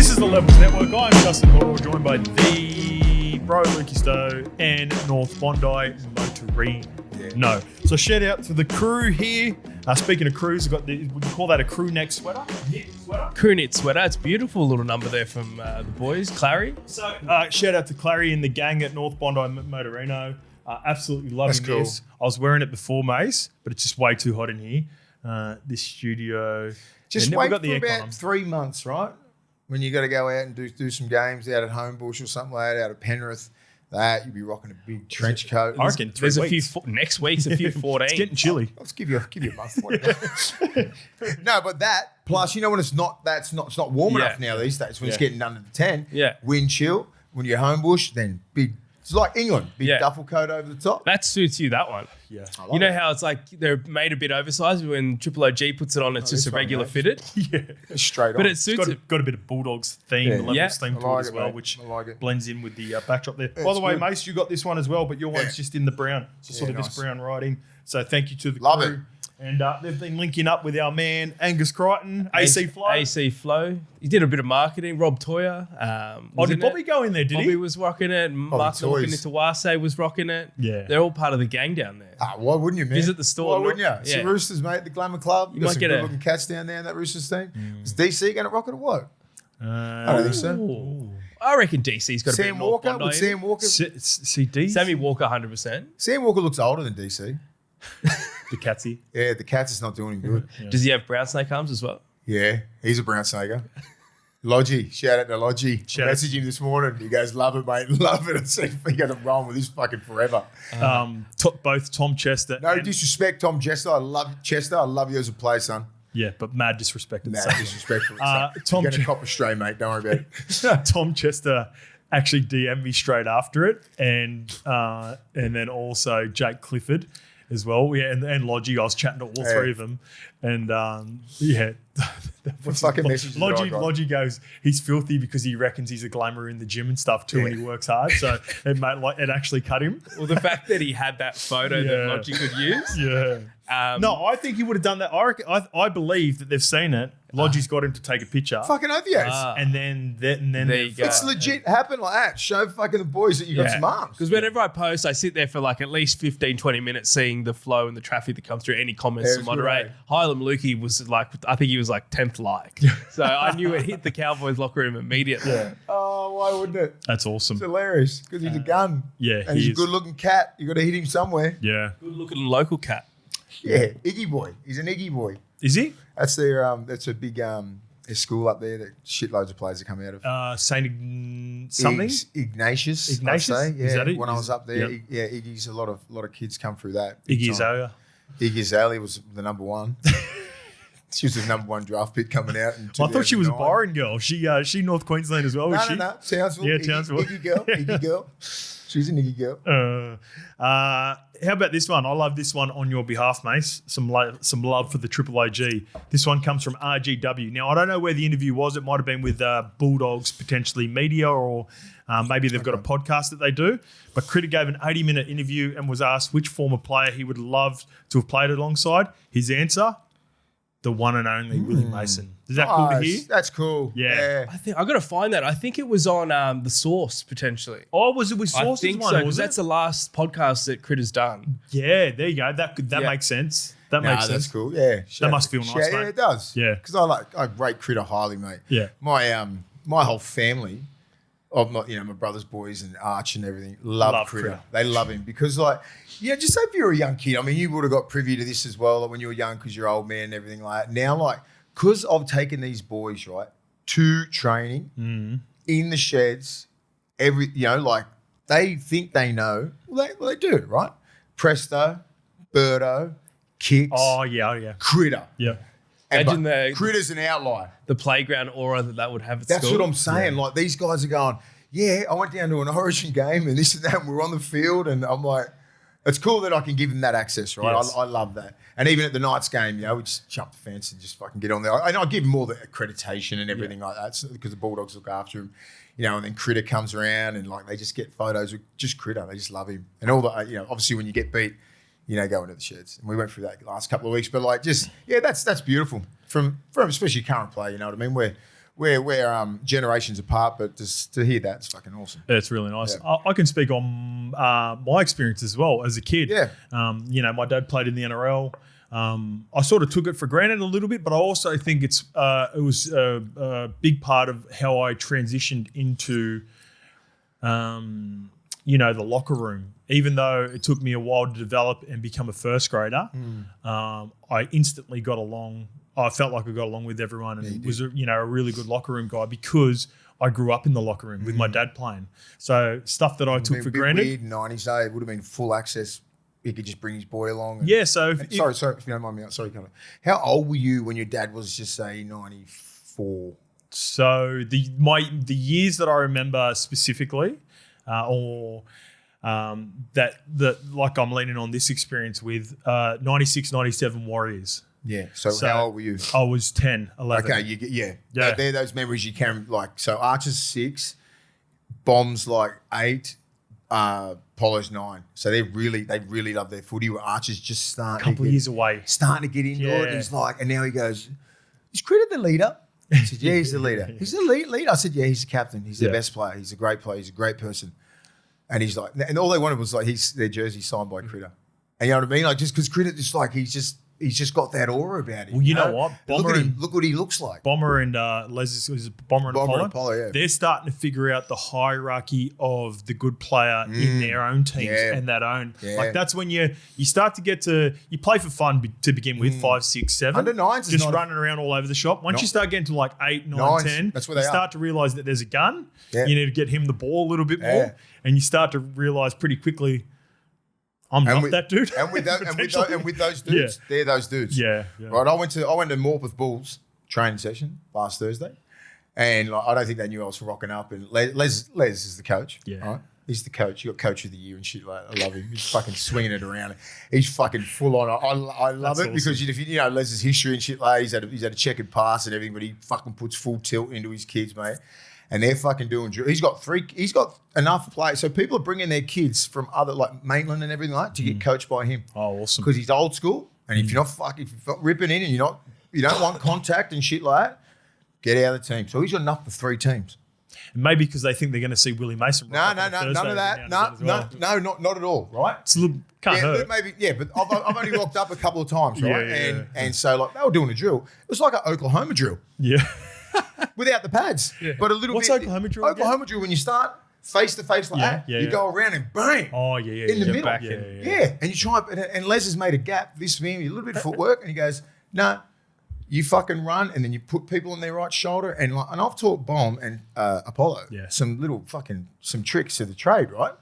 This is the Levels Network. I'm Justin Horo, joined by the Bro Lukey Stowe and North Bondi MOTORINO. Yeah. No. So shout out to the crew here. Speaking of crews, we've got would you call that a crew neck sweater? Knit sweater? Crew knit sweater. It's a beautiful little number there from the boys, Clary. So shout out to Clary and the gang at North Bondi MOTORINO. Absolutely loving That's cool. this. I was wearing it before, Mace, but it's just way too hot in here. This studio. Just Yeah, wait got for the aircon about on. 3 months, right? When you got to go out and do some games out at Homebush or something like that, out at Penrith, you'd be rocking a big trench coat. I reckon There's a weeks. few next week's a few 14. It's getting chilly. Let's give you a month. No, but that plus, you know, when it's not warm Yeah. enough now these days. When it's Yeah. getting under the 10, Yeah. wind chill. When you're Homebush, then big. It's like England, big Yeah. duffel coat over the top. That suits you, that one. Yeah. I love You know it. how it's like they're made a bit oversized when Triple OG puts it on, it's just this a one, regular mate. fitted. Yeah. Straight But on. it suits it. Got a bit of Bulldogs theme, Yeah. the Levels Yeah. theme I to like it as it, well, mate. which I like it. blends in with the backdrop there. By It's the way, good. Mace, you got this one as well, but your one's just in the brown. So sort of nice. this brown writing. So thank you to the Love crew. it. And they've been linking up with our man Angus Crichton, AC Flow. AC Flow. He did a bit of marketing. Rob Toyer. Oh, did Bobby go in there, did Bobby he? was rocking it. Mark Toys. Initawase was rocking it. Yeah. They're all part of the gang down there. Why wouldn't you, man? Visit the store, Why wouldn't you? It's yeah. the Roosters, mate. The Glamour Club. You might got some get a- good-looking cats down there in that Roosters team. Is DC going to rock it or what? I don't think so. Ooh. I reckon DC's got a bit Sam of North Walker? Bondi Would in Sam Walker? CD? Sammy Walker, 100%. Sam Walker looks older than DC. The Catsy. Yeah, the Cats is not doing him good. Does he have brown snake arms as well? Yeah, he's a brown snaker. Logie, shout out to Logie. Shout out. Messaged him this morning. He goes, love it, mate. Love it. It's like, you got to roll with this fucking forever. Both Tom Chester. No and- disrespect, Tom Chester. I love Chester. I love you as a player, son. Yeah, but mad disrespect. at the Nah, same time. disrespectful. Tom Tom, you're going Ch- to cop a stray, mate. Don't worry about it. Tom Chester actually DM'd me straight after it, and then also Jake Clifford as well. Yeah, and Logie. I was chatting to all Yeah. three of them, and yeah. What fucking message did I got? Logie goes, he's filthy because he reckons he's a glamour in the gym and stuff too, and he works hard. So it actually cut him. Well, the fact that he had that photo Yeah. that Logie could use. Yeah. No, I think he would have done that. I believe that they've seen it. Logie's got him to take a picture, Fucking oath, yes. and then There you go. It's legit happened like that. Show fucking the boys that you got some arms. Because whenever I post, I sit there for like at least 15, 20 minutes seeing the flow and the traffic that comes through, any comments Yeah, to it's good, moderate. eh? Hylam Lukey was like, I think he was like 10th like. So I knew it hit the Cowboys locker room immediately. Yeah. Oh, why wouldn't it? That's awesome. It's hilarious because he's a gun. Yeah, And he he's a is. good looking cat. You got to hit him somewhere. Yeah. Good looking local cat. Yeah, Iggy boy. He's an Iggy boy. Is he? That's their that's a big their school up there that shitloads of players that come out of. Saint something? Ignatius. Ignatius? I'd say. Yeah, Is that it? when I was up there, Yep. Iggy's a lot of kids come through that. big Iggy time. Azalea. Iggy Azalea was the number one. She was the number one draft pick coming out. In I thought she was a 2009. Byron girl. She North Queensland as well, is she? No. Townsville. Yeah, Iggy, Townsville. Iggy girl. Iggy girl. She's an Iggy girl. How about this one? I love this one on your behalf, Mace. Some love for the Triple OG. This one comes from RGW. Now, I don't know where the interview was. It might have been with Bulldogs, potentially media, or maybe they've got a podcast that they do. But CRITTA gave an 80-minute interview and was asked which former player he would love to have played alongside. His answer, the one and only Willie Mason. Is that cool to hear? That's cool. Yeah. I got to find that. I think it was on The Source potentially. Oh, was it with I Sources think one? so, Was because it? that's the last podcast that Critta's done. Yeah, there you go. That Yeah. makes sense. That Nah, makes sense. that's cool. Yeah. That must feel nice, Yeah, mate. it does. Yeah. Because I rate CRITTA highly, mate. Yeah. My whole family of my brother's boys and Arch and everything love CRITTA. CRITTA. They love him because just say if you're a young kid, I mean, you would have got privy to this as well when you were young because you're old man and everything like that. Now, because I've taken these boys, right, to training in the sheds, they think they know. Well, they do, right? Presto, Birdo, Kicks, Oh, yeah. CRITTA. Yeah. Imagine But the- CRITTA's an outlier. The playground aura that would have at That's school. what I'm saying. Like these guys are going, yeah, I went down to an Origin game and this and that, and we're on the field, and I'm like, it's cool that I can give them that access, right? Yes. I love that. And even at the Knights game, we just jump the fence and just fucking get on there. And I give them all the accreditation and everything like that because the Bulldogs look after him, and then CRITTA comes around and they just get photos with just CRITTA. They just love him. And all the, obviously when you get beat, go into the sheds. And we went through that last couple of weeks, but that's beautiful from especially current play, you know what I mean? we're generations apart, but just to hear that's fucking awesome. Yeah, it's really nice. Yeah. I can speak on my experience as well as a kid. Yeah. My dad played in the NRL. I sort of took it for granted a little bit, but I also think it was a big part of how I transitioned into, the locker room. Even though it took me a while to develop and become a first grader, I instantly got along. I felt like I got along with everyone and was a really good locker room guy because I grew up in the locker room with my dad playing. So stuff that I took for granted. Weird 90s day, it would have been full access. He could just bring his boy along. So sorry, if you don't mind me. Sorry, Connor. How old were you when your dad was just say 94? So the years that I remember specifically, that like I'm leaning on this experience with 96, 97 Warriors. Yeah. So how old were you? I was 10, 11. Okay. Yeah. They're those memories you can so Archer's 6, Bombs 8, Polo's 9. So they really love their footy. Where Archer's just starting. A couple of years away. Starting to get into it. He's and now he goes, is CRITTA the leader? I said, yeah, he's the leader. He's the leader. I said, yeah, he's the captain. He's the best player. He's a great player. He's a great person. And he's and all they wanted was their jersey signed by CRITTA. And you know what I mean? Just because CRITTA he's just got that aura about him. Well, you know what? Look what he looks like. Bomber and Les is Bomber and Apollo. Yeah. They're starting to figure out the hierarchy of the good player in their own teams and that own. Yeah. That's when you start to get you play for fun to begin with, 5, 6, 7. Under 9s just running around all over the shop. Once you start getting to 8, 9, 9s, 10, that's where they you start to realise that there's a gun. Yeah. You need to get him the ball a little bit more. And you start to realise pretty quickly, I'm not that dude. And with those dudes, they're those dudes. Yeah. Right. I went to Morpeth Bulls training session last Thursday, and I don't think they knew I was rocking up. And Les is the coach. Yeah. Right? He's the coach. You got coach of the year and shit like that. I love him. He's fucking swinging it around. He's fucking full on. I love it because if you know Les's history and shit like he's had a checkered past and everything, but he fucking puts full tilt into his kids, mate. And they're fucking doing drill. He's got enough players. So people are bringing their kids from other Maitland and everything to get coached by him. Oh, awesome. Because he's old school. And if you're not ripping in and you don't want contact and shit like that, get out of the team. So he's got enough for 3 teams. And maybe because they think they're going to see Willie Mason. No, none of that. No, not at all. Right? It's a little, can't hurt. But I've only walked up a couple of times, right? And so they were doing a drill. It was like an Oklahoma drill. Yeah. Without the pads, but a little What's bit. What's Oklahoma drill? Oklahoma drill when you start face to face like that, you go around and bang. Oh yeah, in the middle. Back and you try and Les has made a gap. This man, a little bit of footwork, and he goes, "No, you fucking run," and then you put people on their right shoulder, and I've taught Bomb and Apollo some little some tricks of the trade, right?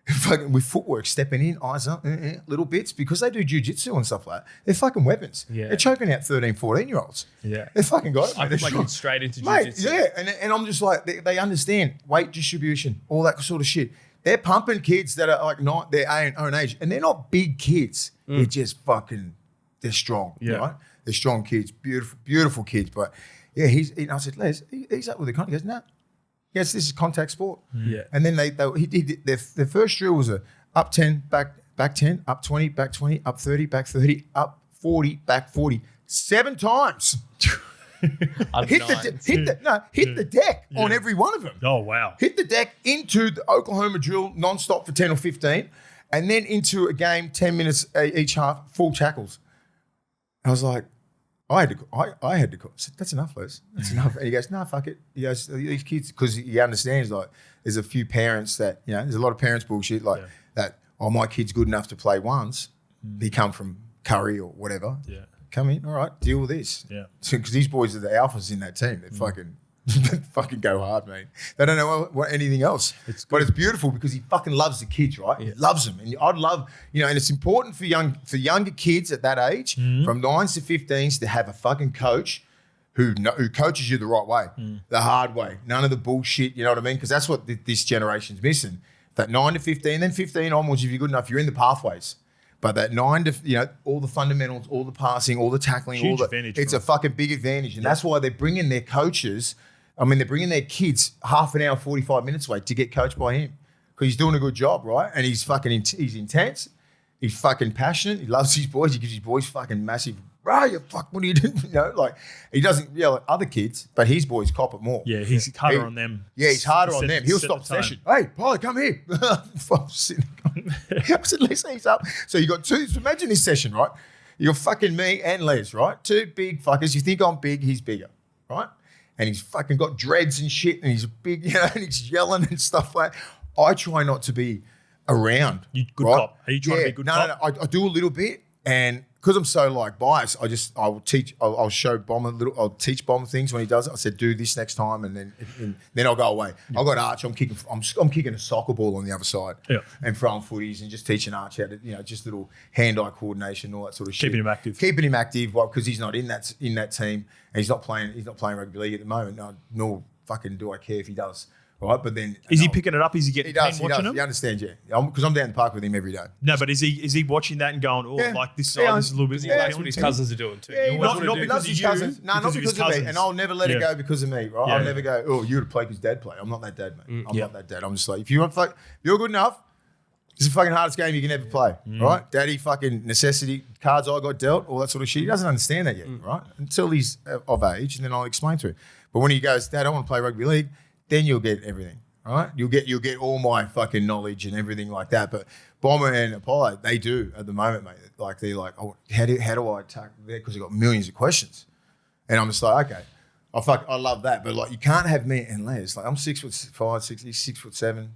Fucking with footwork, stepping in, eyes up, little bits, because they do jiu-jitsu and stuff like that. They're fucking weapons. Yeah. They're choking out 13, 14-year-olds. Yeah. They're fucking got it. I could get straight into jiu-jitsu. Yeah, and I'm just like, they understand weight distribution, all that sort of shit. They're pumping kids that are not their own age, and they're not big kids. They're just they're strong, right? They're strong kids, beautiful, beautiful kids. But yeah, I said, Les, he's up with the contact. He goes, no. Yes, this is contact sport. Yeah. And then he did their first drill was a up 10, back 10, up 20, back 20, up 30, back 30, up 40, back 40. 7 times. hit the deck on every one of them. Oh, wow. Hit the deck into the Oklahoma drill non-stop for 10 or 15, and then into a game, 10 minutes each half, full tackles. I was like, I had to call. I said, that's enough, Les. That's enough. And he goes, no, fuck it. He goes, these kids, because he understands, there's a few parents that, there's a lot of parents bullshit that, my kid's good enough to play once. He come from Curry or whatever. Yeah. Come in, all right, deal with this. Yeah. Because these boys are the alphas in that team. They fucking go hard, mate. They don't know what anything else. But it's beautiful because he fucking loves the kids, right? Yeah. He loves them. And I'd love, and it's important for younger kids at that age, from 9s to 15s, to have a fucking coach who coaches you the right way, the hard way. None of the bullshit, you know what I mean? Because that's what this generation's missing. That 9 to 15, then 15 onwards, if you're good enough, you're in the pathways. But that 9 to, all the fundamentals, all the passing, all the tackling, huge advantage, it's a fucking big advantage. And that's why they're bringing their coaches. They're bringing their kids half an hour, 45 minutes away to get coached by him because he's doing a good job, right? And he's fucking he's intense. He's fucking passionate. He loves his boys. He gives his boys fucking massive bro, you fuck, what are you doing? You know, like he doesn't yell at other kids, but his boys cop it more. Yeah, he's harder on them. Yeah, he's harder on Set- them. He'll set stop the tone. session. Hey, Polly, come here. I'm sitting there. I said, Les, he's up. So you got two. So imagine this session, right? You're fucking me and Les, right? Two big fuckers. You think I'm big, he's bigger, right? And he's fucking got dreads and shit, and he's big, you know, and he's yelling and stuff like that. I try not to be around. You good right? cop. Are you trying to be good cop? No. I do a little bit, and because I'm so like biased, I'll show Bomber I'll teach Bomber things when he does it. I said, do this next time, and then I'll go away. Yeah. I've got Arch. I'm kicking a soccer ball on the other side, and throwing footies and just teaching Arch how to, you know, just little hand-eye coordination, all that sort of shit. Keeping him active. Well, because he's not in that team, and he's not playing rugby league at the moment. Nor fucking do I care if he does. Right, but then is he picking it up? Is he getting watching him? He understands, yeah. Because I'm down the park with him every day. No, but is he watching that and going, like this? Yeah, this is a little bit. That's what his cousins are doing too. Yeah, not because of his you, cousins. No, not because of me. And I'll never let it go because of me, right? Yeah. I'll never go, oh, you would play because dad play. I'm not that dad, mate. I'm not that dad. I'm just like, if you're good enough, it's the fucking hardest game you can ever play, right? Daddy fucking necessity, cards I got dealt, all that sort of shit. He doesn't understand that yet, right? Until he's of age, and then I'll explain to him. But when he goes, Dad, I want to play rugby league, then you'll get everything. All right, you'll get all my fucking knowledge and everything like that. But Bomber and Apollo, they do at the moment, mate. Like they're like, oh, how do I attack there? Because they've got millions of questions, and I'm just like, okay, I love that. But like, you can't have me and Les. Like, I'm 6'5", he's 6'7",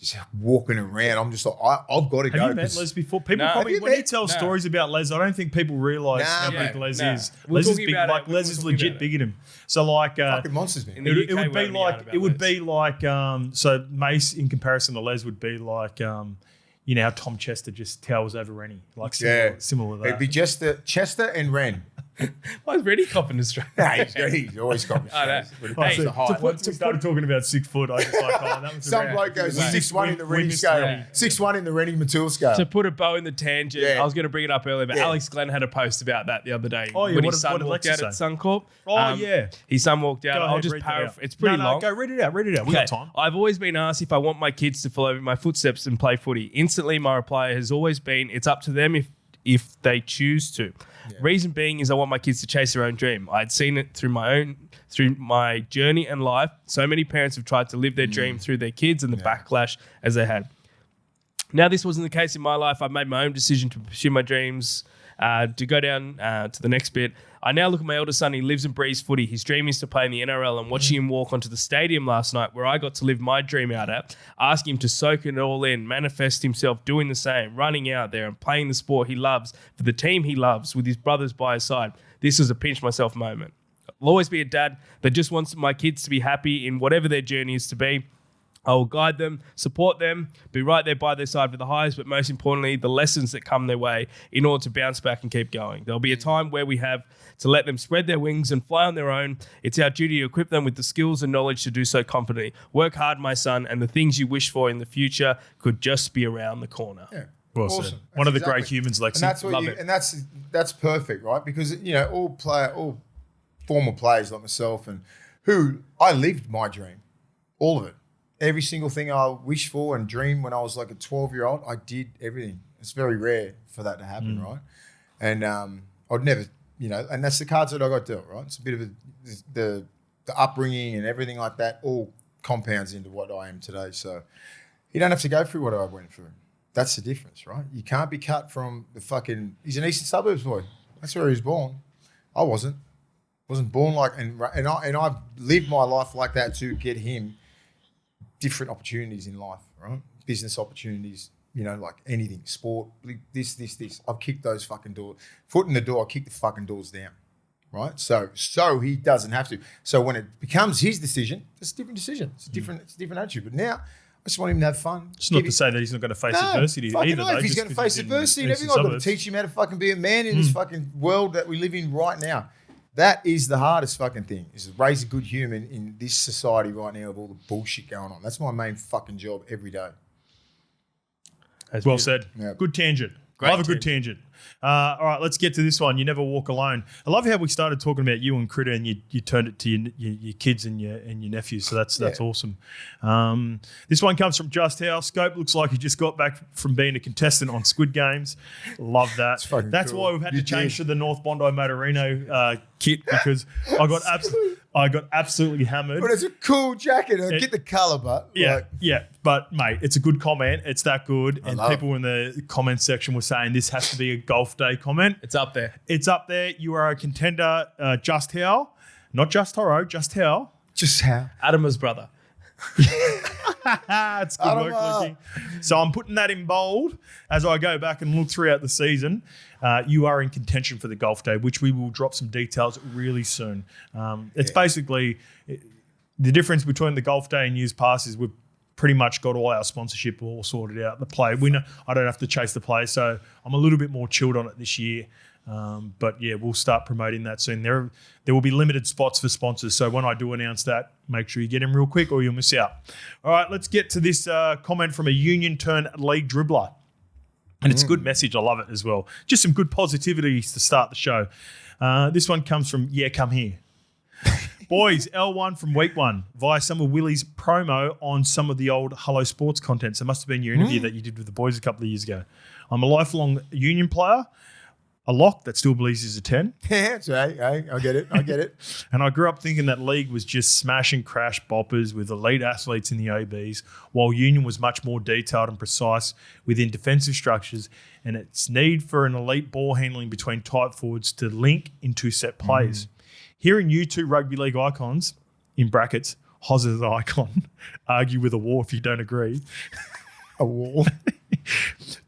just walking around. I'm just like, I've got to go. Have you met Les before? People probably, when you tell stories about Les, I don't think people realise how big Les is. Les is big. Like Les is legit bigger than him. So like, fucking monsters, man. It would be like, so Mace in comparison to Les would be like, you know how Tom Chester just towers over Rennie, like similar to that. It'd be just the Chester and Ren. Why is Rennie copping Australia? Nah, he's always copping. We started talking about 6 foot. I was like, that was some bloke goes 6'1" in the Rennie scale, 6'1" in the Rennie Matul scale. To put a bow in the tangent, I was going to bring it up earlier, but Alex Glenn had a post about that the other day. When his son walked out at Suncorp. His son walked out. I'll just paraphrase. It's pretty long. Go read it out. We got time. I've always been asked if I want my kids to follow my footsteps and play footy. Instantly, my reply has always been, it's up to them if they choose to. Reason being is I want my kids to chase their own dream. I'd seen it through my journey and life. So many parents have tried to live their dream through their kids and the backlash as they had. Now, this wasn't the case in my life. I made my own decision to pursue my dreams, to go down to the next bit. I now look at my eldest son. He lives and breathes footy. His dream is to play in the NRL, and watching him walk onto the stadium last night where I got to live my dream out at, asking him to soak it all in, manifest himself doing the same, running out there and playing the sport he loves for the team he loves with his brothers by his side. This was a pinch myself moment. I'll always be a dad that just wants my kids to be happy in whatever their journey is to be. I will guide them, support them, be right there by their side for the highs, but most importantly, the lessons that come their way in order to bounce back and keep going. There'll be a time where we have to let them spread their wings and fly on their own. It's our duty to equip them with the skills and knowledge to do so confidently. Work hard, my son, and the things you wish for in the future could just be around the corner. Yeah. Well said. One of the great humans, Lexi. And that's what and that's perfect, right? Because all former players like myself and who I lived my dream, all of it. Every single thing I wished for and dreamed when I was like a 12-year-old, I did everything. It's very rare for that to happen, right? And I'd never, and that's the cards that I got dealt, right? It's a bit of the upbringing and everything like that all compounds into what I am today. So you don't have to go through what I went through. That's the difference, right? You can't be cut from he's an eastern suburbs boy. That's where he was born. I wasn't born like, and I've lived my life like that to get him different opportunities in life, right? Business opportunities, like anything, sport, this. I've kicked those fucking doors. Foot in the door, I kick the fucking doors down, right? So he doesn't have to. So when it becomes his decision, it's a different decision. It's a different attitude. But now, I just want him to have fun. It's not to say that he's not going to face adversity either. No, if he's going to face adversity and everything, I've got to teach him how to fucking be a man in this fucking world that we live in right now. That is the hardest fucking thing, is to raise a good human in this society right now of all the bullshit going on. That's my main fucking job every day. Well said. Yeah. Good tangent. Love a good tangent. All right, let's get to this one. You never walk alone. I love how we started talking about you and CRITTA, and you turned it to your kids and your nephews. So that's awesome. This one comes from Just How. Scope looks like he just got back from being a contestant on Squid Games. Love that. That's cool. why we've had to change to the North Bondi Motorino kit, because I got absolutely hammered. But it's a cool jacket. I get the colour, but yeah. But mate, it's a good comment. It's that good, and people in the comment section were saying this has to be a golf day comment. It's up there. It's up there. You are a contender. Just how, not just Horo. Just how. Just how. Adama's brother. It's good work, Lukey. So I'm putting that in bold as I go back and look throughout the season. You are in contention for the golf day, which we will drop some details really soon. It's basically the difference between the golf day and years past is we've pretty much got all our sponsorship all sorted out. The play, we know I don't have to chase the play, so I'm a little bit more chilled on it this year. But yeah, we'll start promoting that soon. There will be limited spots for sponsors, so when I do announce that, make sure you get in real quick or you'll miss out. All right, let's get to this comment from a union turned league dribbler. And it's a good message. I love it as well. Just some good positivities to start the show. This one comes from Come Here. Boys, L1 from week 1 via some of Willie's promo on some of the old Hello Sports content. So it must have been your interview that you did with the boys a couple of years ago. I'm a lifelong union player, a lock that still believes he's a 10. Yeah, that's right. I get it. And I grew up thinking that league was just smash and crash boppers with elite athletes in the OBs, while union was much more detailed and precise within defensive structures and its need for an elite ball handling between tight forwards to link into set plays. Hearing you two rugby league icons, in brackets, Hoz as an icon, argue with a war if you don't agree. A war?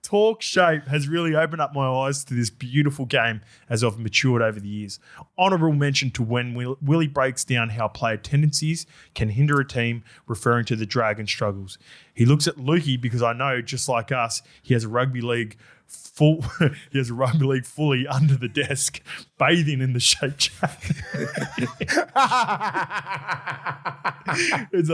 Talk shape has really opened up my eyes to this beautiful game as I've matured over the years. Honourable mention to when Willie breaks down how player tendencies can hinder a team, referring to the dragon struggles. He looks at Lukey because I know, just like us, he has a rugby league fully under the desk, bathing in the shape jacket. It's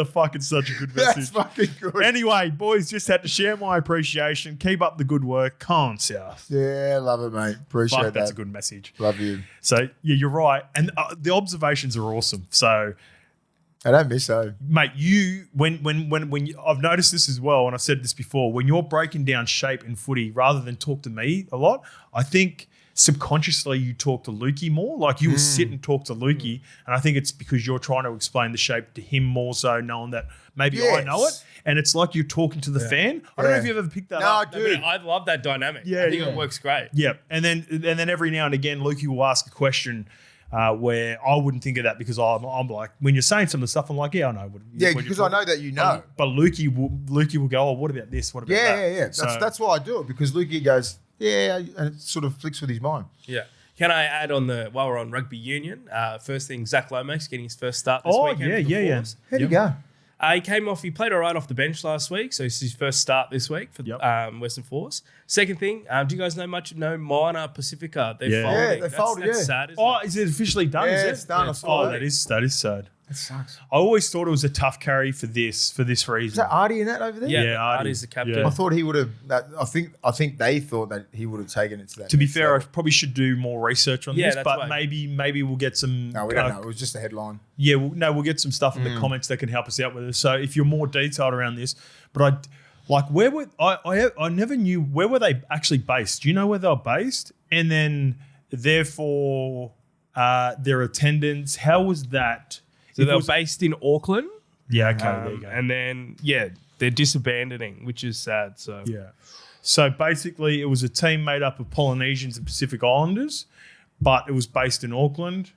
such a good message. That's fucking good. Anyway, boys, just had to share my appreciation. Keep up the good work. Come on, South. Yeah, love it, mate. Appreciate that. That's a good message. Love you. So, yeah, you're right. And the observations are awesome. So, I don't miss so. mate, when I've noticed this as well, and I've said this before, when you're breaking down shape in footy rather than talk to me a lot, I think subconsciously you talk to Lukey more. Like you will sit and talk to Lukey, and I think it's because you're trying to explain the shape to him more so, knowing that maybe I know it, and it's like you're talking to the fan. I don't know if you've ever picked that up. No, dude. I love that dynamic. Yeah, I think it works great. Yeah, and then every now and again, Lukey will ask a question where I wouldn't think of that because I'm like, when you're saying some of the stuff, I'm like, yeah, I know. Because I know that you know. But Lukey will go, oh, what about this? What about that? Yeah. That's why I do it, because Lukey goes, yeah, and it sort of flicks with his mind. Yeah. Can I add on while we're on rugby union, first thing, Zach Lomax getting his first start this weekend. Yeah. How'd he go? He played all right off the bench last week, so it's his first start this week for Western Force. Second thing, do you guys know MOANA Pacifica? They're folding. Yeah, they folded, That's sad, isn't it? Is it officially done? Yeah, is it? it's done. I saw that is sad. It sucks. I always thought it was a tough carry for this reason. Is that Artie in that over there? Yeah, Artie. Artie's the captain. Yeah. I thought he would have. I think they thought that he would have taken it to that. To be next fair, I level. probably should do more research on this, that's but why. maybe we'll get some. No, we don't know. It was just a headline. Yeah, we'll get some stuff in the comments that can help us out with it. So if you're more detailed around this, but I never knew where were they actually based. Do you know where they were based? And then therefore their attendance. How was that? So they were based in Auckland. Yeah, okay, there you go. And then, they're disabandoning, which is sad. So Yeah. So basically, it was a team made up of Polynesians and Pacific Islanders, but it was based in Auckland.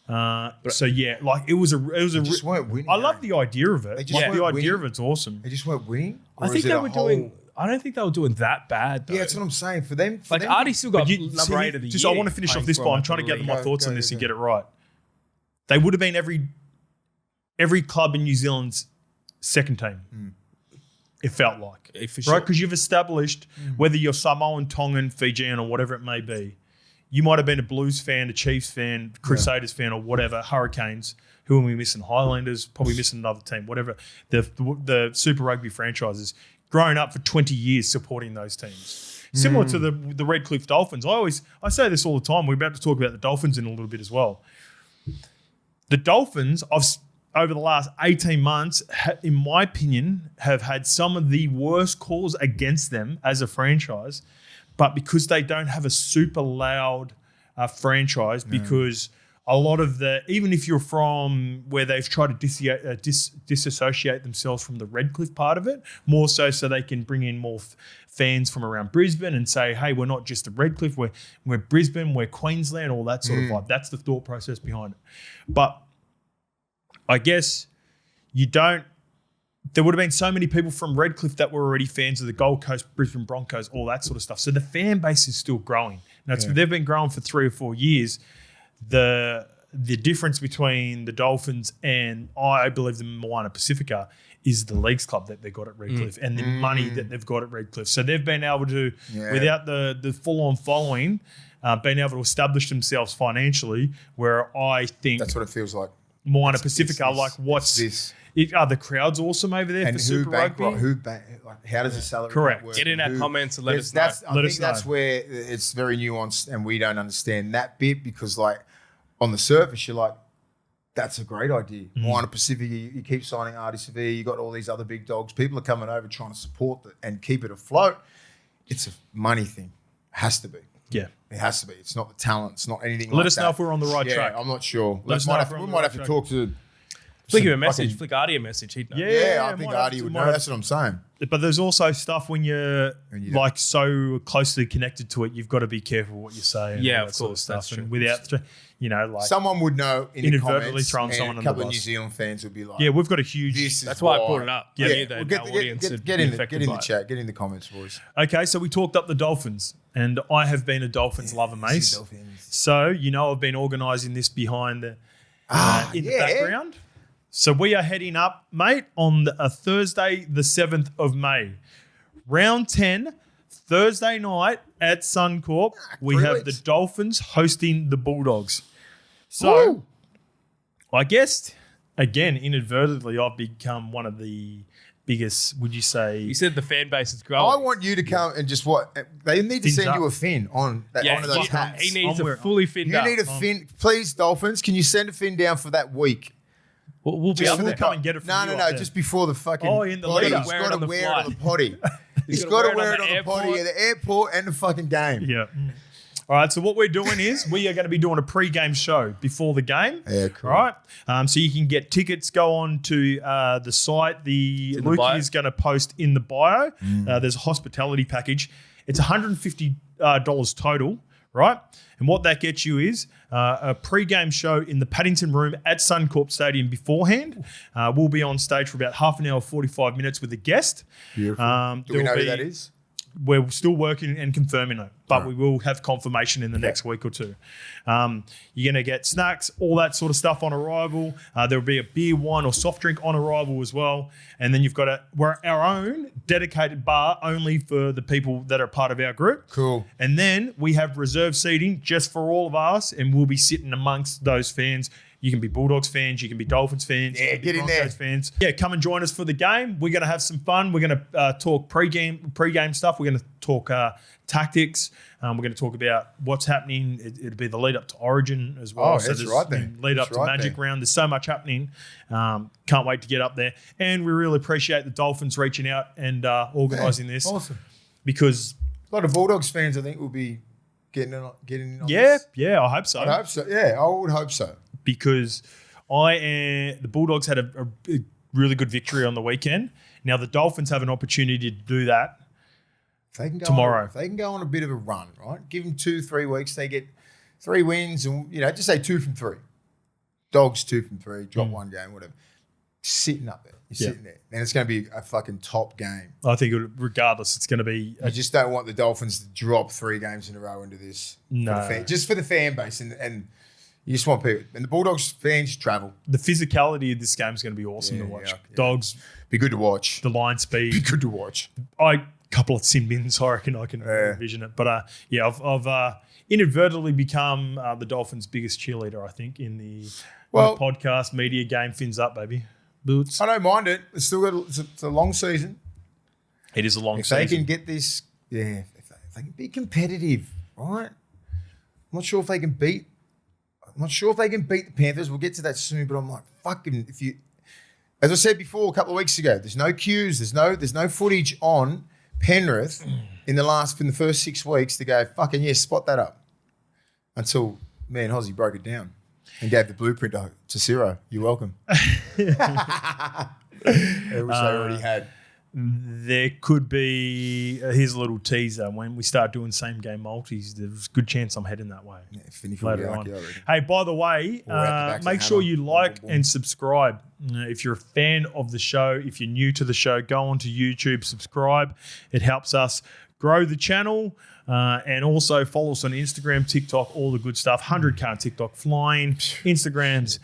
It was They just weren't winning. I love the idea of it. They just The weren't idea winning. of it's awesome. They just weren't winning. I think they were doing. I don't think they were doing that bad, though. Yeah, that's what I'm saying. For them, Artie still got But number 8 of the year. I want to finish off this playing point. I'm for trying to the gather league. my Go, thoughts go, on this and go. get it right. They would have been every club in New Zealand's second team. It felt like. For sure. Right? Because you've established whether you're Samoan, Tongan, Fijian, or whatever it may be. You might have been a Blues fan, a Chiefs fan, Crusaders fan, or whatever, Hurricanes. Who are we missing? Highlanders, probably missing another team, whatever. The Super Rugby franchises. Grown up for 20 years supporting those teams. Similar to the Redcliffe Dolphins. I say this all the time. We're about to talk about the Dolphins in a little bit as well. The Dolphins, over the last 18 months, in my opinion, have had some of the worst calls against them as a franchise. But because they don't have a super loud franchise, because a lot of even if you're from where they've tried to disassociate themselves from the Redcliffe part of it, more so they can bring in more fans from around Brisbane and say, hey, we're not just the Redcliffe, we're Brisbane, we're Queensland, all that sort of vibe. That's the thought process behind it. But I guess there would have been so many people from Redcliffe that were already fans of the Gold Coast, Brisbane Broncos, all that sort of stuff. So the fan base is still growing. Now, they've been growing for 3 or 4 years. The difference between the Dolphins and, I believe, the Moana Pacifica is the Leagues Club that they've got at Redcliffe and the money that they've got at Redcliffe. So they've been able to, without the full-on following, been able to establish themselves financially, where I think... That's what it feels like. Moana Pacifica, what's this? Are the crowds awesome over there for Super Rugby? How does the salary Correct. Get in our comments and let us know. I think that's where it's very nuanced, and we don't understand that bit because, on the surface, you're like, that's a great idea. Moana Pacifica, you keep signing Artie Sevilla, you got all these other big dogs. People are coming over trying to support it and keep it afloat. It's a money thing. It has to be. Yeah. It has to be. It's not the talent. It's not anything Let us know if we're on the right track. I'm not sure. We might have to talk to... Flick him a message. Flick Artie a message. He'd know. Yeah, I think Artie would know. That's what I'm saying. But there's also stuff when you're so closely connected to it, you've got to be careful what you say. And yeah, of course, sort of stuff. that's true. And without, someone would know in the inadvertently comments, throwing and someone a under couple the of bus. New Zealand fans would be like, yeah, we've got a huge. That's why I brought it up. Yeah, Get in the chat, get in the comments, boys. Okay, so we talked up the Dolphins, and I have been a Dolphins lover, Mace. So I've been organising this behind the in the background. So we are heading up, mate, on a Thursday, the 7th of May. Round 10, Thursday night at Suncorp. We have the Dolphins hosting the Bulldogs. So I guess, again, inadvertently, I've become one of the biggest, would you say? You said the fan base is growing. I want you to come and just they need to send you a fin on that one of those hats. He needs a fully finned up. You need a fin. Please, Dolphins, can you send a fin down for that week? We'll be up there. Come and get it from you. No, just before the fucking in the potty. lead He's up. got to wear it on the potty. He's got to wear it on the potty at the airport and the fucking game. Yeah. All right, so what we're doing is we are going to be doing a pre-game show before the game. Yeah, cool. All right, so you can get tickets, go on to the site. The LUKEY is going to post in the bio. There's a hospitality package. It's $150 total, right? And what that gets you is a pre-game show in the Paddington Room at Suncorp Stadium beforehand. We'll be on stage for about half an hour, 45 minutes with a guest. Beautiful. Do we know who that is? We're still working and confirming it, but we will have confirmation in the next week or two. You're going to get snacks, all that sort of stuff on arrival. There'll be a beer, wine, or soft drink on arrival as well. And then you've got our own dedicated bar only for the people that are part of our group. Cool. And then we have reserved seating just for all of us, and we'll be sitting amongst those fans. You can be Bulldogs fans. You can be Dolphins fans. Yeah, get in there. Fans. Yeah, come and join us for the game. We're going to have some fun. We're going to talk pre-game stuff. We're going to talk tactics. We're going to talk about what's happening. It'll be the lead up to Origin as well. Oh, so that's right then. Lead up to Magic Round. There's so much happening. Can't wait to get up there. And we really appreciate the Dolphins reaching out and organising this. Awesome. Because a lot of Bulldogs fans, I think, will be getting in on this. Yeah, I hope so. I hope so. Yeah, I would hope so. Because the Bulldogs had a really good victory on the weekend. Now the Dolphins have an opportunity to do that tomorrow. They can go on a bit of a run, right? Give them 2-3 weeks. They get 3 wins and, just say 2 from 3. Dogs 2 from 3, drop one game, whatever. Sitting up there. You're sitting there. And it's going to be a fucking top game. I think regardless, it's going to be... You just don't want the Dolphins to drop 3 games in a row into this. No. Just for the fan base and you just want people. And the Bulldogs fans travel. The physicality of this game is going to be awesome to watch. Yeah. Dogs. Be good to watch. The line speed. Be good to watch. Couple of sin bins, I reckon I can envision it. But I've inadvertently become the Dolphins' biggest cheerleader, I think, in the podcast, media game. Fins up, baby. Boots. I don't mind it. It's still got it's a long season. It is a long season. If they can get this, if they can be competitive, right? I'm not sure if they can beat the Panthers. We'll get to that soon, but I'm like, fucking, as I said before a couple of weeks ago, there's no cues, there's no footage on Penrith in the first 6 weeks to go, fucking yeah, spot that up. Until me and Hozzy broke it down and gave the blueprint to Ciro. You're welcome. Which they already had. There could be, here's a little teaser, when we start doing same game multis, there's a good chance I'm heading that way later on. Hey, by the way, make sure you like and subscribe. If you're a fan of the show, if you're new to the show, go onto YouTube, subscribe. It helps us grow the channel, and also follow us on Instagram, TikTok, all the good stuff. 100K on TikTok, flying. Instagrams.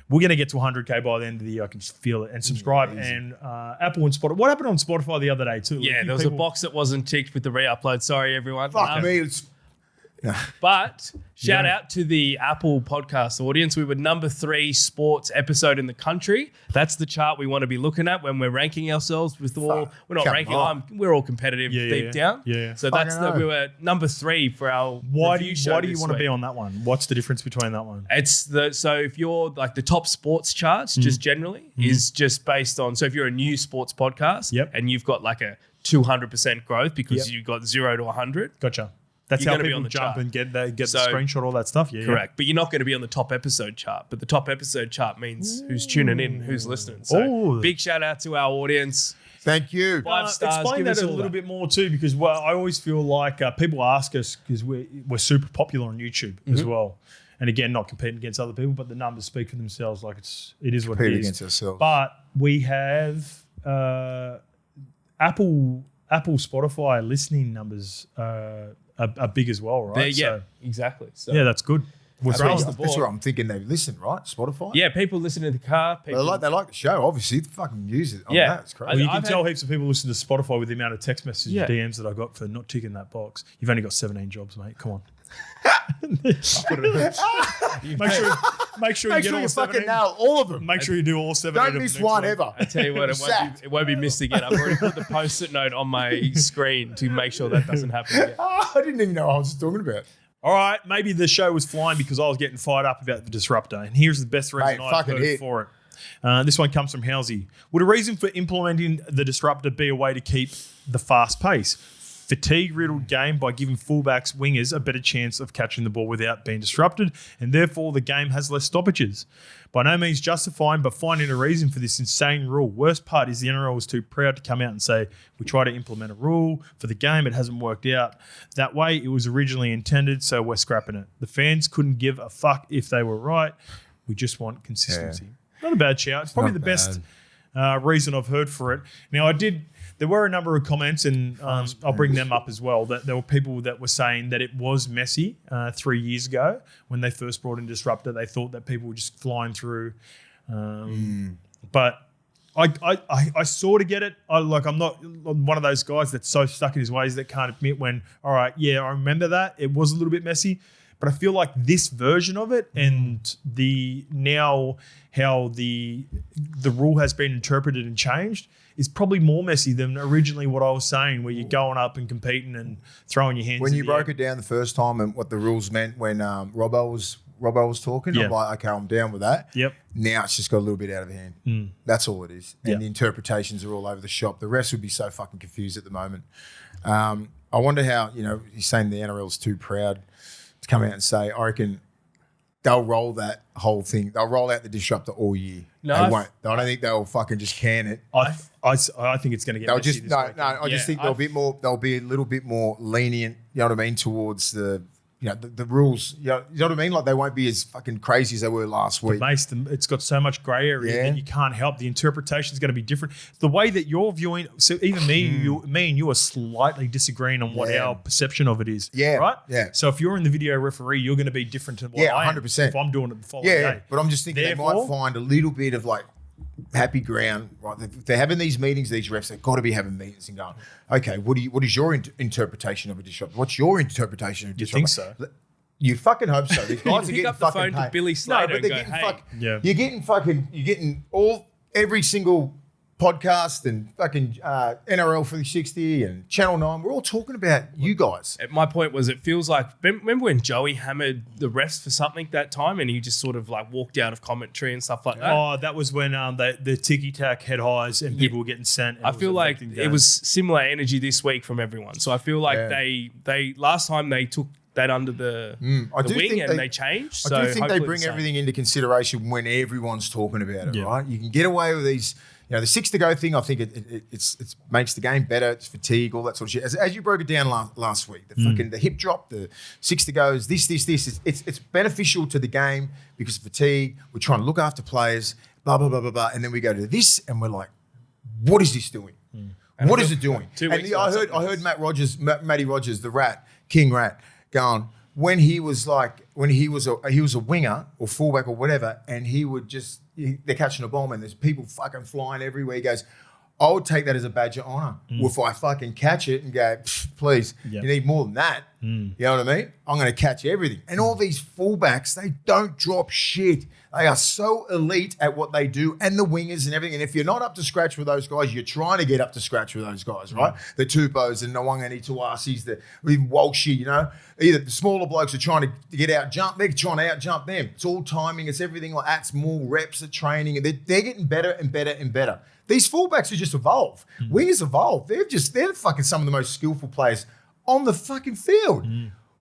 We're going to get to 100K by the end of the year. I can just feel it. And subscribe. And Apple and Spotify. What happened on Spotify the other day too? Yeah, there was a box that wasn't ticked with the re-upload. Sorry, everyone. Fuck me. But shout out to the Apple podcast audience. We were number 3 sports episode in the country. That's the chart we want to be looking at when we're ranking ourselves. We're not ranking. We're all competitive deep down. Yeah. So we were number 3 for our review show. Why do you want to be on that one? What's the difference between that one? So if you're like the top sports charts, just generally is just based on. So if you're a new sports podcast, and you've got like a 200% growth because you got 0 to 100. Gotcha. That's how people jump and get the screenshot, all that stuff. Yeah, correct. But you're not going to be on the top episode chart. But the top episode chart means who's tuning in, who's listening. So big shout out to our audience. Thank you. 5 stars. Explain that a little bit more too, because I always feel like people ask us because we're super popular on YouTube as well. And again, not competing against other people, but the numbers speak for themselves. Like it is what it is. Against ourselves. But we have Apple, Spotify listening numbers. Are big as well, right? Exactly. So yeah, that's good. That's what I'm thinking. They listen, right? Spotify. Yeah, people listen in the car. They like the show. Obviously, they fucking use it. It's crazy. Well, you can tell heaps of people listen to Spotify with the amount of text messages, DMs that I got for not ticking that box. You've only got 17 jobs, mate. Come on. Make sure you get all 17. Fucking nail all of them. Make sure you do all 17. Don't miss one ever. I tell you what, it won't be missed again. I've already put the post-it note on my screen to make sure that doesn't happen again. I didn't even know what I was talking about. All right, maybe the show was flying because I was getting fired up about the Disruptor, and here's the best reason I've heard for it. This one comes from Halsey. Would a reason for implementing the Disruptor be a way to keep the fast pace? Fatigue-riddled game by giving fullbacks, wingers a better chance of catching the ball without being disrupted, and therefore the game has less stoppages. By no means justifying, but finding a reason for this insane rule. Worst part is the NRL was too proud to come out and say, we try to implement a rule for the game, it hasn't worked out that way it was originally intended, so we're scrapping it. The fans couldn't give a fuck if they were right. We just want consistency. Not a bad shout. It's probably the best reason I've heard for it. Now, there were a number of comments, and I'll bring them up as well, that there were people that were saying that it was messy 3 years ago when they first brought in Disruptor. They thought that people were just flying through. But I sort of get it. I'm not one of those guys that's so stuck in his ways that can't admit when, all right, yeah, I remember that. It was a little bit messy. But I feel like this version of it and how the rule has been interpreted and changed is probably more messy than originally what I was saying, where you're going up and competing and throwing your hands. When you broke it down the first time and what the rules meant when Robbo was talking, I'm like, okay, I'm down with that. Yep. Now it's just got a little bit out of hand. That's all it is. And the interpretations are all over the shop. The rest would be so fucking confused at the moment. I wonder how, he's saying the NRL's too proud to come out and say, I reckon they'll roll that whole thing. They'll roll out the Disruptor all year. No, they won't. I don't think they'll fucking just can it. I think it's going to get. They'll just I just think they'll be a little bit more lenient. You know what I mean, towards the the rules. You know what I mean. Like they won't be as fucking crazy as they were last week. It's got so much grey area that you can't help. The interpretation is going to be different. The way that you're viewing, so even me and you are slightly disagreeing on what our perception of it is. Yeah, right. Yeah. So if you're in the video referee, you're going to be different to what I am 100%. if I'm doing it the following day. But I'm just thinking they might find a little bit of like happy ground, right? They're having these meetings, these refs, they've got to be having meetings and going, okay, what is your interpretation of a disruptor? What's your interpretation of a disruptor? You think so? You fucking hope so. These guys are pick up the phone to Billy Slater and go, hey. You're getting every single podcast and fucking NRL for the 60 and Channel 9. We're all talking about you guys. My point was, it feels like, remember when Joey hammered the refs for something that time and he just sort of like walked out of commentary and stuff like that? Oh, that was when the ticky-tack head highs and people were getting sent. I feel like it was similar energy this week from everyone. So I feel like they last time they took that under the wing and they changed. I do think they bring everything into consideration when everyone's talking about it, right? You can get away with these, the 6 to go thing. I think it makes the game better. It's fatigue, all that sort of shit. As you broke it down last week, the hip drop, the 6 to goes, this. It's beneficial to the game because of fatigue. We're trying to look after players, blah, blah, blah, blah, blah. And then we go to this and we're like, what is this doing? What is it doing? I heard Matty Rogers, the King Rat, going, when he was a winger or fullback or whatever, and he would they're catching a bomb and there's people fucking flying everywhere. He goes, I would take that as a badge of honour. If I fucking catch it and go, please, you need more than that. You know what I mean? I'm going to catch everything. And all these fullbacks, they don't drop shit. They are so elite at what they do, and the wingers and everything. And if you're not up to scratch with those guys, you're trying to get up to scratch with those guys, right? The Tupos and Nwangani Tuasis, even Walshy, Either the smaller blokes are trying to get out jump, they're trying to out jump them. It's all timing, it's everything like that. It's more reps at training, and they're getting better and better and better. These fullbacks are just evolve. Wingers evolve. They're fucking some of the most skillful players on the fucking field.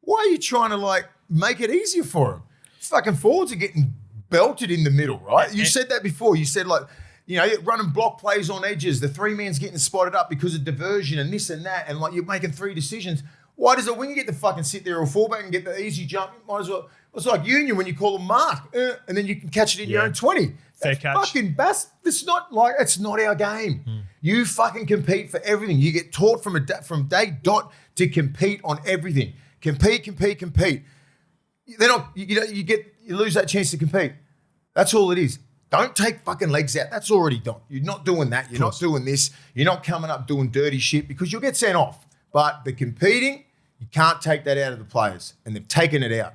Why are you trying to make it easier for them? Fucking forwards are getting belted in the middle, right? You said that before. You said running block plays on edges. The 3-man's getting spotted up because of diversion and this and that, and you're making 3 decisions. Why does a winger get to fucking sit there or fullback and get the easy jump? You might as well. It's like Union when you call them mark, and then you can catch it in your own 20. Fair catch. Fucking it's not our game. You fucking compete for everything. You get taught from day dot to compete on everything. Compete. They're not. You lose that chance to compete. That's all it is. Don't take fucking legs out. That's already done. You're not doing that. You're not doing this. You're not coming up doing dirty shit because you'll get sent off. But the competing, you can't take that out of the players, and they've taken it out.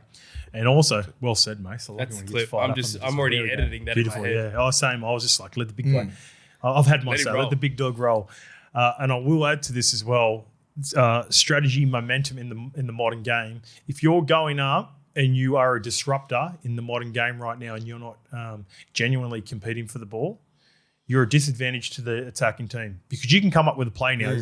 And also, well said, Mace. I like That's when clip. I'm already editing that. Beautiful, in my head. yeah. Same. I was just like, let the big guy. I've had my say. Let the big dog roll. And I will add to this as well. Strategy, momentum in the modern game. If you're going up and you are a disruptor in the modern game right now, and you're not genuinely competing for the ball, you're a disadvantage to the attacking team because you can come up with a play now.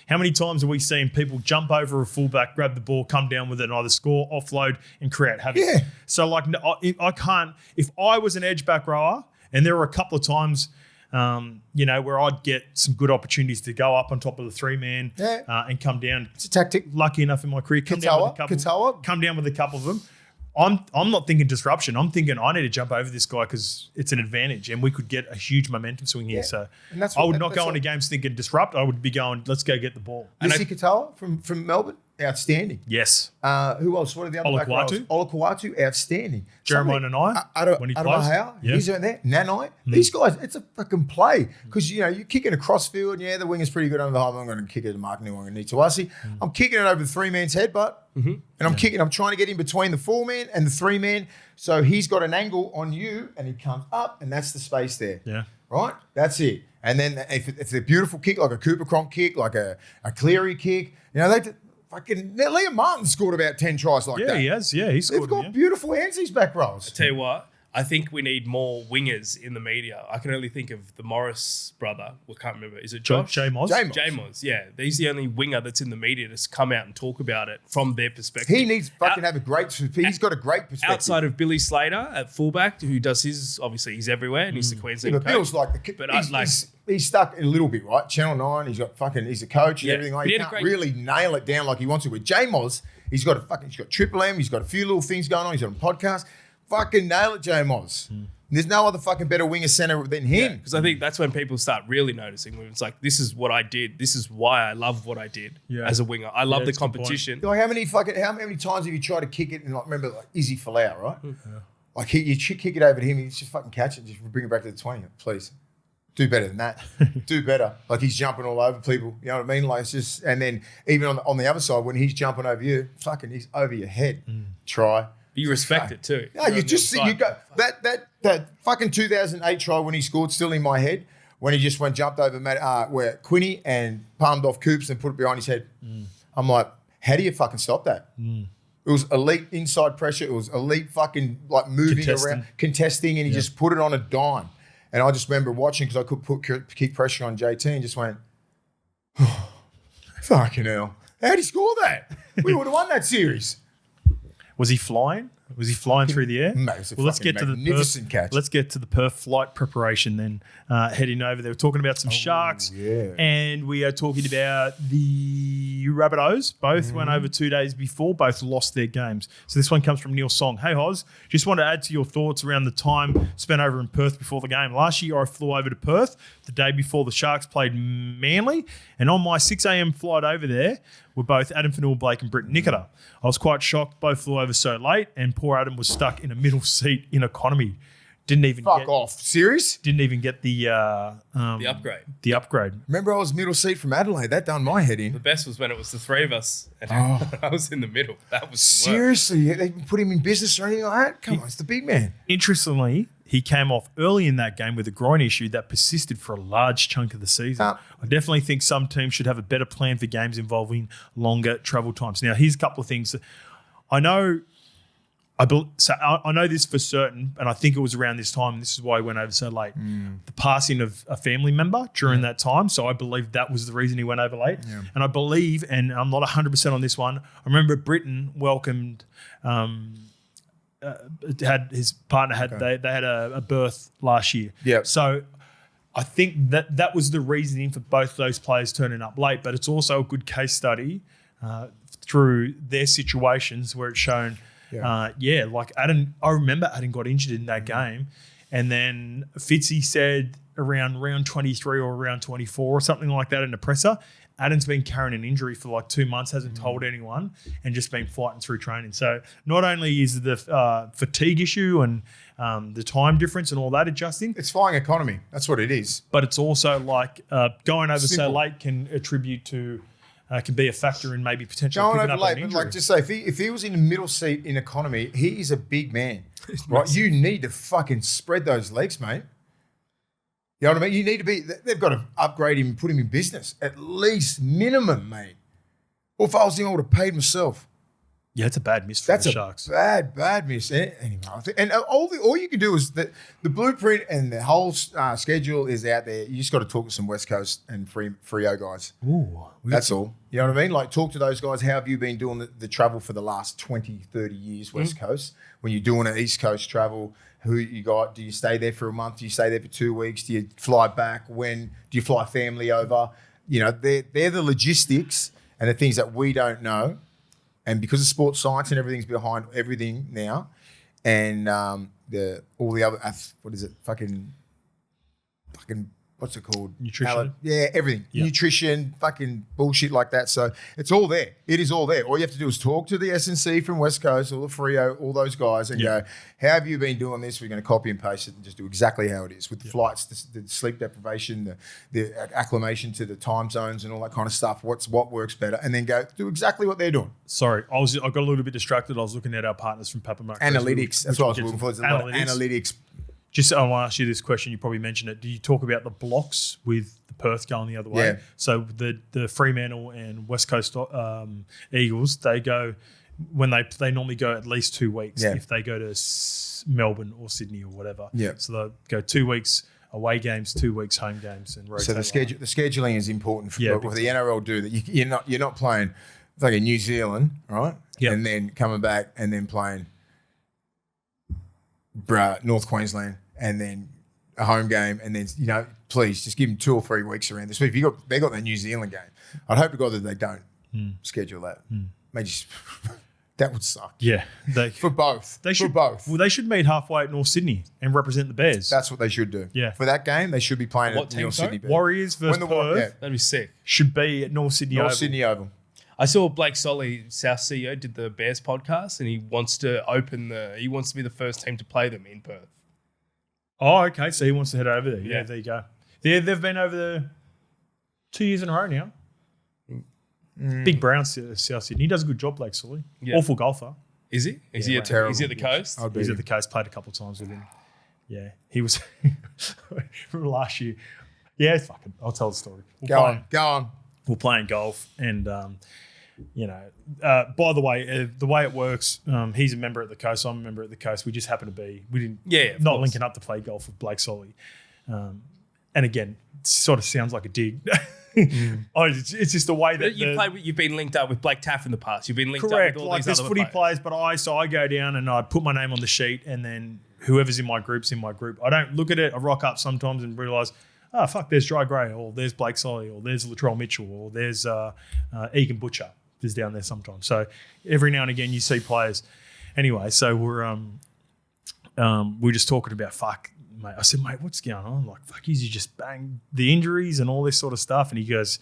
How many times have we seen people jump over a fullback, grab the ball, come down with it, and either score, offload, and create havoc? Yeah. So, I can't. If I was an edge back rower, and there were a couple of times, where I'd get some good opportunities to go up on top of the 3-man and come down. It's a tactic. Lucky enough in my career, come down with a couple of them. I'm not thinking disruption. I'm thinking I need to jump over this guy because it's an advantage and we could get a huge momentum swing here. So I would not go into games thinking disrupt. I would be going, let's go get the ball. Lucy Katoa from Melbourne, outstanding. Yes. Who else? What are the other back rowers? Olakuatu, outstanding. Jeremiah Nanai, when he plays. He's out there. Nanai. These guys, it's a fucking play because, you're kicking a crossfield. Yeah, the winger's pretty good over the high. I'm going to kick it to Mark Niwanga Nituasi. I'm kicking it over the 3-man's headbutt. And I'm trying to get in between the 4-man and the 3-man. So he's got an angle on you and he comes up and that's the space there. Yeah. Right? That's it. And then if it's a beautiful kick, like a Cooper Cronk kick, like a Cleary kick, Liam Martin scored about 10 tries like that. Yeah, he has. Yeah, he's scored. They've got beautiful hands, these back rows. I tell you what, I think we need more wingers in the media. I can only think of the Morris brother. I can't remember. Is it Josh? J Moz. Yeah. He's the only winger that's in the media to come out and talk about it from their perspective. He needs to have he's got a great perspective. Outside of Billy Slater at fullback, who does he's everywhere and he's the Queensland coach. Bill's he's stuck a little bit, right? Channel 9, he's a coach and everything like that. He can't really nail it down like he wants to. With J Moz, he's got Triple M, he's got a few little things going on, he's on a podcast. Fucking nail it, J Moz. There's no other fucking better winger center than him. Because I think that's when people start really noticing. When it's like, this is what I did. This is why I love what I did as a winger. I love the competition. Like how many times have you tried to kick it and remember Izzy Folau, right? Like you kick it over to him, he's just fucking catch it, just bring it back to the 20, please. Do better than that. Do better. Like he's jumping all over people. You know what I mean? Like it's just, and then even on the other side, when he's jumping over you, fucking he's over your head. Try. You respect it too. No, you go that fucking 2008 try when he scored, still in my head. when he just jumped over where Quinny and palmed off Coops and put it behind his head. I'm like, how do you fucking stop that? It was elite inside pressure. It was elite fucking like moving around, contesting, and he just put it on a dime. And I just remember watching because I could keep pressure on JT and just went, oh, fucking hell. How'd he score that? We would have won that series. Was he flying? Was he flying through the air? Let's get to magnificent catch. Let's get to the Perth flight preparation then. Heading over there, we're talking about some Sharks, and we are talking about the Rabbitohs. Both went over 2 days before. Both lost their games. So this one comes from Neil Song. Hey Hoz, just want to add to your thoughts around the time spent over in Perth before the game. Last year I flew over to Perth the day before the Sharks played Manly, and on my 6 a.m. flight over there were both Adam Fanua-Blake and Britt Nikita. I was quite shocked both flew over so late, and poor Adam was stuck in a middle seat in economy. Didn't even Fuck off. Serious? Didn't even get the upgrade. The upgrade. Remember I was middle seat from Adelaide. That done my head in. The best was when it was the three of us and I was in the middle. That was seriously. They put him in business or anything like that? Come on, it's the big man. Interestingly, he came off early in that game with a groin issue that persisted for a large chunk of the season. I definitely think some teams should have a better plan for games involving longer travel times. Now, here's a couple of things. I know this for certain, and I think it was around this time. This is why he went over so late. The passing of a family member during that time. So I believe that was the reason he went over late. Yeah. And I believe, and I'm not 100% on this one, I remember Britain welcomed, had his partner, they had a birth last year. Yeah. So I think that was the reasoning for both those players turning up late, but it's also a good case study through their situations where it's shown – like Adam, I remember Adam got injured in that game, and then Fitzy said around round 23 or around 24 or something like that in the presser, Adam's been carrying an injury for like 2 months, hasn't told anyone, and just been fighting through training. So not only is the fatigue issue and the time difference and all that adjusting. It's flying economy. That's what it is. But it's also like going over so late can attribute to can be a factor in maybe potentially picking up an injury. Like just say if he was in the middle seat in economy, he is a big man, right? You need to fucking spread those legs, mate. You know what I mean? You need to be. They've got to upgrade him and put him in business at least minimum, mate. Or if I was him, I would have paid myself. Yeah, it's a bad miss for the Sharks. Bad miss. Anyway, and all you can do is the blueprint and the whole schedule is out there. You just got to talk to some West Coast and Freo guys. Ooh, that's all. You know what I mean? Like talk to those guys. How have you been doing the travel for the last 20, 30 years, West Coast? When you're doing an East Coast travel, who you got? Do you stay there for a month? Do you stay there for 2 weeks? Do you fly back? When do you fly family over? You know, they're the logistics and the things that we don't know. And because of sports science and everything's behind everything now, and all the other what is it? Fucking what's it called? Nutrition. Everything. Yep. Nutrition, fucking bullshit like that. So it's all there. It is all there. All you have to do is talk to the S&C from West Coast, all the Freo, all those guys, and go, how have you been doing this? We're going to copy and paste it and just do exactly how it is with the flights, the sleep deprivation, the acclimation to the time zones and all that kind of stuff. What works better? And then go do exactly what they're doing. Sorry, I got a little bit distracted. I was looking at our partners from Parramatta. Analytics. That's what I was looking for. Analytics. Just I want to ask you this question. You probably mentioned it. Do you talk about the blocks with the Perth going the other way? Yeah. So the Fremantle and West Coast Eagles, they go when they normally go at least 2 weeks if they go to Melbourne or Sydney or whatever. Yeah. So they'll go 2 weeks away games, 2 weeks home games, and rotate. So the scheduling is important for what the NRL do. That you're not playing like a New Zealand, right? Yep. And then coming back and then playing North Queensland. And then a home game, and then please just give them 2 or 3 weeks around this week. They got their New Zealand game. I'd hope to God that they don't schedule that. That would suck. Yeah, for both. They should both. Well, they should meet halfway at North Sydney and represent the Bears. That's what they should do. Yeah, for that game, they should be playing at North Sydney. Warriors versus Perth. That'd be sick. Should be at North Sydney Oval. I saw Blake Solly, South CEO, did the Bears podcast, and he wants to be the first team to play them in Perth. Oh, okay. So he wants to head over there. Yeah, there you go. They've been over there 2 years in a row now. Big Brown, South Sydney. He does a good job, Blake Sully. Yeah. Awful golfer. Is he? Is he at the coast? He's at the coast. Played a couple of times with him. Yeah, he was from last year. Yeah, fucking. I'll tell the story. Go on. We're playing golf, and by the way it works, he's a member at the Coast, I'm a member at the Coast. We just happen to be, not linking up to play golf with Blake Solly. And again, it sort of sounds like a dig. It's just the way that you've been linked up with Blake Taff in the past. You've been linked correct. up with all Like these there's other footy players. but I go down and I put my name on the sheet, and then whoever's in my group's in my group. I don't look at it. I rock up sometimes and realise, oh, fuck, there's Dry Gray, or there's Blake Solly, or there's Latrell Mitchell, or there's Egan Butcher is down there sometimes. So every now and again you see players. Anyway, so we're just talking about, fuck, mate. I said, mate, what's going on? Like, fuck, you just bang the injuries and all this sort of stuff. And he goes,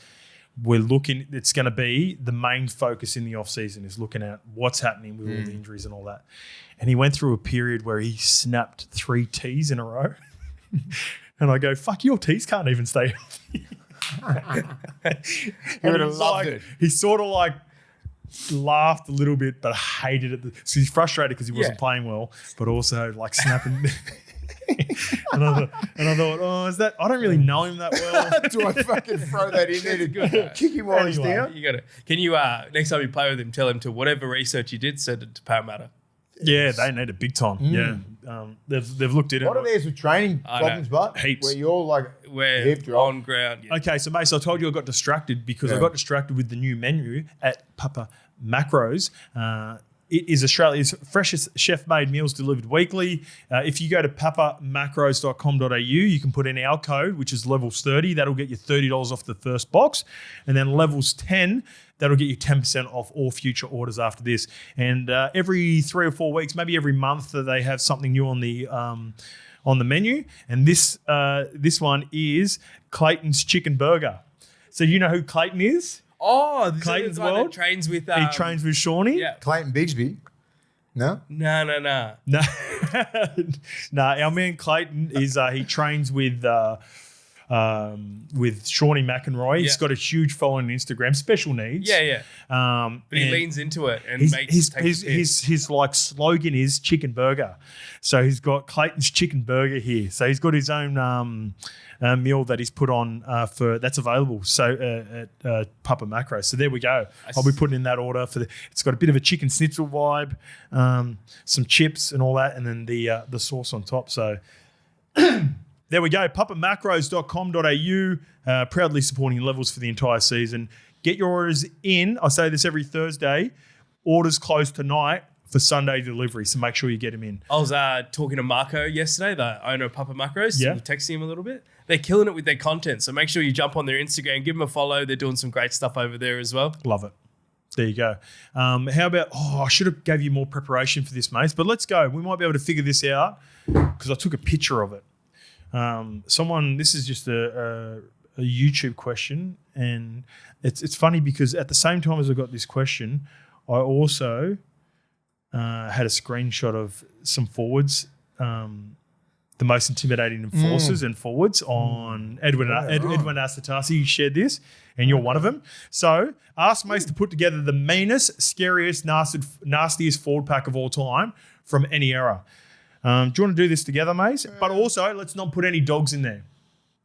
it's going to be the main focus in the off-season is looking at what's happening with all the injuries and all that. And he went through a period where he snapped 3 T's in a row. And I go, fuck, your T's can't even stay healthy. You would have loved it. He sort of like laughed a little bit, but hated it. So he's frustrated because he wasn't playing well, but also like snapping. and I thought, oh, is that? I don't really know him that well. Do I fucking throw that in there to kick him while he's down? You got to. Can you next time you play with him, tell him to whatever research you did, send it to Parramatta. Yeah, they need it big time. Yeah, they've looked at it. What are theirs with training problems, but heaps. where you're like We're on ground. Yeah. Okay, so Mace, I told you I got distracted because I got distracted with the new menu at Papa Macros. It is Australia's freshest chef-made meals delivered weekly. If you go to papamacros.com.au, you can put in our code, which is levels 30. That'll get you $30 off the first box. And then levels 10, that'll get you 10% off all future orders after this. And every 3 or 4 weeks, maybe every month, they have something new on the menu. And this one is Clayton's Chicken Burger. So you know who Clayton is? Oh, this Clayton's is the guy World? that trains with. He trains with Shawnee. Yeah. Clayton Bigsby. No? No. No, our man Clayton is he trains with Shawnee McEnroy. He's got a huge following on Instagram, special needs. Yeah. But he leans into it and his like slogan is chicken burger. So he's got Clayton's Chicken Burger here. So he's got his own meal that he's put on that's available. So at Papa Macro. So there we go. I'll be putting in that order it's got a bit of a chicken schnitzel vibe, some chips and all that, and then the sauce on top. So there we go. papamacros.com.au, proudly supporting levels for the entire season. Get your orders in. I say this every Thursday. Orders close tonight for Sunday delivery, so make sure you get them in. I was talking to Marco yesterday, the owner of Papa Macros. Yeah. Texting him a little bit. They're killing it with their content, so make sure you jump on their Instagram, give them a follow. They're doing some great stuff over there as well. Love it. There you go. How about, I should have gave you more preparation for this, mates, but let's go. We might be able to figure this out because I took a picture of it. This is just a YouTube question, and it's funny because at the same time as I got this question, I also had a screenshot of some forwards, the most intimidating enforcers and forwards on Edwin Asatasi. You shared this, and you're one of them. So ask Mace to put together the meanest, scariest, nastiest forward pack of all time from any era. Do you want to do this together, Mace? But also, let's not put any dogs in there.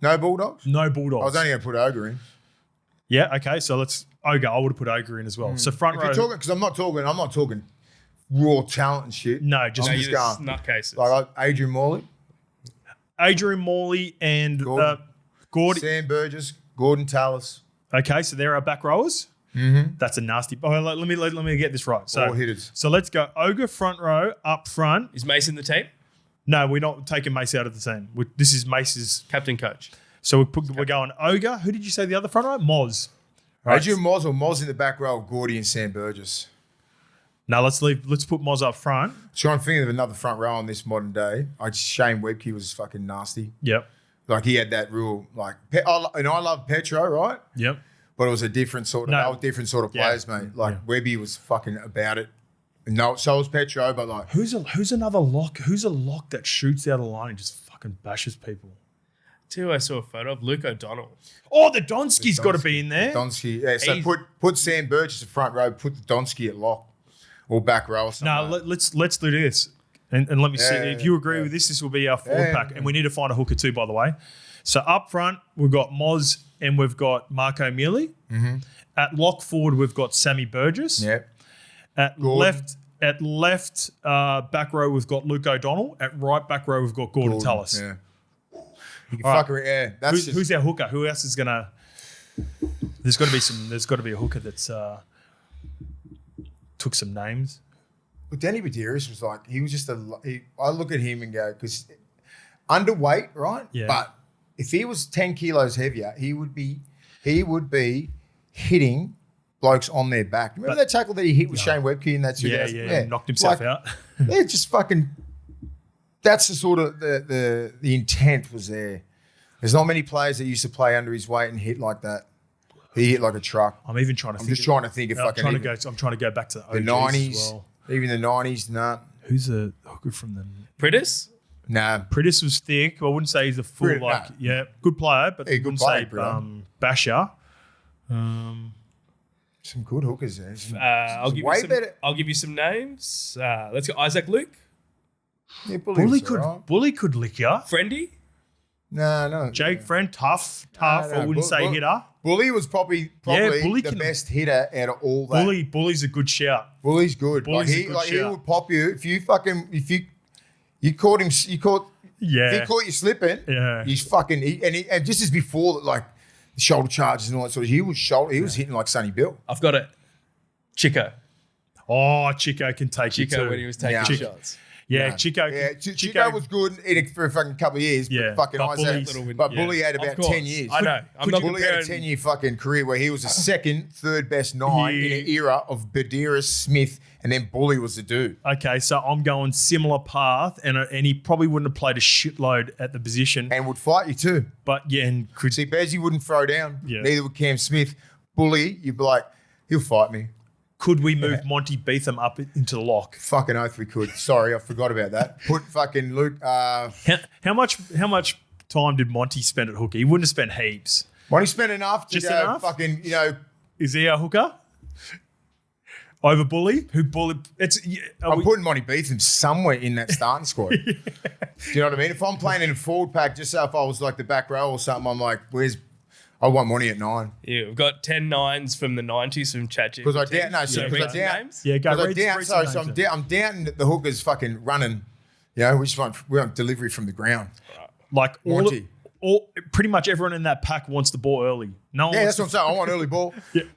No Bulldogs? No Bulldogs. I was only going to put Ogre in. Yeah, okay. So let's Ogre. I would have put Ogre in as well. So front row. Because I'm not talking raw talent and shit. No, just I'm just going nutcases. like Adrian Morley, and Gordon. Sam Burgess, Gordon Tallis. Okay, so there are back rowers. Mm-hmm. That's a nasty. Oh, let me get this right. So all hitters. So let's go. Ogre front row up front. Is Mace in the team? No, we're not taking Mace out of the team. This is Mace's captain coach. So we're going Ogre. Who did you say the other front row? Moz. Right. Adrian Moz or Moz in the back row, Gordy and Sam Burgess. No, let's put Moz up front. Trying to think of another front row on this modern day. Shane Webke was fucking nasty. Yep. Like he had that real I love Petro, right? Yep. But it was a different sort of different sort of players, mate. Like Webby was fucking about it. No, so was Petro, but like who's another lock? Who's a lock that shoots out of the line and just fucking bashes people? Two, I saw a photo of Luke O'Donnell. Oh, the Donsky's got to be in there. Donsky, yeah. So put Sam Burgess in front row, put the Donsky at lock or back row or something. No, let's do this. And let me see. If you agree with this will be our forward pack. And we need to find a hooker too, by the way. So up front, we've got Moz and we've got Marco Mealy. Mm-hmm. At lock forward, we've got Sammy Burgess. Yep. At left back row, we've got Luke O'Donnell. At right back row, we've got Gordon Tullis. Yeah. You can fuck around. Yeah. That's who's our hooker? Who else is gonna? There's got to be a hooker that's took some names. Well, Danny Medeiros was like, he was just I look at him and go, because underweight, right? Yeah. But if he was 10 kilos heavier, he would be hitting blokes on their back. Remember that tackle that he hit with Shane Webke in that 2000? Yeah. Knocked himself out. They're just fucking. That's the sort of the intent was there. There's not many players that used to play under his weight and hit like that. He hit like a truck. I'm even trying to. I'm just trying to think if I can. I'm trying to go back to the 90s, as well. Even the 90s. Nah. Who's a hooker from the? Prittis? Nah. Prittis was thick. I wouldn't say he's a full good player, but I wouldn't say basher. Some good hookers there. I'll give you some names. Let's go. Isaac Luke. Yeah, Bully could lick ya. Friendy. No. Jake Friend, tough. I wouldn't say hitter. Bully was probably the best hitter out of all that. Bully's a good shout. Bully's good. He would pop you if you caught him. If he caught you slipping. Yeah. He's fucking. And just as before, like the shoulder charges and all that sort of. He was hitting like Sonny Bill. I've got it. Chico. Oh, Chico can take you too. When he was taking shots. Yeah, Chico. Yeah, Chico was good for a fucking couple of years. Yeah, but fucking Isaac. Bully had about 10 years. I know. Bully had a 10-year fucking career where he was the second, third best nine in an era of Badira, Smith, and then Bully was the dude. Okay, so I'm going similar path, and he probably wouldn't have played a shitload at the position. And would fight you too. But yeah, and could see, Bezzy wouldn't throw down. Yeah. Neither would Cam Smith. Bully, you'd be like, he'll fight me. Could we move Monty Beetham up into the lock? Fucking oath we could. Sorry, I forgot about that. Put fucking Luke. How much time did Monty spend at hooker? He wouldn't have spent heaps. Monty spent enough to Just go enough? fucking, Is he a hooker? Over Bully? Who Bully? I'm putting Monty Beetham somewhere in that starting squad. Do you know what I mean? If I'm playing in a forward pack, just so if I was like the back row or something, I'm like, I want Monty at 9. Yeah, we've got 10 9s from the 90s from ChatGPT. Because I doubt, names? Yeah, go read I'm doubting that the hookers fucking running. We want delivery from the ground. Like Monty. Pretty much everyone in that pack wants the ball early. That's what I'm saying. I want early ball.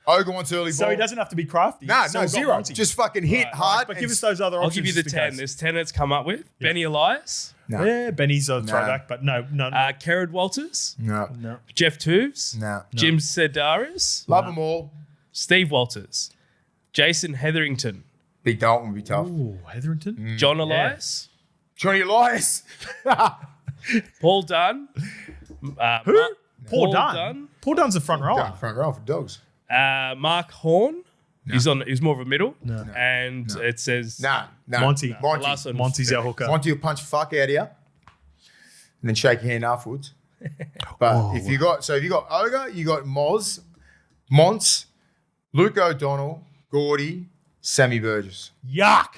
Ogre wants early ball. So he doesn't have to be crafty. No, zero. Just fucking hit hard. But give us those other options. I'll give you the 10. There's 10 that's come up with. Yeah. Benny Elias. No. Yeah, Benny's a throwback, but no. Kerrod Walters. No. Jeff Tooves. No. Jim Sedaris. Love them all. Steve Walters. Jason Hetherington. Big Dalton would be tough. Ooh, Hetherington. John Elias. Johnny Elias. Paul Dunn. Who? Paul Dunn. Paul Dunn's the front row. Front row for Dogs. Mark Horn. No. He's more of a middle. No. And it says Monty. Monty's our hooker. Monty will punch the fuck out of you and then shake your hand afterwards. But if you got Ogre, you got Moz, Monts, Luke O'Donnell, Gordy, Sammy Burgess. Yuck.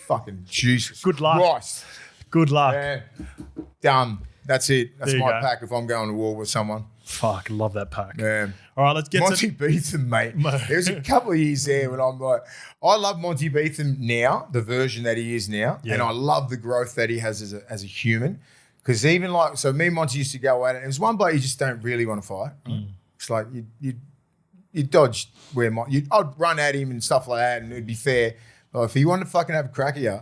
Fucking Jesus. Good luck. Christ. Good luck. Yeah. Done. That's it. That's There you my go. pack if I'm going to war with someone. Fuck, love that pack. Yeah. All right, let's get Monty Beetham, mate. There was a couple of years there when I'm like, I love Monty Beetham now, the version that he is now, and I love the growth that he has as a human. Because even so me and Monty used to go at it. It was one bloke you just don't really want to fight. Right? It's like you dodge where I'd run at him and stuff like that, and it'd be fair. But if he wanted to fucking have a crack at you,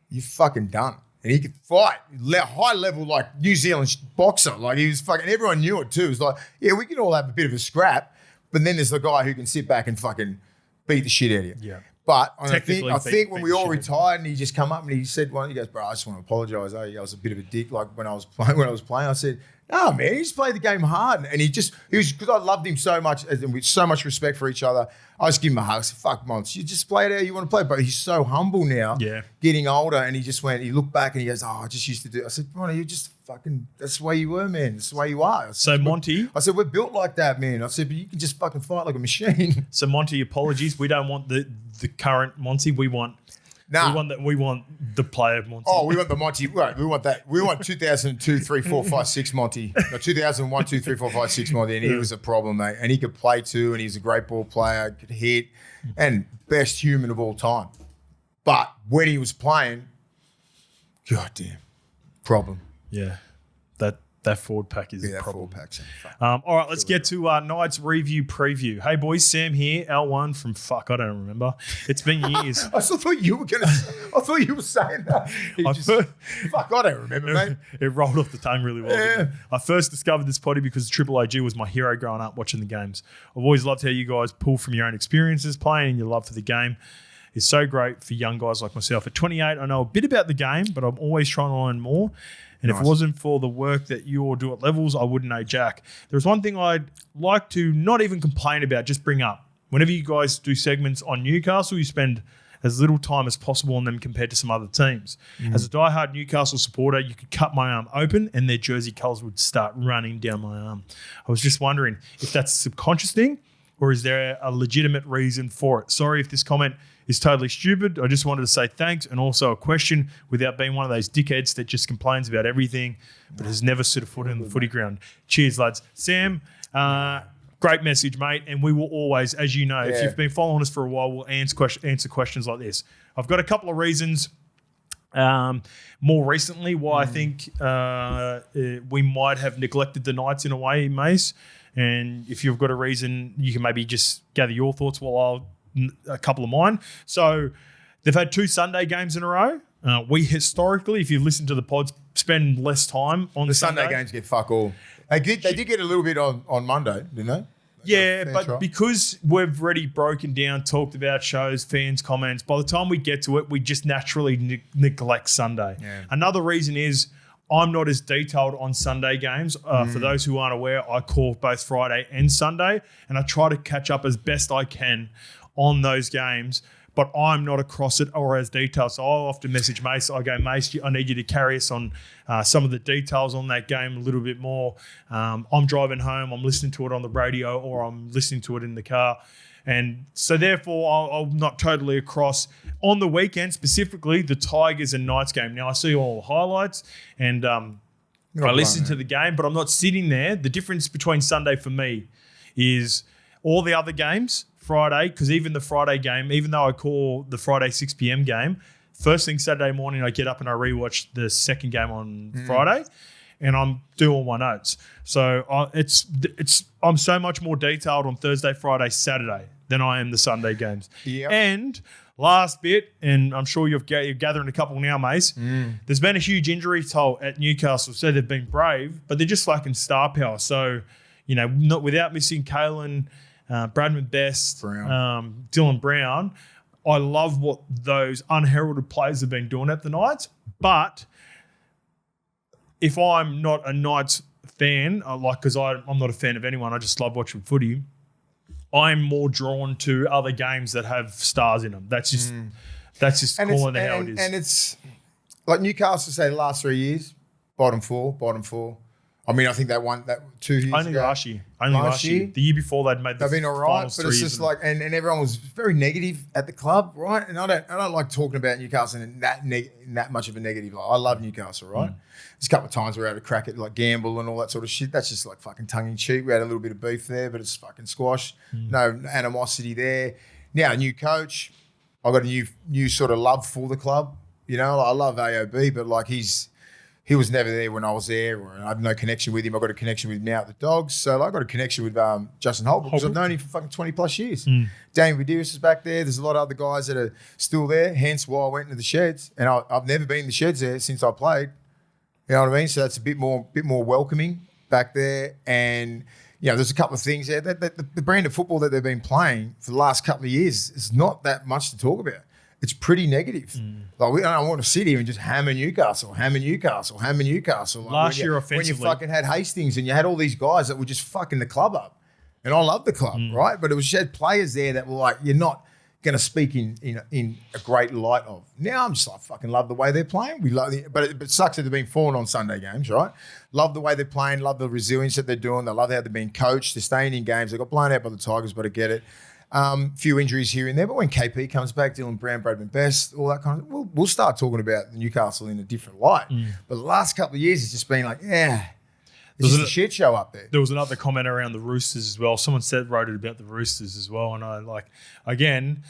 you're fucking done. And he could fight, high level, like New Zealand boxer. Like he was fucking, everyone knew it too. It was like, yeah, we can all have a bit of a scrap, but then there's the guy who can sit back and fucking beat the shit out of you. Yeah. But I think when we all shit. retired and he just come up and he said, he goes, bro, I just want to apologise. I was a bit of a dick. Like when I was playing, I said, no, man, he just played the game hard. And he was, because I loved him so much and with so much respect for each other, I just give him a hug. I said, fuck, Mons, you just play it how you want to play. But he's so humble now, getting older. And he looked back and he goes, I just used to do it. I said, Ronnie, you just fucking, that's the way you were, man. That's the way you are. So Monty. I said, we're built like that, man. I said, but you can just fucking fight like a machine. So Monty, apologies. We don't want the current Monty. We want Nah. We want the player Monty. Oh, we want the Monty. Right, we want that. We want 2002, 3, 4, 5, 6 Monty. No, 2001, 2, 3, 4, 5, 6 Monty. And he was a problem, mate. And he could play too, and he's a great ball player, could hit, and best human of all time. But when he was playing, goddamn, problem. Yeah, that forward pack is a That problem. forward pack's All right, let's get to Knights review preview. Hey boys, Sam here, L1 from I don't remember. It's been years. I still thought you were going to. I thought you were saying that. I don't remember, mate. It rolled off the tongue really well. Yeah. Didn't it? I first discovered this potty because Triple OG was my hero growing up watching the games. I've always loved how you guys pull from your own experiences playing and your love for the game. It's so great for young guys like myself. At 28, I know a bit about the game, but I'm always trying to learn more. And if it wasn't for the work that you all do at levels, I wouldn't know jack. There's one thing I'd like to not even complain about, just bring up. Whenever you guys do segments on Newcastle, you spend as little time as possible on them compared to some other teams. As a diehard Newcastle supporter, you could cut my arm open and their jersey colours would start running down my arm. I was just wondering if that's a subconscious thing or is there a legitimate reason for it? Sorry if this comment is totally stupid. I just wanted to say thanks and also a question without being one of those dickheads that just complains about everything but has never set a foot in the footy ground. Cheers, lads. Sam, great message, mate. And we will always, as you know, if you've been following us for a while, we'll answer questions like this. I've got a couple of reasons more recently why I think we might have neglected the Knights in a way, Mace. And if you've got a reason, you can maybe just gather your thoughts while I'll a couple of mine. So they've had 2 Sunday games in a row. We historically, if you've listened to the pods, spend less time on The Sunday. Sunday games get fuck all. They did get a little bit on Monday, didn't they? Yeah, Fair but try. because we've already broken down, talked about shows, fans, comments, by the time we get to it, we just naturally neglect Sunday. Yeah. Another reason is I'm not as detailed on Sunday games. For those who aren't aware, I call both Friday and Sunday, and I try to catch up as best I can on those games, but I'm not across it or as detailed. So I'll often message Mace. I go, Mace, I need you to carry us on some of the details on that game a little bit more. I'm driving home, I'm listening to it on the radio or I'm listening to it in the car. And so therefore, I'm not totally across. On the weekend, specifically, the Tigers and Knights game. Now, I see all the highlights and I listen to the game, but I'm not sitting there. The difference between Sunday for me is all the other games, Friday, because even the Friday game, even though I call the Friday 6 p.m. game, first thing Saturday morning I get up and I rewatch the second game on Friday, and I'm doing all my notes. So I'm so much more detailed on Thursday, Friday, Saturday than I am the Sunday games. Yep. And last bit, and I'm sure you're gathering a couple now, Mace. There's been a huge injury toll at Newcastle, so they've been brave, but they're just lacking star power. So, not without missing Kalen, Bradman Best, Dylan Brown. I love what those unheralded players have been doing at the Knights. But if I'm not a Knights fan, because I'm not a fan of anyone, I just love watching footy, I'm more drawn to other games that have stars in them. That's just calling it how it is. And it's like Newcastle say the last 3 years, bottom four. I mean, I think they won that 2 years Only ago. last year. The year before they'd made the They've been all right, finals but 3 it's years just ago. like, and everyone was very negative at the club, right? And I don't like talking about Newcastle in that much of a negative light. I love Newcastle, right? There's a couple of times we had a crack at like gamble and all that sort of shit. That's just like fucking tongue in cheek. We had a little bit of beef there, but it's fucking squash. No animosity there. Now, a new coach. I got a new sort of love for the club. I love AOB, but like he was never there when I was there, or I have no connection with him. I got a connection with him now at the Dogs. So I got a connection with Justin Holbrook because I've known him for fucking 20 plus years. Damien Vidiris is back there. There's a lot of other guys that are still there, hence why I went into the Sheds. And I've never been in the Sheds there since I played. You know what I mean? So that's a bit more welcoming back there. And, there's a couple of things there. The brand of football that they've been playing for the last couple of years is not that much to talk about. It's pretty negative. Like I don't want to sit here and just hammer Newcastle. Like Last year offensively. when you fucking had Hastings and you had all these guys that were just fucking the club up, and I love the club, right? But it was had players there that were like, you're not going to speak in a great light of. Now I'm just like fucking love the way they're playing. We love but it sucks that they've been falling on Sunday games, right? Love the way they're playing. Love the resilience that they're doing. They love how they're being coached. They're staying in games. They got blown out by the Tigers, but I get it. Few injuries here and there, but when KP comes back, Dylan Brown, Bradman Best, all that kind of, we'll start talking about Newcastle in a different light. But the last couple of years, it's just been like, it's just a shit show up there. There was another comment around the Roosters as well. Someone wrote it about the Roosters as well, and I again,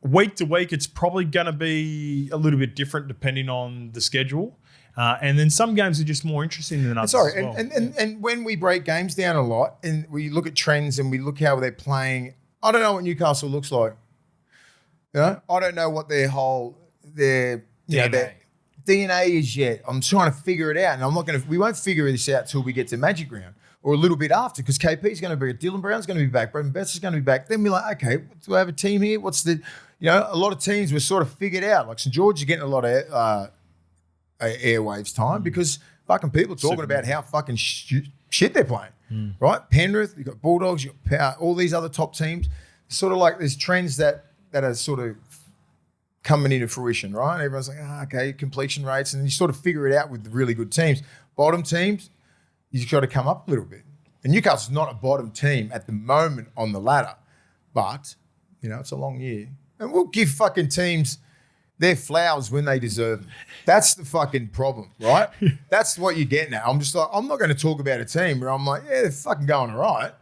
week to week, it's probably going to be a little bit different depending on the schedule. And then some games are just more interesting than others. Sorry, as well. and when we break games down a lot and we look at trends and we look how they're playing, I don't know what Newcastle looks like. You know, I don't know what their DNA is yet. I'm trying to figure it out, and we won't figure this out till we get to Magic Round or a little bit after, because KP's going to be, Dylan Brown's going to be back, Brendan Betts is going to be back. Then we're like, okay, do I have a team here? What's the, a lot of teams were sort of figured out. Like St George is getting a lot of airwaves time because fucking people talking about how fucking shit they're playing, right? Penrith, you've got Bulldogs, you've got all these other top teams. Sort of like there's trends that are sort of coming into fruition, right? Everyone's like, okay, completion rates, and you sort of figure it out with the really good teams. Bottom teams, you've got to come up a little bit. And Newcastle's not a bottom team at the moment on the ladder, but, it's a long year. And we'll give fucking teams their flowers when they deserve them. That's the fucking problem, right? That's what you're getting at. I'm just like, I'm not going to talk about a team where I'm like, yeah, they're fucking going all right.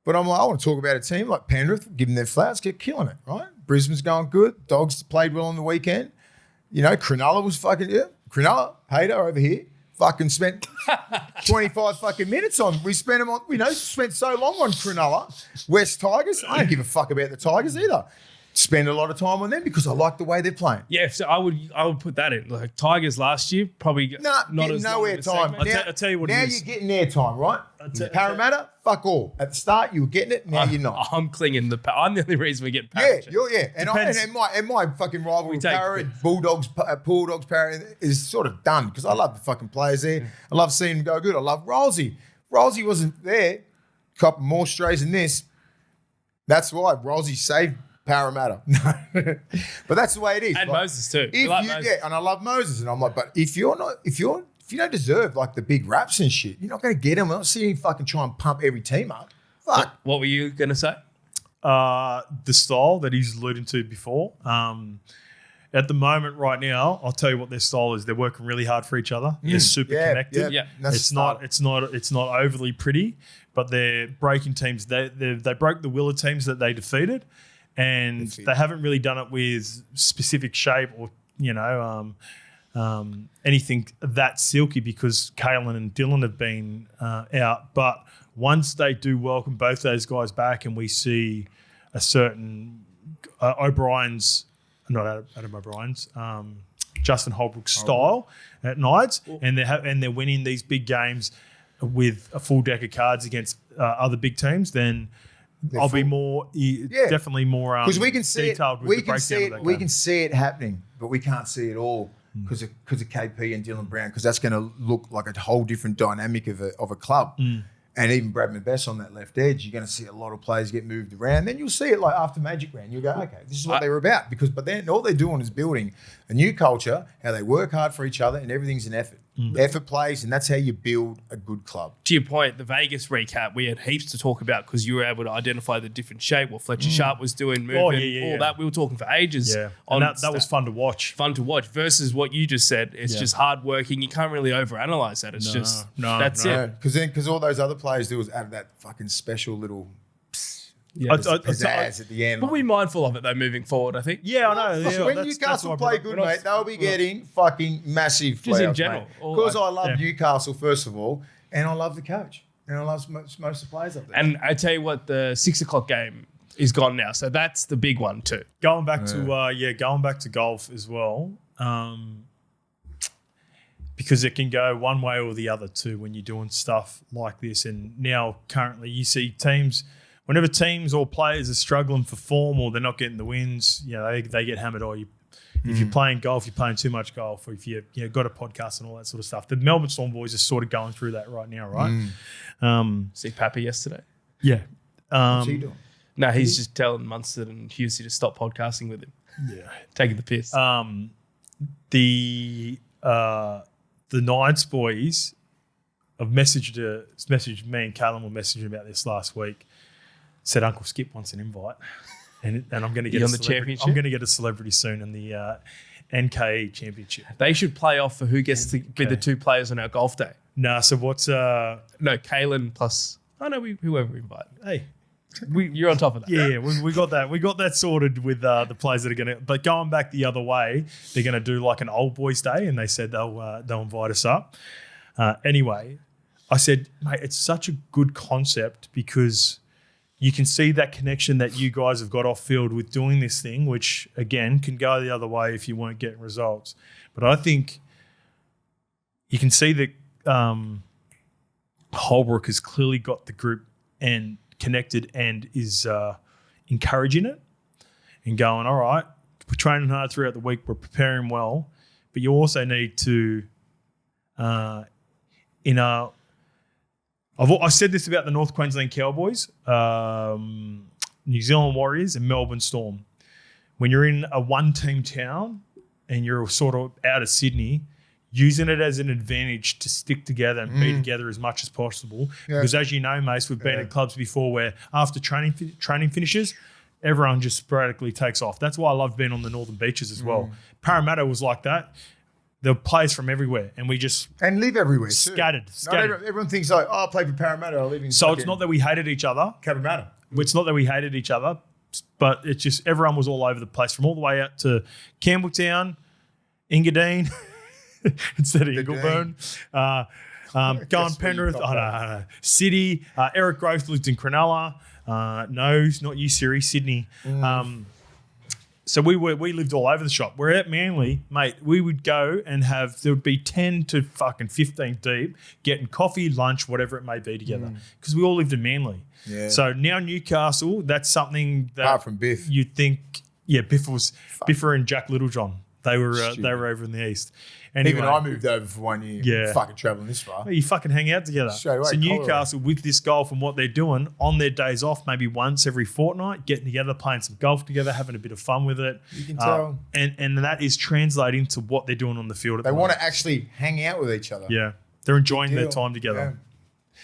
But I'm like, I want to talk about a team like Penrith, give them their flowers, get killing it, right? Brisbane's going good. Dogs played well on the weekend. Cronulla was fucking, Cronulla, hater over here, fucking spent 25 fucking minutes on. We spent them on, spent so long on Cronulla. West Tigers, I don't give a fuck about the Tigers either. Spend a lot of time on them because I like the way they're playing. Yeah, so I would put that in. Like Tigers last year, probably not as no long airtime. I'll tell you what now it is. You're getting airtime, right? Parramatta, fuck all. At the start, you were getting it. Now you're not. I'm clinging. I'm the only reason we get Parramatta. And my fucking rivalry with Parramatta, Bulldogs, Parramatta is sort of done because I love the fucking players there. I love seeing them go good. I love Rolsey. Rolsey wasn't there. A couple more strays than this. That's why Rolsey saved Parramatta. But that's the way it is. And like, Moses too. Moses. Yeah, and I love Moses. And I'm like, but if you don't deserve like the big raps and shit, you're not going to get them. I'm not seeing you fucking try and pump every team up. Fuck. What were you going to say? The style that he's alluding to before. At the moment, right now, I'll tell you what their style is. They're working really hard for each other. They're super connected. Yeah. It's not overly pretty, but they're breaking teams. They broke the Willa teams that they defeated, and they haven't really done it with specific shape or anything that silky because Kalen and Dylan have been out. But once they do welcome both those guys back, and we see a certain Justin Holbrook's style at Knights, and they're winning these big games with a full deck of cards against other big teams, then I'll be more definitely more because we can see detailed it. with the breakdown of that We game. can see it happening, but we can't see it all because of KP and Dylan Brown, because that's going to look like a whole different dynamic of a club. And even Bradman Best on that left edge, you're going to see a lot of players get moved around. Then you'll see it like after Magic Round. You'll go, okay, this is what they were about. But then all they're doing is building a new culture, how they work hard for each other, and everything's an effort. Effort plays, and that's how you build a good club. To your point, the Vegas recap, we had heaps to talk about because you were able to identify the different shape, what Fletcher Sharp was doing, moving, all that. We were talking for ages. Yeah, and that was fun to watch. Fun to watch versus what you just said. It's just hard working. You can't really overanalyze that. It's that's it. Because all those other players do is add that fucking special little pizzazz at the end. But we're mindful of it though moving forward, I think. Yeah, I know. When Newcastle play good, mate, they'll be getting fucking massive flowers, in general. Because I love Newcastle, first of all, and I love the coach. And I love most of the players up there. And I tell you what, the 6 o'clock game is gone now. So that's the big one too. Going back to golf as well. Because it can go one way or the other too when you're doing stuff like this. And now currently you see teams, whenever teams or players are struggling for form or they're not getting the wins, they get hammered. Or if you're playing golf, you're playing too much golf, or if you got a podcast and all that sort of stuff. The Melbourne Storm boys are sort of going through that right now, right? See Pappy yesterday? Yeah. What's he doing? No, he's just telling Munster and Husey to stop podcasting with him. Yeah. Taking the piss. The Knights boys have messaged me and Callum were messaging about this last week. said Uncle Skip wants an invite, and I'm going to get on the championship. I'm going to get a celebrity soon in the NKE championship. They should play off for who gets to be the 2 players on our golf day. Nah, so what's No, Kalen plus. Oh no, whoever we invite. hey. You're on top of that. Yeah, we got that. We got that sorted with the players that are going to. But going back the other way, they're going to do like an old boys day, and they said they'll invite us up. Anyway, I said, mate, it's such a good concept because you can see that connection that you guys have got off field with doing this thing, which again can go the other way if you weren't getting results. But I think you can see that Holbrook has clearly got the group and connected and is encouraging it and going, all right, we're training hard throughout the week, we're preparing well, but you also need to, I said this about the North Queensland Cowboys, New Zealand Warriors and Melbourne Storm. When you're in a one-team town and you're sort of out of Sydney, using it as an advantage to stick together and be together as much as possible. Yeah. Because as you know, Mace, we've been at clubs before where after training finishes, everyone just sporadically takes off. That's why I love being on the Northern Beaches as well. Parramatta was like that. There were players from everywhere, and we just live everywhere too. Scattered. Everyone thinks like, oh, I play for Parramatta. I live in. So it's not that we hated each other. Parramatta. It's not that we hated each other, but it's just everyone was all over the place, from all the way out to Campbelltown, Engadine. Instead of Ingleburn. Going Penrith. I don't know. City. Eric Growth lived in Cronulla. No, not you, Siri. Sydney. So we lived all over the shop. We're at Manly, mate. We would go and there would be 10 to fucking 15 deep, getting coffee, lunch, whatever it may be together, because we all lived in Manly. Yeah. So now Newcastle, that's something that apart from Biff, you'd think, Biffer and Jack Littlejohn. They were over in the east. Anyway, even I moved over for 1 year. Yeah, fucking traveling this far. You fucking hang out together. Straight away, so Newcastle with this golf and what they're doing on their days off, maybe once every fortnight, getting together, playing some golf together, having a bit of fun with it. You can tell, and that is translating to what they're doing on the field. They want to actually hang out with each other. Yeah, they're enjoying their time together. Yeah.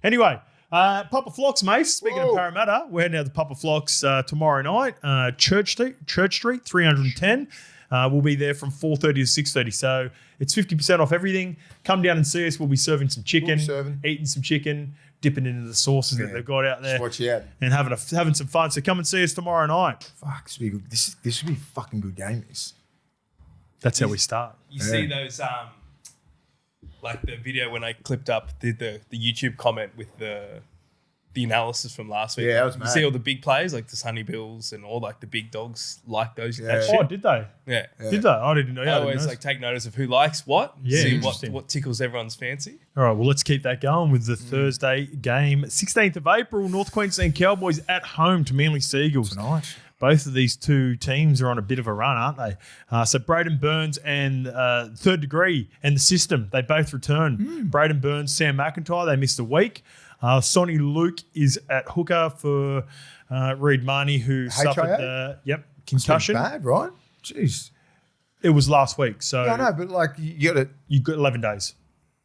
Anyway. Papa Flocks, Mace. Speaking of Parramatta, we're heading out to Papa Flocks tomorrow night. Church Street, 310. We'll be there from 4:30 to 6:30. So it's 50% off everything. Come down and see us. We'll be serving some chicken, eating some chicken, dipping into the sauces that they've got out there. Just watch you out. And having some fun. So come and see us tomorrow night. Fuck, this will be good. This will be a fucking good game. That's how we start. You see those like the video when I clipped up the YouTube comment with the analysis from last week. Yeah, that was mad. You see all the big players like the Sunny Bills and all like the big dogs like those. Yeah. That shit. Oh, did they? Yeah. Did they? I didn't know. I always like take notice of who likes what. Yeah, see what tickles everyone's fancy. All right, well, let's keep that going with the Thursday game. 16th of April, North Queensland Cowboys at home to Manly Seagulls. Tonight. Both of these two teams are on a bit of a run, aren't they? So Braden Burns and Third Degree and the System, they both return. Braden Burns, Sam McIntyre, they missed a week. Sonny Luke is at hooker for Reid Marnie, who suffered concussion. That's bad, right? Jeez. It was last week. So yeah, I know, but like you got 11 days.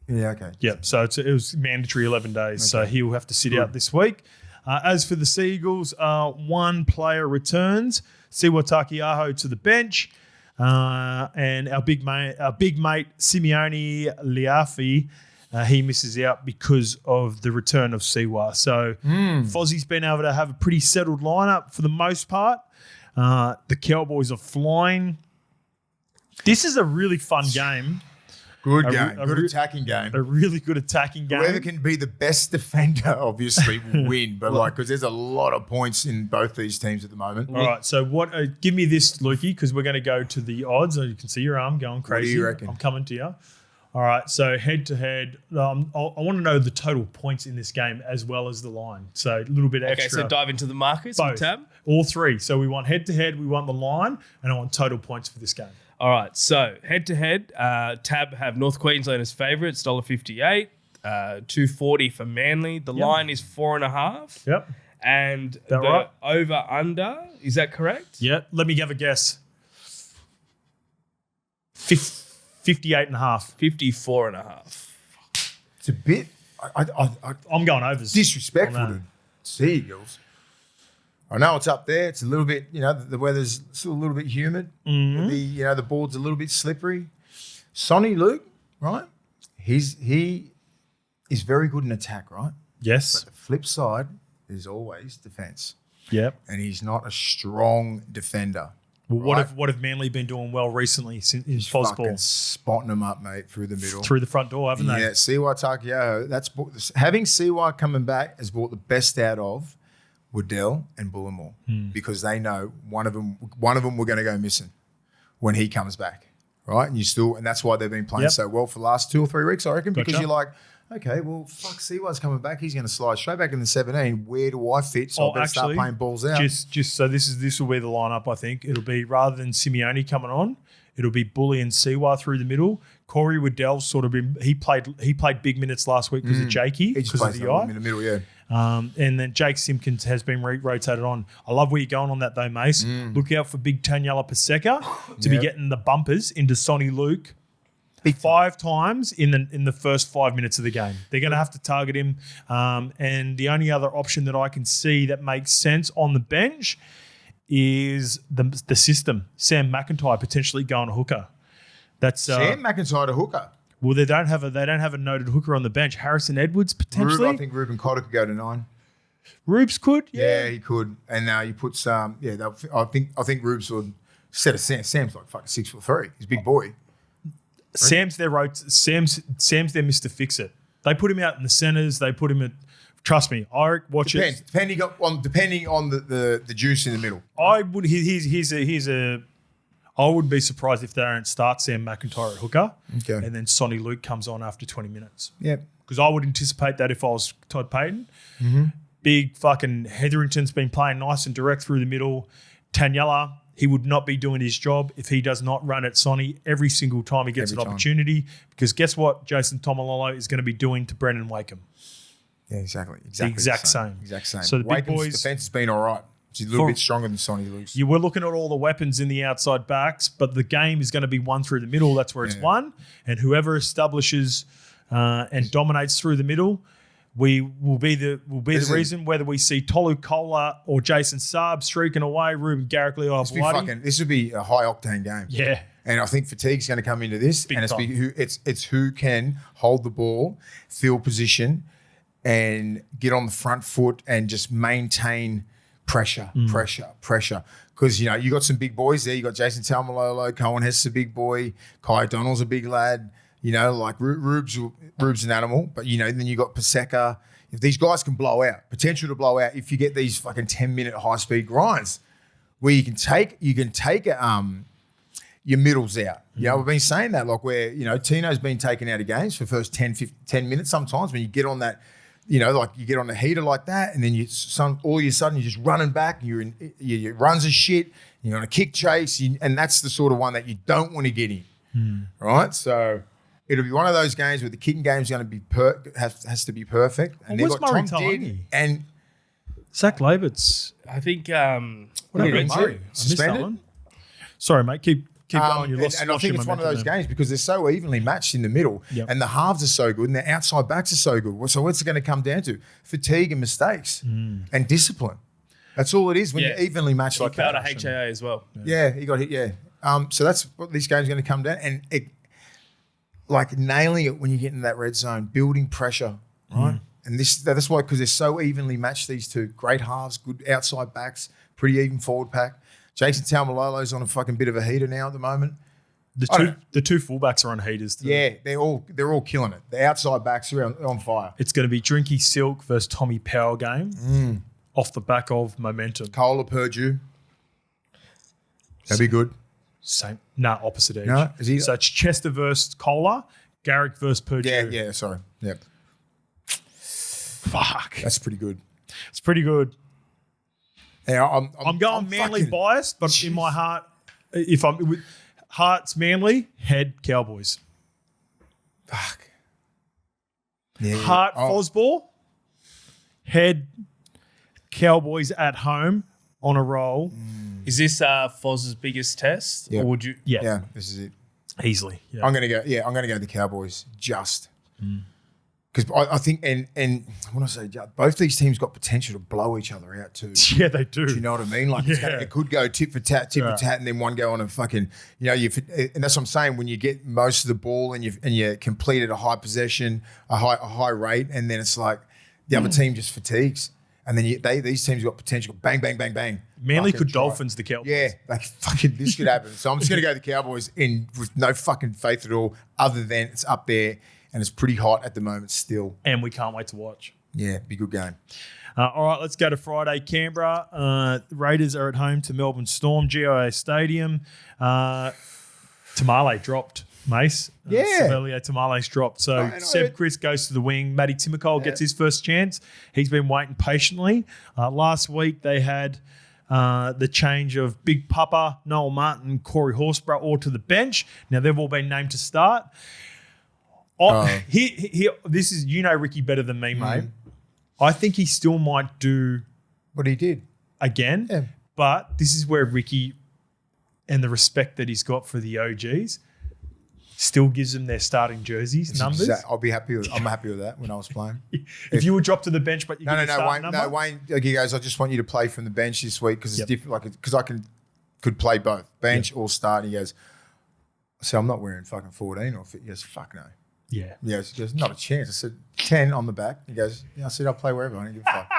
Yeah, okay. Yep. So it was mandatory 11 days. Okay. So he'll have to sit out this week. As for the Seagulls, one player returns, Siwa Takiaho to the bench, and our big mate Simeone Liafi, he misses out because of the return of Siwa. So Fozzie's been able to have a pretty settled lineup for the most part. The Cowboys are flying. This is a really fun game. Good game. Good attacking game. A really good attacking game. Whoever can be the best defender, obviously, will win. But because there's a lot of points in both these teams at the moment. All right. So give me this, Lukey, because we're going to go to the odds. You can see your arm going crazy. What do you reckon? I'm coming to you. All right. So head to head, I want to know the total points in this game as well as the line. So a little bit extra. Okay. So dive into the markets. Both. Tab. All three. So we want head to head, we want the line, and I want total points for this game. All right, so head-to-head, Tab have North Queensland as favourites, $1.58, $2.40 for Manly. The line is 4.5. Yep. And the over-under, is that correct? Yep. Let me give a guess. 58.5. 54.5. It's a bit... I'm going overs. Disrespectful to Seagulls. I know it's up there. It's a little bit, the weather's still a little bit humid. The board's a little bit slippery. Sonny Luke, right? He is very good in attack, right? Yes. But the flip side is always defence. Yep. And he's not a strong defender. Well, right? what have Manly been doing well recently since his Fucking spotting them up, mate, through the middle. through the front door, haven't they? Yeah, CY Takiaho. Having CY coming back has brought the best out of Waddell and Bullimore because they know one of them were going to go missing when he comes back, right? And that's why they've been playing so well for the last 2 or 3 weeks, I reckon, because you're like, okay, well, fuck, CY's coming back. He's going to slide straight back in the 17. Where do I fit? So I better start playing balls out. Just so this will be the lineup, I think. It'll be, rather than Simeone coming on, it'll be Bully and CY through the middle. Corey Waddell he played big minutes last week because of Jakey, because of the eye. In the middle, yeah. And then Jake Simpkins has been rotated on. I love where you're going on that though, Mace. Look out for big Taniela Paseka to be getting the bumpers into Sonny Luke 5 times in the first 5 minutes of the game. They're going to have to target him. And the only other option that I can see that makes sense on the bench is the system. Sam McIntyre potentially going hooker. That's Sam McIntyre to hooker. Well, they don't have a noted hooker on the bench. Harrison Edwards potentially. I think Ruben Cotter could go to 9. Rubes could. Yeah, he could. And now you put some. Yeah, I think Rubes would set a Sam. Sam's like fucking 6'3". He's a big boy. Sam's their Mr. Fix-It. They put him out in the centres. They put him at. Trust me, I watch it. Depending on the juice in the middle. I would. I would be surprised if they don't start Sam McIntyre at hooker, and then Sonny Luke comes on after 20 minutes. Yeah, because I would anticipate that if I was Todd Payton. Big fucking Hetherington's been playing nice and direct through the middle. Taniela, he would not be doing his job if he does not run at Sonny every single time he gets an opportunity. Because guess what Jason Tomalolo is going to be doing to Brendan Wakeham? Yeah, exactly. The exact same. So the big boys' defense has been all right. He's a little bit stronger than Sonny Luke's. You were looking at all the weapons in the outside backs, but the game is going to be won through the middle. That's where it's won. And whoever establishes and dominates through the middle, will be the reason whether we see Tolu Kola or Jason Saab streaking away, Ruben Garrick, this would be a high octane game. Yeah. And I think fatigue's going to come into this. It's who can hold the ball, field position, and get on the front foot and just maintain pressure. Because, you got some big boys there. You got Jason Taumalolo, Cohen Hess is a big boy, Kai O'Donnell's a big lad. Like Rube's an animal. But, then you got Paseka. If these guys can potential to blow out, if you get these fucking 10-minute high-speed grinds where you can take your middles out. We've been saying that, like where, Tino's been taken out of games for the first 10 minutes sometimes when you get on that, like you get on a heater like that, and then all of a sudden you're just running back, your runs are shit, you're on a kick chase, and that's the sort of one that you don't want to get in, right? So it'll be one of those games where the kicking game's going to be has to be perfect. And they've got Tom Did and Zach Labert's. I think what happened to Murray? Suspended. Sorry, mate. Keep going. And I think it's one of those games because they're so evenly matched in the middle, and the halves are so good, and the outside backs are so good. So what's it going to come down to? Fatigue and mistakes and discipline. That's all it is when you're evenly matched like that. He fouled a HAA as well. Yeah, he got hit. Yeah. So that's what this game's going to come down, and like nailing it when you get in that red zone, building pressure, right? And that's why, because they're so evenly matched. These two great halves, good outside backs, pretty even forward pack. Jason Taumalolo's on a fucking bit of a heater now at the moment. The two fullbacks are on heaters today. Yeah, they're all killing it. The outside backs are on fire. It's going to be Drinky Silk versus Tommy Powell game off the back of momentum. Cola Purdue. That'd be good. Same. Nah, opposite edge. No, so it's Chester versus Cola, Garrick versus Purdue. Yeah, sorry. Yep. Fuck. That's pretty good. It's pretty good. Yeah, I'm going Manly biased, but in my heart, if I'm with heart's Manly, head Cowboys. Fuck. Yeah, Heart Fosball, head Cowboys at home on a roll. Is this Foz's biggest test? Yep. Or would you? This is it. Easily. Yeah. I'm gonna go the Cowboys just. Because I think, and when I say both these teams got potential to blow each other out too. Yeah, they do. Do you know what I mean? Like it could go tit for tat, and then one go on and fucking, and that's what I'm saying. When you get most of the ball and you complete at a high possession, a high rate, and then it's like the other team just fatigues, and then these teams got potential. Bang, bang, bang, bang. Manly could Dolphins the Cowboys. Yeah, like fucking this could happen. So I'm just gonna go the Cowboys with no fucking faith at all, other than it's up there. And it's pretty hot at the moment still. And we can't wait to watch. Yeah, be a good game. All right, let's go to Friday. Canberra. Raiders are at home to Melbourne Storm, GIA Stadium. Tamale dropped, Mace. Earlier, Tamale's dropped. So Seb Chris goes to the wing. Matty Timokol gets his first chance. He's been waiting patiently. Last week they had the change of Big Papa, Noel Martin, Corey Horsburgh all to the bench. Now they've all been named to start. This is, Ricky better than me, mate. I think he still might do what he did again, but this is where Ricky and the respect that he's got for the OGs still gives them their starting jerseys numbers. I'm happy with that when I was playing. if you were dropped to the bench, but you Wayne, he goes, I just want you to play from the bench this week because it's different. Because I could play both bench or start. And he goes, so I'm not wearing fucking 14 or fit. He goes, fuck no. Yeah. Yeah, he goes, not a chance. I said, 10 on the back. He goes, I said, I'll play wherever. I don't give a fuck.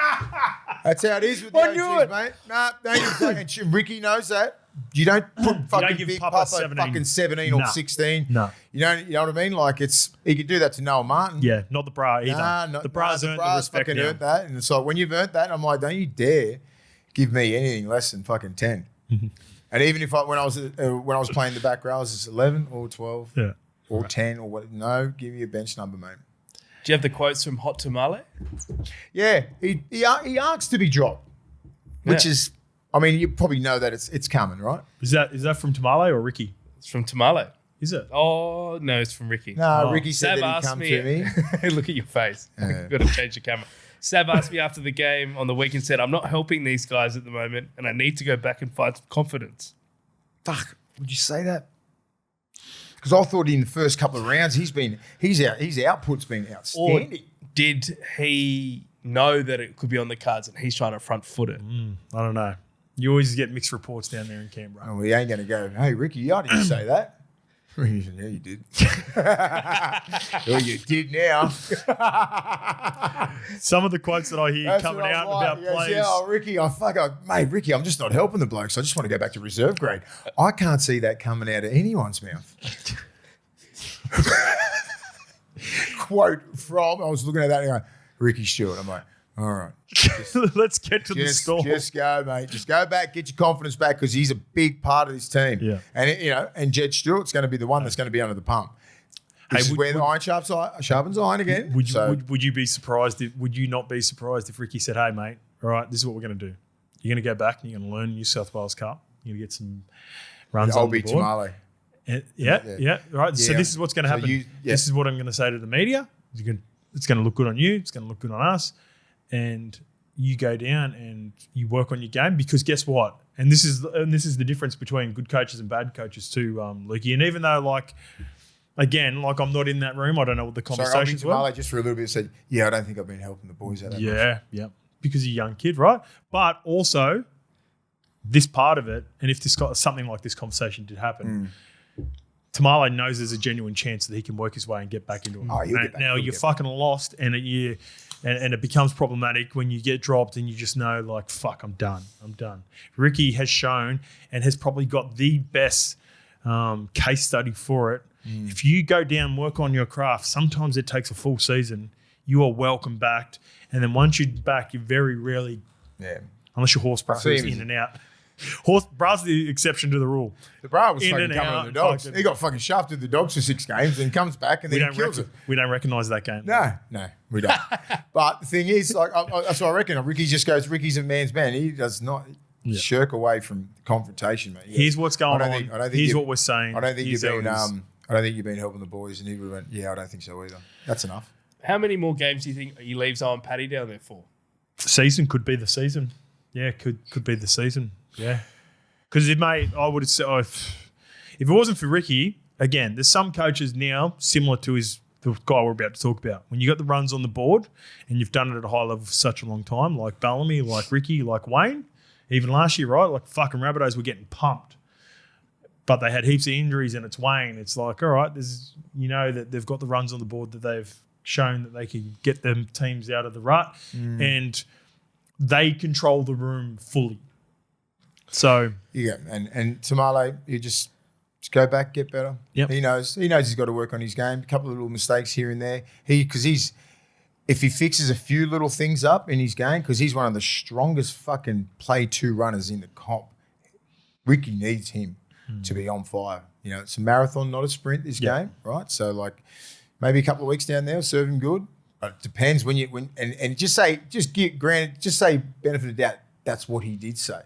That's how it is with the OGs, mate. Nah, don't give a fuck. And Ricky knows that. You don't put fucking Big Papa 17 or 16. No. You know what I mean? Like he could do that to Noel Martin. Yeah, not the bra either. The bra's earned the respect now. Earned that. And so when you've earned that, I'm like, don't you dare give me anything less than fucking 10. And even if when I was playing the back row, I was just 11 or 12. Yeah. Or 10 or what? No, give me a bench number, mate. Do you have the quotes from Hot Tamale? Yeah, he asks to be dropped, which is, I mean, you probably know that it's coming, right? Is that from Tamale or Ricky? It's from Tamale. Is it? Oh no, it's from Ricky. No, Ricky said that he'd come to me. Look at your face. Got to change the camera. Sav asked me after the game on the week and said, "I'm not helping these guys at the moment, and I need to go back and find some confidence." Fuck, would you say that? Because I thought in the first couple of rounds his output's been outstanding. Or did he know that it could be on the cards and he's trying to front foot it? I don't know. You always get mixed reports down there in Canberra. Oh, we ain't going to go, hey, Ricky, I didn't say that. Ricky said, yeah, you did. Well, you did now. Some of the quotes that I hear coming out about players. Yeah, Ricky, mate, Ricky, I'm just not helping the blokes. I just want to go back to reserve grade. I can't see that coming out of anyone's mouth. Quote from, I was looking at that and going, Ricky Stewart. I'm like, all right. Let's get to the store. Just go, mate. Just go back, get your confidence back because he's a big part of this team. Yeah. And and Jed Stewart's going to be the one that's going to be under the pump. This is where the iron sharpens iron again. Would you be surprised? Would you not be surprised if Ricky said, "Hey, mate, all right, this is what we're going to do. You're going to go back and you're going to learn New South Wales Cup. You're going to get some runs on the board." Tamale. Yeah. Right. So this is what's going to happen. This is what I'm going to say to the media. It's going to look good on you. It's going to look good on us. And you go down and you work on your game because guess what? And this is the difference between good coaches and bad coaches too, Lukey. And even though I'm not in that room, I don't know what the conversations were. Tamale just for a little bit said, I don't think I've been helping the boys out that much. Yeah. Because you're a young kid, right? But also this part of it, and if something like this conversation did happen, Tamale knows there's a genuine chance that he can work his way and get back into it. Now you're fucking lost and it becomes problematic when you get dropped and you just know, like, fuck, I'm done. Ricky has shown and has probably got the best case study for it. If you go down, work on your craft, sometimes it takes a full season. You are welcome back. And then once you're back, you very rarely, unless you're Horsburgh, who's in and out. Bra's the exception to the rule. The Bra was fucking coming on the Dogs. He got fucking shafted the Dogs for 6 games and comes back and then he kills it. We don't recognise that game. No, we don't. But the thing is, that's what I reckon. Ricky just goes, Ricky's a man's man. He does not shirk away from confrontation, mate. Here's what's going on. Here's what we're saying. I don't think you've been helping the boys. And he would have went, I don't think so either. That's enough. How many more games do you think he leaves Owen Paddy down there for? Season could be the season. Yeah, could be the season. Yeah, because I would have said if it wasn't for Ricky, again, there's some coaches now similar to the guy we're about to talk about. When you got the runs on the board and you've done it at a high level for such a long time, like Bellamy, like Ricky, like Wayne, even last year, right? Like fucking Rabbitohs were getting pumped. But they had heaps of injuries and it's Wayne. It's like, all right, that they've got the runs on the board that they've shown that they can get them teams out of the rut and they control the room fully. So yeah, and Tamale, you just go back, get better. Yep. He knows he's got to work on his game. A couple of little mistakes here and there. If he fixes a few little things up in his game, because he's one of the strongest fucking play two runners in the comp. Ricky needs him to be on fire. It's a marathon, not a sprint. This game, right? So like maybe a couple of weeks down there, serve him good. But it depends and just say benefit of doubt. That's what he did say.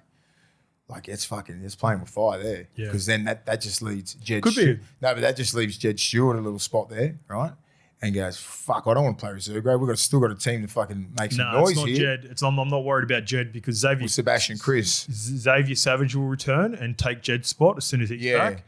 Like it's playing with fire there. Because then that just leads Jed. But that just leaves Jed Stewart a little spot there, right? And goes, fuck, I don't want to play reserve grade. We've still got a team to fucking make some noise it's not here. Jed. I'm not worried about Jed because Sebastian Chris. Xavier Savage will return and take Jed's spot as soon as he's back.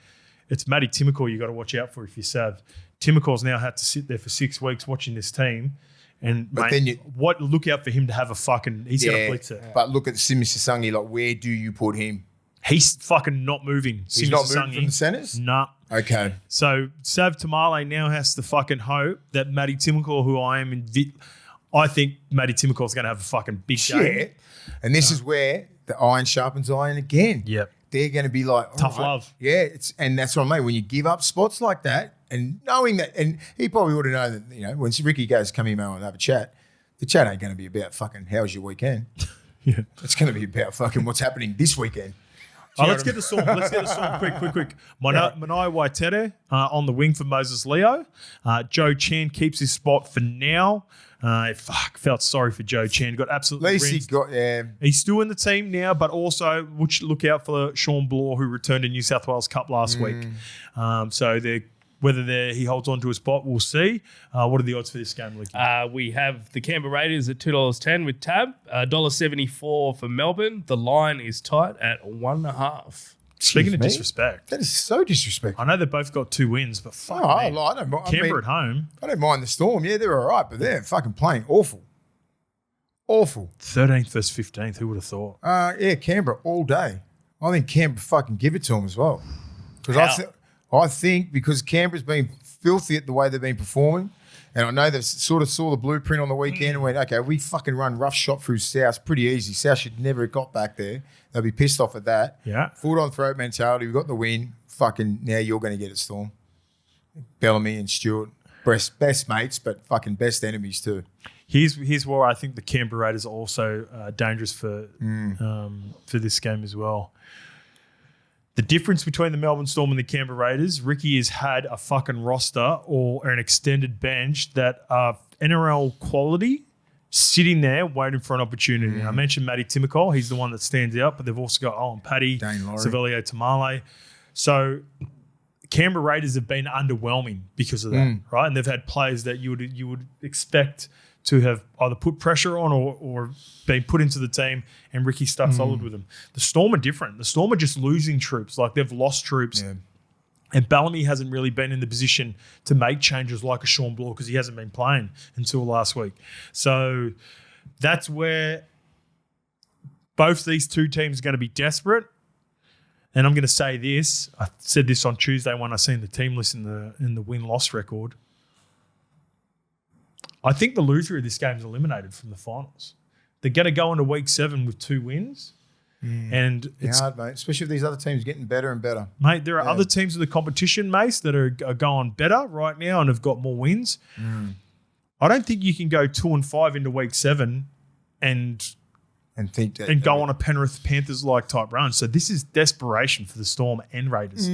It's Matty Timokor you got to watch out for if you're Sav. Timokor's now had to sit there for 6 weeks watching this team. And look out for him to have he's going to blitz it. But look at Simi Sasangi, like where do you put him? He's fucking not moving. He's not moving from the centres? Nah. Okay. So Sav Tamale now has to fucking hope that Matty Timokor, who I think Matty Timokor is going to have a fucking big game. Yeah. And this is where the iron sharpens iron again. Yep. They're going to be like tough love. Yeah, and that's what I mean. When you give up spots like that, and knowing that, and he probably would have known that, when Ricky goes, come here, man, and have a chat. The chat ain't going to be about fucking how's your weekend. Yeah, it's going to be about fucking what's happening this weekend. Let's get the Storm. Quick. Manai Waitere on the wing for Moses Leo. Joe Chan keeps his spot for now. Felt sorry for Joe Chan. Got absolutely. At least he's still in the team now, but also look out for Sean Bloor, who returned to New South Wales Cup last week. So whether he holds on to a spot, we'll see. What are the odds for this game, Lukey? We have the Canberra Raiders at $2.10 with Tab, $1.74 for Melbourne. The line is tight at 1.5. Speaking of disrespect. That is so disrespectful. I know they've both got 2 wins, but fuck I don't mind. Canberra at home. I don't mind the Storm. Yeah, they're all right, but they're fucking playing awful. Awful. 13th versus 15th. Who would have thought? Canberra all day. I think Canberra fucking give it to them as well. Because I think because Canberra's been filthy at the way they've been performing, and I know they've sort of saw the blueprint on the weekend and went, okay, we fucking run rough shot through South pretty easy. South should never have got back there. They'll be pissed off at that. Yeah. Foot on throat mentality. We've got the win. Fucking now you're going to get it, Storm. Bellamy and Stewart, best mates, but fucking best enemies too. Here's where I think the Canberra Raiders are also dangerous for this game as well. The difference between the Melbourne Storm and the Canberra Raiders, Ricky has had a fucking roster or an extended bench that are NRL quality sitting there waiting for an opportunity. I mentioned Matty Timokor. He's the one that stands out, but they've also got Owen Paddy, Savelio Tamale. So Canberra Raiders have been underwhelming because of that, right? And they've had players that you would expect to have either put pressure on or been put into the team, and Ricky stuck solid with them. The Storm are different. The Storm are just losing troops. Like they've lost troops. Yeah. And Bellamy hasn't really been in the position to make changes like a Sean Bloor because he hasn't been playing until last week. So that's where both these two teams are going to be desperate. And I'm going to say this. I said this on Tuesday when I seen the team list in the win-loss record. I think the loser of this game is eliminated from the finals. They're going to go into week 7 with 2 wins. And it's hard, mate, especially if these other teams are getting better and better. Mate, there are other teams in the competition, Mace, that are going better right now and have got more wins. I don't think you can go 2-5 into week 7 and think that, and go on a Penrith Panthers-like type run. So this is desperation for the Storm and Raiders.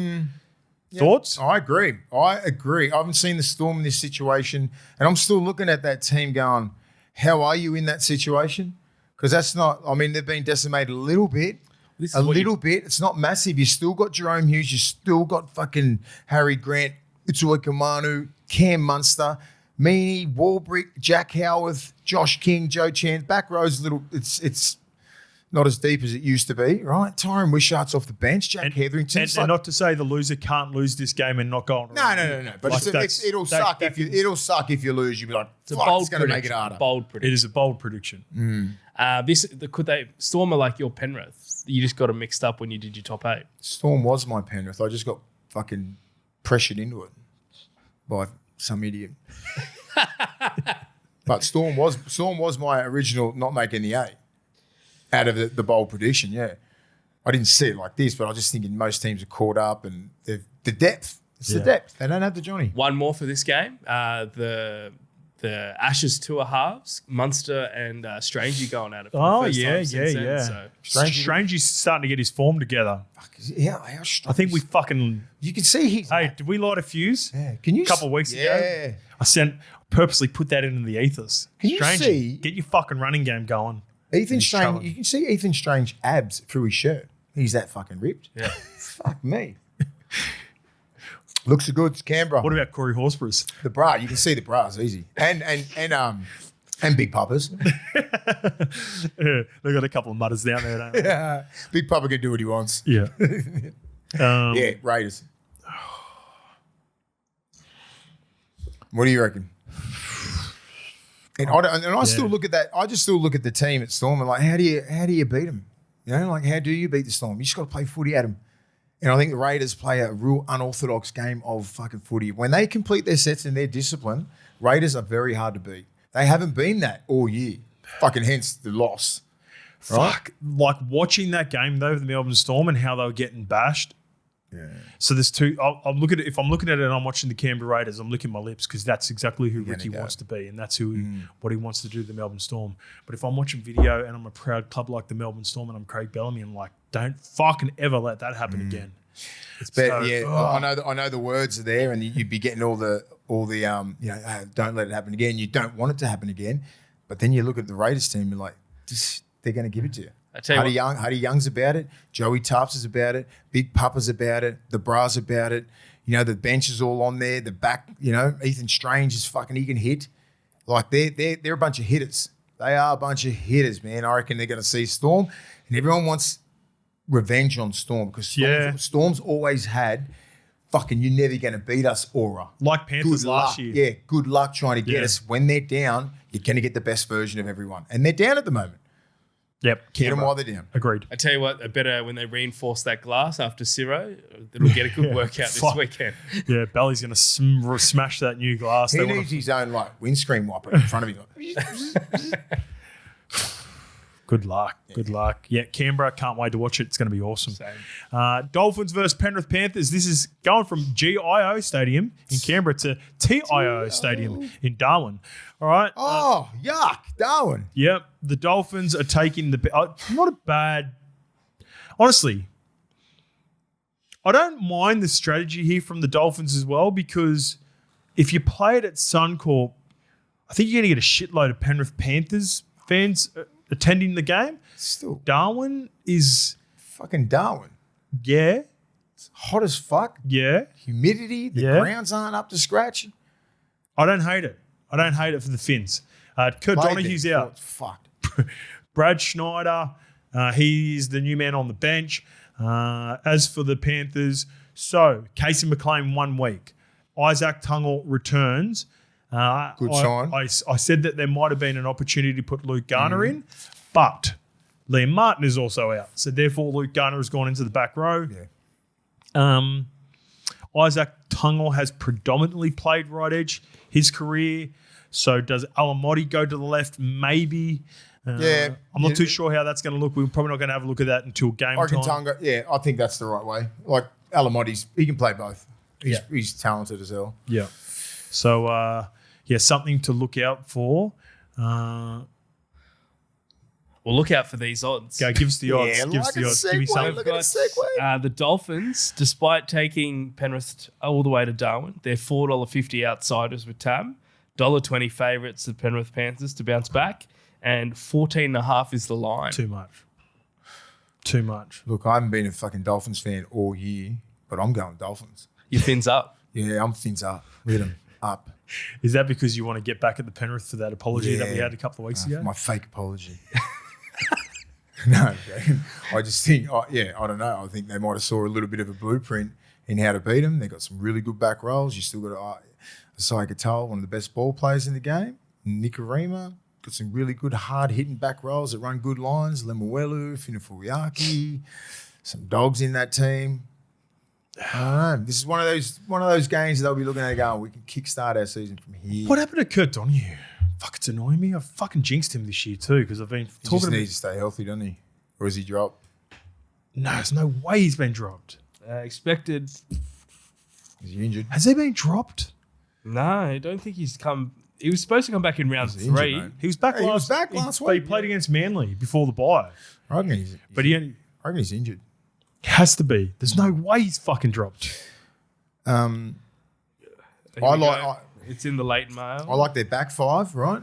Thoughts? I agree. I haven't seen the Storm in this situation, and I'm still looking at that team going, how are you in that situation? Because that's not, I mean, they've been decimated a little bit. It's not massive. You still got Jerome Hughes. You still got fucking Harry Grant, Utoi Kamanu, Cam Munster, Meaney, Warbrick, Jack Howarth, Josh King, Joe Chan. Back row's little, it's not as deep as it used to be, right? Tyron Wishart's off the bench. Jack Hetherington. And not to say the loser can't lose this game and not go on. No. But Like it'll suck if you lose. You'll be like, It's a fuck, bold it's going to make it prediction. harder. Bold prediction. It is a bold prediction. Could they Storm are like your Penrith? You just got it mixed up when you did your top 8. Storm was my Penrith. I just got fucking pressured into it by some idiot. But Storm was my original not making the 8 out of the bold prediction, yeah. I didn't see it like this, but I was just thinking most teams are caught up and the depth. It's the depth. They don't have the Johnny. One more for this game. The Ashes tour halves, Munster and Strangey going at it. For the first time since then, so. Strangey's starting to get his form together. Yeah, I think we fucking. You can see he's. Hey, did we light a fuse? Yeah. Can you? A couple of weeks ago. I purposely put that into the ethers. Can you see? Get your fucking running game going. Ethan Strange. You can see Ethan Strange abs through his shirt. He's that fucking ripped. Yeah. Fuck me. Looks good. It's Canberra. What about Corey Horsburgh's? The bra. You can see the bras easy. And Big Papa's. Yeah, they've got a couple of mutters down there, don't they? Yeah. Big Papa can do what he wants. Yeah. Yeah, Raiders. What do you reckon? And I still look at that. I just still look at the team at Storm and like, how do you beat them? You know, like how do you beat the Storm? You just got to play footy at them. And I think the Raiders play a real unorthodox game of fucking footy. When they complete their sets and their discipline, Raiders are very hard to beat. They haven't been that all year. Fucking hence the loss. Right? Fuck. Like watching that game though, the Melbourne Storm and how they were getting bashed. Yeah. So there's two. I'm looking at if I'm looking at it and I'm watching the Canberra Raiders, I'm licking my lips because that's exactly who Ricky wants to be, and that's what he wants to do to the Melbourne Storm. But if I'm watching video and I'm a proud club like the Melbourne Storm and I'm Craig Bellamy, I'm like, don't fucking ever let that happen again. It's better, I know the words are there, and you'd be getting all the don't let it happen again. You don't want it to happen again, but then you look at the Raiders team and like, they're going to give it to you. I tell you Huddy Young's about it. Joey Tarps is about it. Big Papa's about it. The Bras about it. You know, the bench is all on there. The back, you know, Ethan Strange is fucking, he can hit. Like they're a bunch of hitters. They are a bunch of hitters, man. I reckon they're going to see Storm, and everyone wants revenge on Storm because Storm's always had fucking you're never going to beat us aura. Like Panthers last year. Yeah, good luck trying to get us. When they're down, you're going to get the best version of everyone. And they're down at the moment. Yep. Get them while they're down. Agreed. I tell you what, I better when they reinforce that glass after Ciro, it'll get a good workout this weekend. Yeah, Belly's going to smash that new glass. He needs his own like windscreen wiper in front of him. Good luck. Good luck. Yeah, Canberra, can't wait to watch it. It's going to be awesome. Dolphins versus Penrith Panthers. This is going from GIO Stadium in Canberra to TIO Stadium in Darwin. All right. Oh, yuck. Darwin. Yep. The Dolphins are taking not a bad. Honestly, I don't mind the strategy here from the Dolphins as well because if you play it at Suncorp, I think you're going to get a shitload of Penrith Panthers fans attending the game. Still. Darwin is. Fucking Darwin. Yeah. It's hot as fuck. Yeah. Humidity. The grounds aren't up to scratch. I don't hate it. I don't hate it for the Finns. Kurt Donohue's out. It's fucked. Brad Schneider, he's the new man on the bench. As for the Panthers, so Casey McLean 1 week. Isaac Tungle returns. Good sign. I said that there might have been an opportunity to put Luke Garner in, but Liam Martin is also out. So therefore, Luke Garner has gone into the back row. Yeah. Isaac Tungle has predominantly played right edge his career. So does Alamotti go to the left? Maybe. I'm not too sure how that's going to look. We're probably not going to have a look at that until game time. I think that's the right way. Like Alamotti's, he can play both. He's talented as hell. Yeah. So, something to look out for. Well, look out for these odds. Go, give us the odds. Give us the odds. Give me something. Look at a segue. The Dolphins, despite taking Penrith all the way to Darwin, they're $4.50 outsiders with Tam. $1.20 favourites the Penrith Panthers to bounce back. And 14.5 is the line. Too much. Look, I haven't been a fucking Dolphins fan all year, but I'm going Dolphins. Your fins up. Yeah, I'm fins up. With them up. Is that because you want to get back at the Penrith for that apology that we had a couple of weeks ago? My fake apology. No, I just think, I don't know. I think they might have saw a little bit of a blueprint in how to beat them. They got some really good back rolls. You still got Asai Gatal, one of the best ball players in the game. Nikorima, got some really good hard-hitting back rolls that run good lines. Lemuelu, Finafuriaki, some dogs in that team. I don't know. This is one of those games that they'll be looking at going, we can kickstart our season from here. What happened to Kurt Donahue? Fuck, it's annoying me. I fucking jinxed him this year too because I've been He talking just about. needs to stay healthy, doesn't he? Or is he dropped? No, there's no way he's been dropped. Expected. Is he injured? Has he been dropped? No, I don't think he's come. He was supposed to come back in round He's injured, 3. mate. He was back He was back last But he week. played against Manly before the bye. I reckon he's But I reckon he's injured. has to be. There's no way he's fucking dropped. Here we I go. It's in the late mail. I like their back five, right?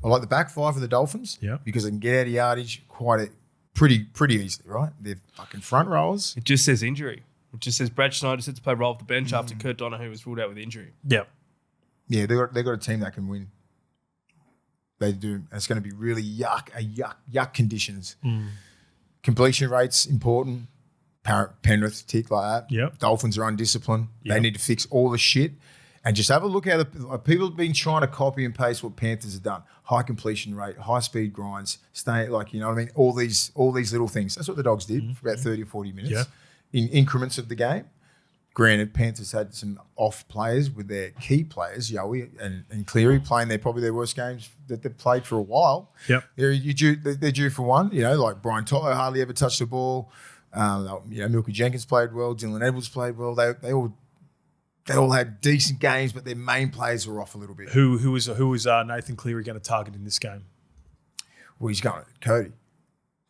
I like the back five of the Dolphins. Yeah. Because they can get out of yardage pretty easily, right? They're fucking front rowers. It just says injury. It just says Brad Schneider set to play role off the bench after Kurt Donahue was ruled out with injury. Yeah. Yeah, they got a team that can win. They do. And it's going to be really yuck conditions. Completion rates important. Penrith tick like that. Yep. Dolphins are undisciplined. Yep. They need to fix all the shit. And just have a look how people have been trying to copy and paste what Panthers have done. High completion rate, high speed grinds, stay you know what I mean? All these little things. That's what the Dogs did for about 30 or 40 minutes in increments of the game. Granted, Panthers had some off players with their key players, Yowie and Cleary, playing probably their worst games that they've played for a while. Yep. They're due for one. You know, like Brian Toto hardly ever touched the ball. Milky Jenkins played well. Dylan Edwards played well. They all had decent games, but their main players were off a little bit. Who was Nathan Cleary going to target in this game? Well, he's going Cody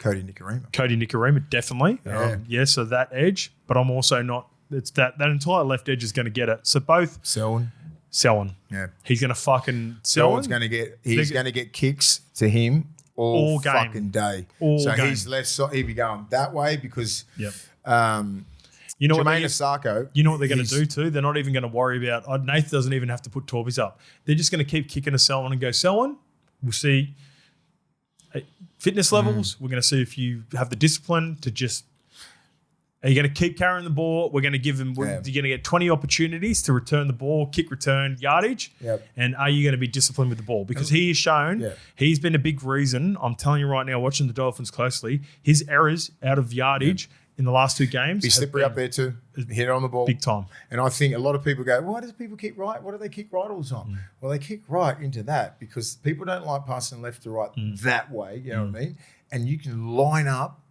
Nikorima. Cody Nikorima, definitely. Yeah. So that edge, but I'm also not. It's that entire left edge is going to get it. So both Selwyn. Yeah. He's going to fucking Selwyn's Selwyn. going to get kicks to him all game. fucking day. All so game. he's less he'll be going that way because Yep. you know Jermaine Asako. You know what they're going to do too? They're not even going to worry about. Nath doesn't even have to put Torbies up. They're just going to keep kicking to Selwyn and go, Selwyn, we'll see fitness levels. We're going to see if you have the discipline to just. Are you going to keep carrying the ball? We're going to give him. You're going to get 20 opportunities to return the ball, kick return, yardage. Yep. And are you going to be disciplined with the ball? Because he has shown he's been a big reason. I'm telling you right now, watching the Dolphins closely, his errors out of yardage in the last 2 games. He's slippery up there too. Hit it on the ball. Big time. And I think a lot of people go, why do people kick right? Why do they kick right all the time? Well, they kick right into that because people don't like passing left to right that way. You know what I mean? And you can line up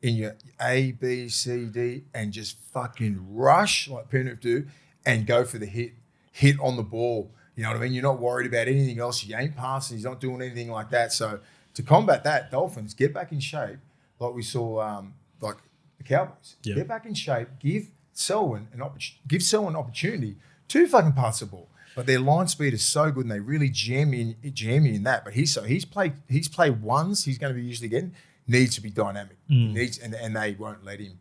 in your A, B, C, D and just fucking rush like Penrith do and go for the hit on the ball. You know what I mean? You're not worried about anything else. You ain't passing. He's not doing anything like that. So to combat that, Dolphins, get back in shape like we saw like the Cowboys. Yeah. Get back in shape. Give Selwyn an opportunity to fucking pass the ball. But their line speed is so good and they really jam you in that. But he's played ones he's going to be usually getting. Needs to be dynamic. And they won't let him.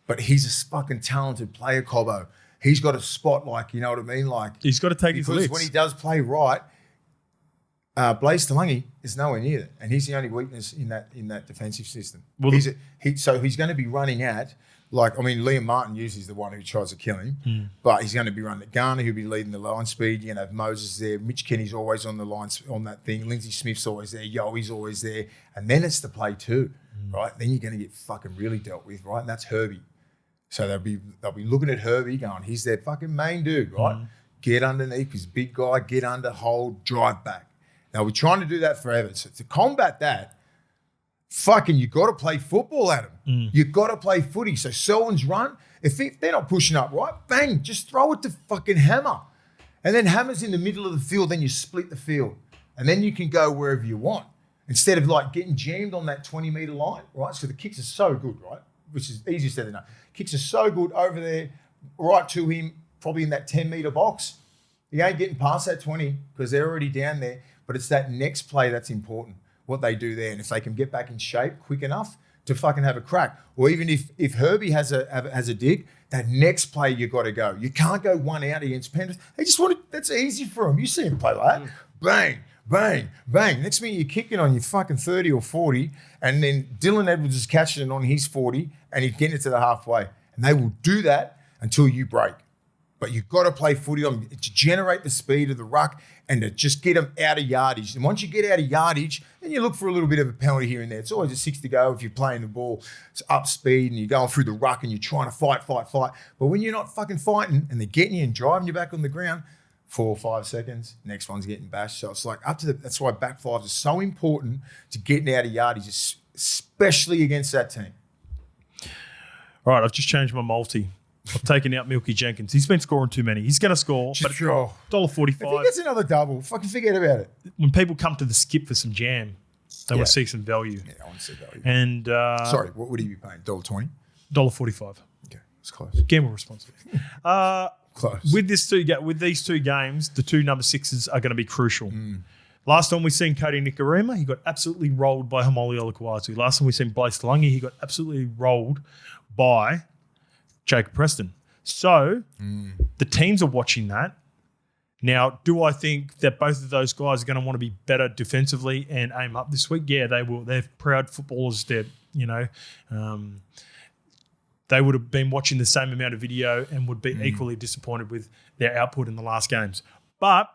But he's a fucking talented player, Cobbo. He's got a spot like, you know what I mean? Like He's got to take his because licks. when he does play right, Blaise Talangi is nowhere near it. And he's the only weakness in that defensive system. Well, so he's going to be running at Liam Martin usually is the one who tries to kill him, but he's going to be running at Garner. He'll be leading the line speed. You're going to have Moses there. Mitch Kenny's always on the line on that thing. Lindsay Smith's always there. Yoey's always there. And then it's the play too, right? Then you're going to get fucking really dealt with, right? And that's Herbie. So they'll be looking at Herbie going, he's their fucking main dude, right? Get underneath, he's a big guy, get under, hold, drive back. They'll be trying to do that forever. So to combat that, fucking, you got to play football at them. You got to play footy. So Selwyn's run, if they're not pushing up, right, bang, just throw it to fucking Hammer. And then Hammer's in the middle of the field, then you split the field. And then you can go wherever you want. Instead of like getting jammed on that 20-metre line, right? So the kicks are so good, right? Which is easier said than done. Kicks are so good over there, right to him, probably in that 10-metre box. He ain't getting past that 20 because they're already down there. But it's that next play that's important, what they do there. And if they can get back in shape quick enough to fucking have a crack. Or even if Herbie has a dig, that next play you got to go. You can't go one out against Penrith. They just want to, that's easy for them. You see him play like that. Bang. bang, bang. Next minute you're kicking on your fucking 30 or 40, and then Dylan Edwards is catching it on his 40, and he's getting it to the halfway. And they will do that until you break. But you've got to play footy on to generate the speed of the ruck and to just get them out of yardage. And once you get out of yardage, then you look for a little bit of a penalty here and there. It's always a 6 to go if you're playing the ball. It's up speed and you're going through the ruck and you're trying to fight. But when you're not fucking fighting and they're getting you and driving you back on the ground, 4 or 5 seconds, next one's getting bashed. So it's like that's why back fives are so important to getting out of yardage, especially against that team. All right, I've just changed my multi. I've taken out Milky Jenkins. He's been scoring too many. He's going to score, but $1.45. If he gets another double, fucking forget about it. When people come to the skip for some jam, they want to see some value. Yeah, I want to see value. And sorry, what would he be paying? $1.20? $1.45. Okay, it's close. Gamble responsibly. Close. With these two games, the two number 6s are going to be crucial. Last time we seen Cody Nikorima, he got absolutely rolled by Hamoli Olakuatu. Last time we seen Blaise Talangi, he got absolutely rolled by Jacob Preston. So the teams are watching that. Now, do I think that both of those guys are going to want to be better defensively and aim up this week? Yeah, they will. They're proud footballers. They would have been watching the same amount of video and would be equally disappointed with their output in the last games. But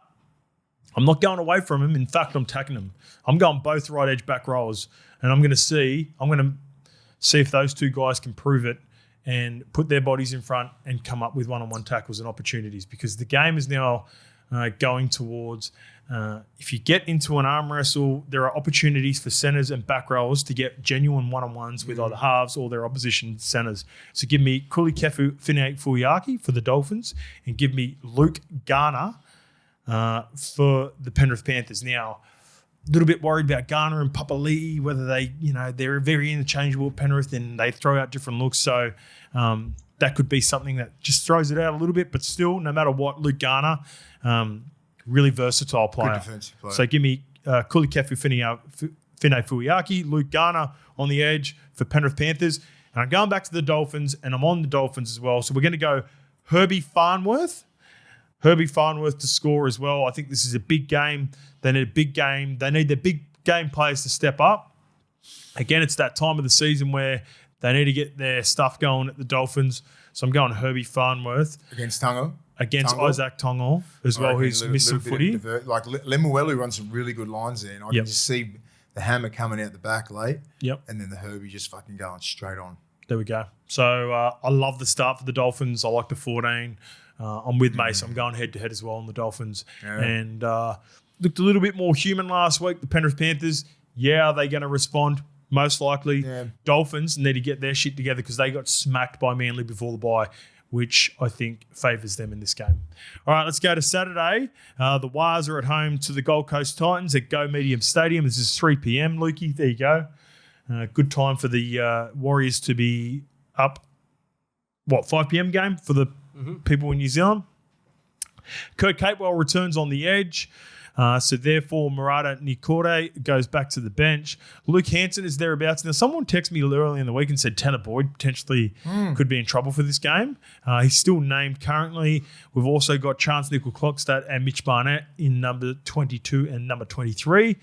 I'm not going away from them. In fact, I'm tackling them. I'm going both right edge back rows, and I'm going to see if those two guys can prove it and put their bodies in front and come up with one-on-one tackles and opportunities, because the game is now going towards if you get into an arm wrestle, there are opportunities for centres and back rowers to get genuine one-on-ones with either halves or their opposition centres. So give me Kulikefu Fuiaki for the Dolphins and give me Luke Garner for the Penrith Panthers. Now, a little bit worried about Garner and Papali'i, whether they're very interchangeable at Penrith and they throw out different looks. So that could be something that just throws it out a little bit. But still, no matter what, Luke Garner, really versatile player. Good defensive player. So give me Kulikefu Fuiaki, Luke Garner on the edge for Penrith Panthers. And I'm going back to the Dolphins, and I'm on the Dolphins as well. So we're going to go Herbie Farnworth to score as well. I think this is a big game. They need a big game. They need their big game players to step up. Again, it's that time of the season where they need to get their stuff going at the Dolphins. So I'm going Herbie Farnworth. Against Tungo? Against Isaac Tongo as well, who's missed some footy. Like Lemuelu runs some really good lines there, and I can just see the hammer coming out the back late. Yep. And then the Herbie just fucking going straight on. There we go. So I love the start for the Dolphins. I like the 14. I'm with Mace. I'm going head-to-head as well on the Dolphins. Yeah. And looked a little bit more human last week. The Penrith Panthers, are they going to respond? Most likely. Yeah. Dolphins need to get their shit together because they got smacked by Manly before the bye, which I think favours them in this game. All right, let's go to Saturday. The Wars are at home to the Gold Coast Titans at Go Medium Stadium. This is 3 p.m, Lukey. There you go. Good time for the Warriors to be up, 5 p.m. game for the people in New Zealand. Kurt Capewell returns on the edge. So therefore, Murata Nikore goes back to the bench. Luke Hanson is thereabouts. Now, someone texted me earlier in the week and said Tanner Boyd potentially could be in trouble for this game. He's still named currently. We've also got Chance Nickel-Klokstad and Mitch Barnett in number 22 and number 23.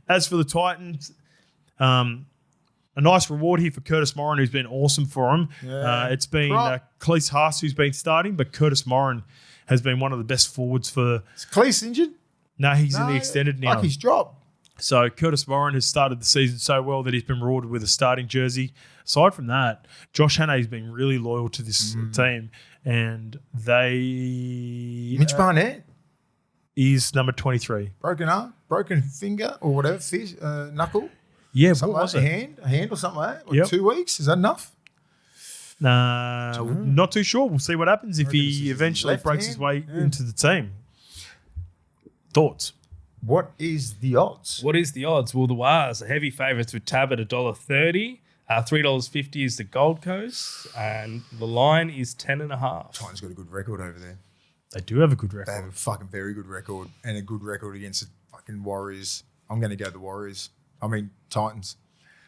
As for the Titans, a nice reward here for Curtis Morin, who's been awesome for him. Yeah. It's been Cleese Haas who's been starting, but Curtis Morin has been one of the best forwards for... Is Cleese injured? No, he's in the extended now. Like he's dropped. So Curtis Morin has started the season so well that he's been rewarded with a starting jersey. Aside from that, Josh Hannay's been really loyal to this team, and they... Mitch Barnett? Is number 23. Broken arm? Broken finger? Or whatever? Knuckle? Yeah, something what was like it? A hand or something like that? 2 weeks? Is that enough? Not too sure. We'll see what happens if he eventually breaks his way into the team. Thoughts? What is the odds? Well, the Wars are heavy favourites with Tab at $1.30. $3.50 is the Gold Coast, and the line is 10.5. Titans got a good record over there. They do have a good record. They have a fucking very good record, and a good record against the fucking Warriors. I'm going to go the Warriors. Titans.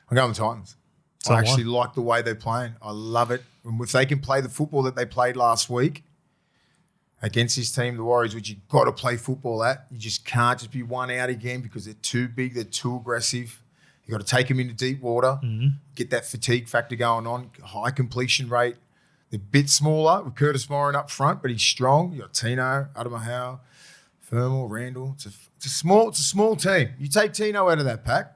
I'm going with Titans. I actually like the way they're playing. I love it. And if they can play the football that they played last week, against this team, the Warriors, which you got to play football at. You just can't just be one out again because they're too big, they're too aggressive. You got to take them into deep water, get that fatigue factor going on, high completion rate. They're a bit smaller with Curtis Moran up front, but he's strong. You got Tino, Adamahau, Fermal, Randall. It's a small team. You take Tino out of that pack.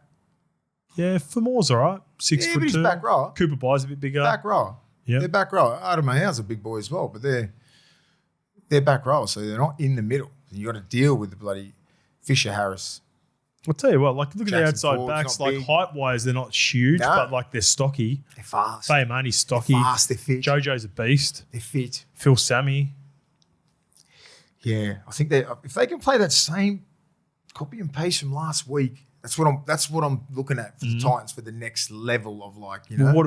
Yeah, Fermal's all right. 6 Yeah, foot but he's 2. back row. Cooper Bye's a bit bigger. Back row. Yeah, They're back row. Adamahau's a big boy as well, but they're back row, so they're not in the middle. You got to deal with the bloody Fisher Harris. I'll tell you what, like look at the Jackson outside Ford's backs, not like big. height-wise, they're not huge, No. but like they're stocky. They're fast. Money's stocky. They're fast. They're fit. Jojo's a beast. They're fit. Phil Sammy. Yeah, I think if they can play that same copy and paste from last week, that's what I'm looking at for the Titans for the next level of like, you know.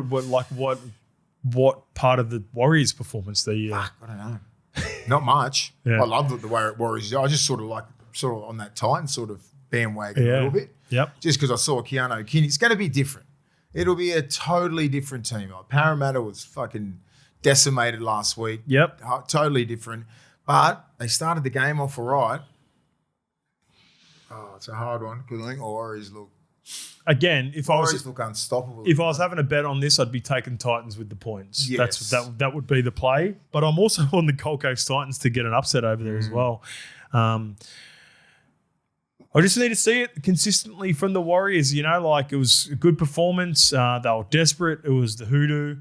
What part of the Warriors' performance they? Fuck, I don't know. Not much. Yeah. I love the way Warriors. I just sort of on that Titans sort of bandwagon a little bit. Yep. Just because I saw Keanu Kinney. It's going to be different. It'll be a totally different team. Like Parramatta was fucking decimated last week. Yep. Totally different. But they started the game off all right. Oh, it's a hard one because I think Warriors look. Again, if I was look unstoppable. If I was having a bet on this, I'd be taking Titans with the points. Yes. That would be the play. But I'm also on the Gold Coast Titans to get an upset over there as well. I just need to see it consistently from the Warriors. You know, like it was a good performance. They were desperate. It was the hoodoo.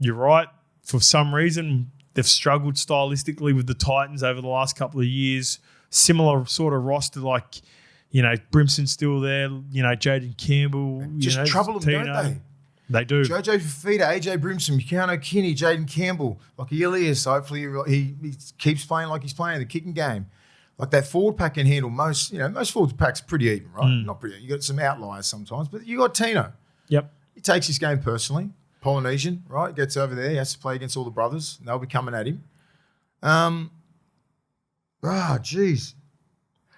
You're right. For some reason, they've struggled stylistically with the Titans over the last couple of years. Similar sort of roster, like, you know, Brimson's still there. You know, Jaden Campbell. Just trouble them, don't they? They do. Jojo Fafita, AJ Brimson, Keanu Kinney, Jaden Campbell, like Elias. Hopefully, he keeps playing like he's playing the kicking game. Like that forward pack can handle most. You know, most forward packs pretty even, right? Not pretty. You got some outliers sometimes, but you got Tino. Yep. He takes his game personally. Polynesian, right? Gets over there. He has to play against all the brothers. And they'll be coming at him. Geez.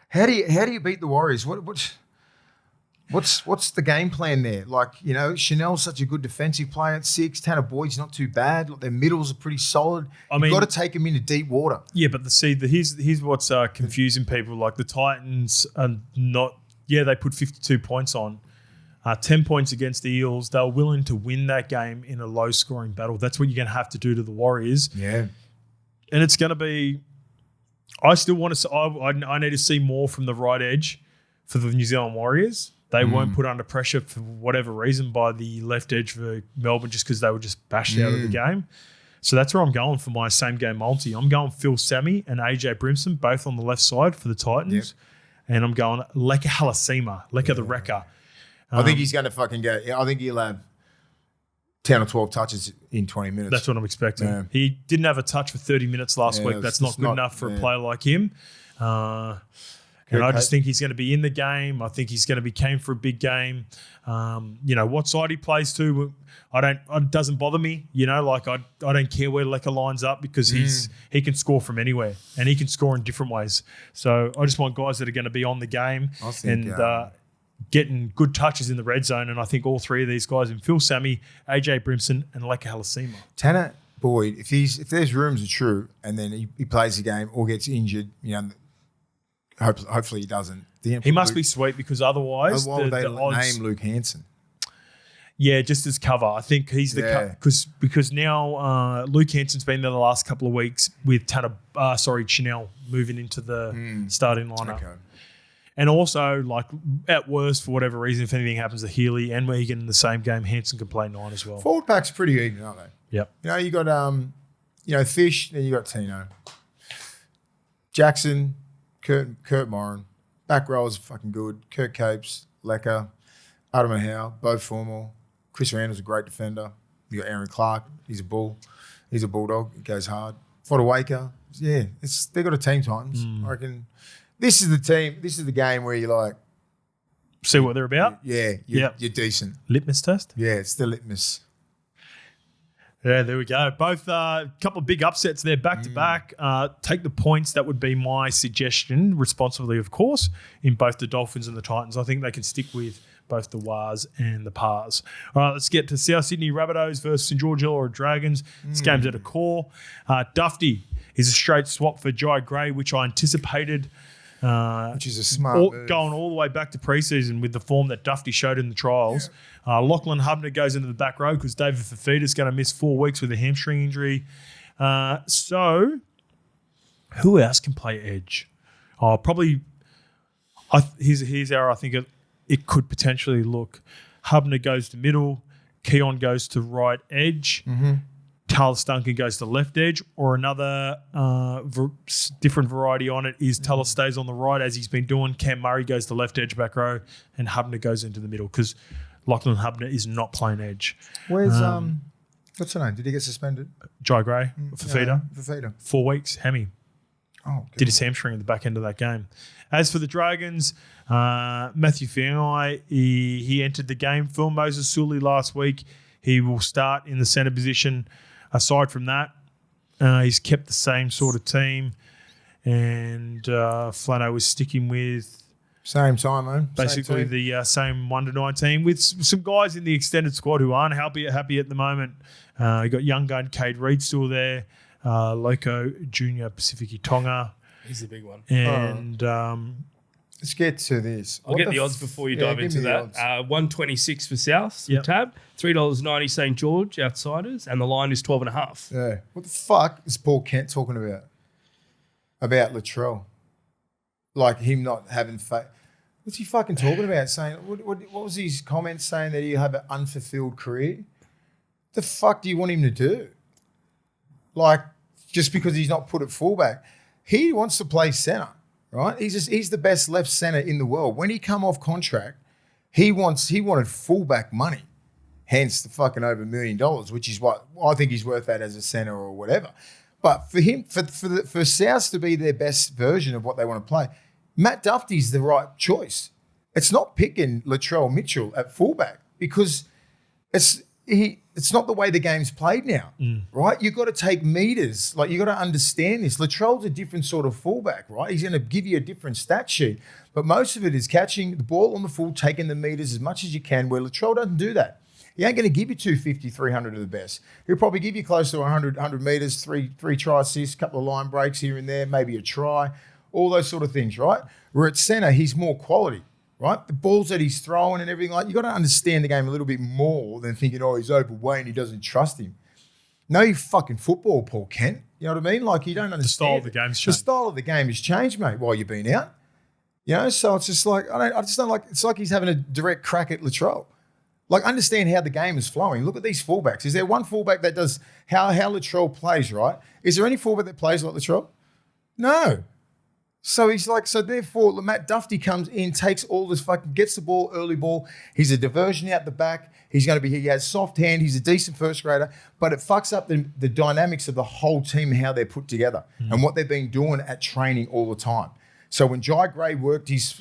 How do you beat the Warriors? What's the game plan there? Like, you know, Chanel's such a good defensive player at 6. Tanner Boyd's not too bad. Like, their middles are pretty solid. You've got to take them into deep water. Yeah, but here's what's confusing people. Like the Titans are not. Yeah, they put 52 points on. 10 points against the Eels. They were willing to win that game in a low-scoring battle. That's what you're going to have to do to the Warriors. Yeah. And it's going to be... I still want to... I need to see more from the right edge for the New Zealand Warriors. They weren't put under pressure for whatever reason by the left edge for Melbourne just because they were just bashed out of the game. So that's where I'm going for my same-game multi. I'm going Phil Sammy and AJ Brimson, both on the left side for the Titans. Yep. And I'm going Leka Halasima, the Wrecker. I think he's going to fucking go. I think he'll have 10 or 12 touches in 20 minutes. That's what I'm expecting. Yeah. He didn't have a touch for 30 minutes last week. That's not good enough for a player like him. And I just think he's going to be in the game. I think he's going to be keen for a big game. You know, what side he plays to, it doesn't bother me. You know, like I don't care where Leka lines up because he can score from anywhere and he can score in different ways. So I just want guys that are going to be on the game and getting good touches in the red zone. And I think all three of these guys in Phil Sammy, AJ Brimson, and Leka Halasima. Tanner Boyd, if there's rumors are true and then he plays the game or gets injured, you know, hopefully he doesn't. He must be sweet because otherwise why would they odds, name Luke Hansen? Yeah, just as cover. I think he's the because now Luke Hansen's been there the last couple of weeks with Chanel moving into the starting lineup. Okay. And also, like, at worst, for whatever reason, if anything happens to Healy and Megan in the same game, Hansen can play 9 as well. Forward pack's pretty even, aren't they? Yep. You know, you got Fish, then you got Tino. Jackson, Kurt Moran. Back row is fucking good. Kurt Capes, Leka, Adam Howe, both formal. Chris Randall's a great defender. You got Aaron Clark. He's a bull. He's a bulldog. He goes hard. Fodawaker. Yeah, they got a team Titans. I reckon this is the team. This is the game where you like see what they're about. Yeah, you're decent. Litmus test. Yeah, it's the litmus. Yeah, there we go. Both couple of big upsets there back to back. Take the points. That would be my suggestion, responsibly, of course, in both the Dolphins and the Titans. I think they can stick with both the Wars and the Pars. All right, let's get to South Sydney Rabbitohs versus St George Illawarra Dragons. This game's at a core. Dufty He's a straight swap for Jai Gray, which I anticipated. Which is a smart move. Going all the way back to preseason with the form that Dufty showed in the trials. Lachlan Hubner goes into the back row because David Fafita's going to miss 4 weeks with a hamstring injury. So who else can play edge? Probably. Here's how I think it could potentially look. Hubner goes to middle. Keon goes to right edge. Talis Duncan goes to left edge, or another different variety on it is Talis stays on the right as he's been doing. Cam Murray goes to left edge back row, and Hubner goes into the middle because Lachlan Hubner is not playing edge. Where's what's her name? Did he get suspended? Jai Gray, Fafita. Fafita. 4 weeks, hammy. Oh, good. Did his hamstring at the back end of that game. As for the Dragons, Matthew Fiangai, he entered the game for Moses Sully last week. He will start in the centre position. Aside from that, he's kept the same sort of team, and Flano was sticking with same time, man. Basically the same 1-19 with some guys in the extended squad who aren't happy at the moment. You got young gun Cade Reed still there, Loco Junior Pacifici Tonga. He's the big one. And let's get to this. I'll get the odds before you dive into that. 126 for South, tab. $3.90 St. George, outsiders, and the line is 12.5. Yeah. What the fuck is Paul Kent talking about? About Latrell. Like him not having faith. What's he fucking talking about? Saying what was his comment saying that he have an unfulfilled career? The fuck do you want him to do? Like, just because he's not put at fullback. He wants to play centre. Right, he's the best left centre in the world. When he come off contract, he wanted fullback money, hence the fucking over $1 million, which is what I think he's worth that as a centre or whatever. But for him, for Souths to be their best version of what they want to play, Matt Dufty's the right choice. It's not picking Latrell Mitchell at fullback because it's not the way the game's played now, right? You've got to take meters. Like, you've got to understand this. Latrell's a different sort of fullback, right? He's going to give you a different stat sheet. But most of it is catching the ball on the full, taking the meters as much as you can, where Latrell doesn't do that. He ain't going to give you 250, 300 of the best. He'll probably give you close to 100 meters, three try assists, a couple of line breaks here and there, maybe a try, all those sort of things, right? Where at centre, he's more quality. Right? The balls that he's throwing and everything, like, you got to understand the game a little bit more than thinking, oh, he's overweight and he doesn't trust him. Know your fucking football, Paul Kent. You know what I mean? Like, you don't understand. The style of the game's changed. The style of the game has changed, mate, while you've been out. You know, so it's just like, I just don't like, it's like he's having a direct crack at Latrell. Like, understand how the game is flowing. Look at these fullbacks. Is there one fullback that does how Latrell plays, right? Is there any fullback that plays like Latrell? No. So he's like, so therefore, Matt Dufty comes in, takes all this fucking, gets the ball, early ball. He's a diversion out the back. He has soft hand. He's a decent first grader, but it fucks up the dynamics of the whole team, how they're put together and what they've been doing at training all the time. So when Jai Gray worked his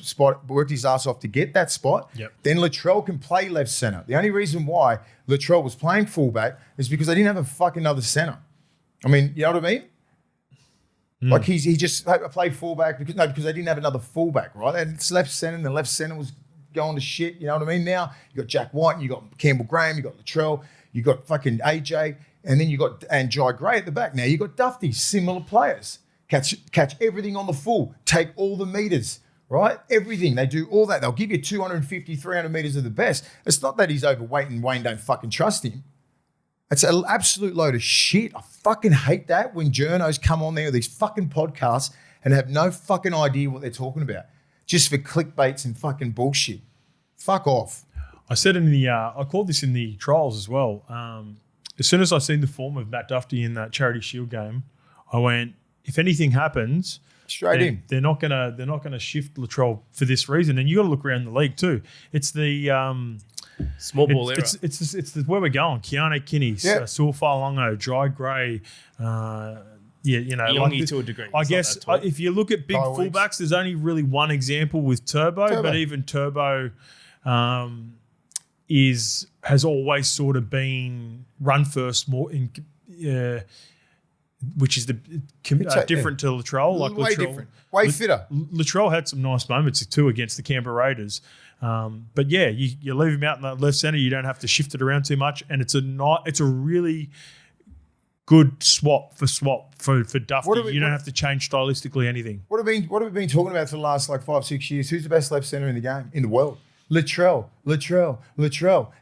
ass off to get that spot, then Latrell can play left centre. The only reason why Latrell was playing fullback is because they didn't have a fucking other centre. I mean, you know what I mean? Like he just played fullback because they didn't have another fullback, right? And it's left centre, and the left centre was going to shit. You know what I mean? Now you got Jack White, and you got Campbell Graham, you got Latrell, you got fucking AJ, and then you got Jai Gray at the back. Now you got Dufty, similar players. Catch everything on the full, take all the meters, right? Everything. They do all that. They'll give you 250, 300 meters of the best. It's not that he's overweight and Wayne don't fucking trust him. It's an absolute load of shit. I fucking hate that when journos come on there with these fucking podcasts and have no fucking idea what they're talking about, just for clickbaits and fucking bullshit. Fuck off. I said I called this in the trials as well. As soon as I seen the form of Matt Dufty in that Charity Shield game, I went, if anything happens, straight in. They're not gonna shift Latrell for this reason. And you got to look around the league too. It's the small ball era. It's where we're going. Keane Kinney, Saul Falongo, Jai Gray, Yongi to a degree. I guess if you look at big fullbacks, there's only really one example with Turbo. But even Turbo has always sort of been run first more in. Which is different to Latrell. Like way Latrell, different, way fitter. Latrell had some nice moments too against the Canberra Raiders. But yeah, you leave him out in the left centre, you don't have to shift it around too much, and it's a really good swap for Duffy. You don't have to change stylistically anything. What have we been talking about for the last 5-6 years? Who's the best left centre in the game, in the world? Latrell.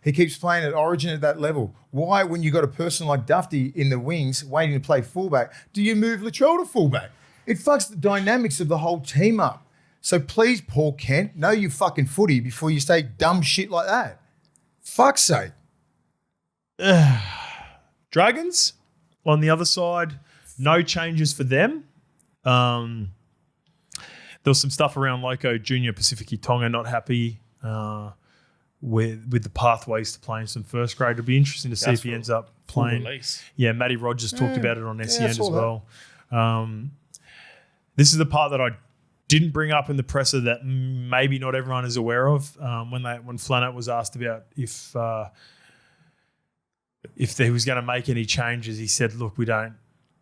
He keeps playing at Origin at that level. Why, when you got a person like Duffy in the wings waiting to play fullback, do you move Latrell to fullback? It fucks the dynamics of the whole team up. So please, Paul Kent, know you fucking footy before you say dumb shit like that. Fuck's sake. Dragons on the other side, no changes for them. There was some stuff around Loco Junior Pacific Tonga not happy with the pathways to playing some first grade. It'll be interesting to see if he ends up playing. Yeah, Matty Rogers talked about it on SEN as well. This is the part that I didn't bring up in the presser that maybe not everyone is aware of. When Flannett was asked about if he was going to make any changes, he said, "Look, we don't.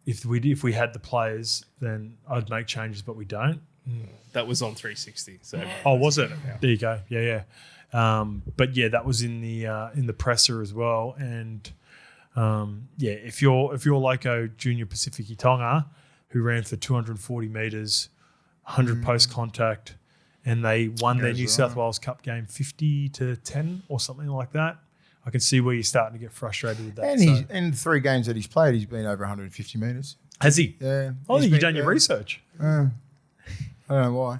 If we had the players, then I'd make changes, but we don't." That was on 360. So was it? Yeah. There you go. Yeah. But yeah, that was in the presser as well. And if you're Loco Junior Pacific Tonga, who ran for 240 metres, 100 post contact, and they won their New South Wales Cup game 50-10 or something like that. I can see where you're starting to get frustrated with that. And in the 3 games that he's played, he's been over 150 metres. Has he? Yeah. Oh, you've done your research. I don't know why.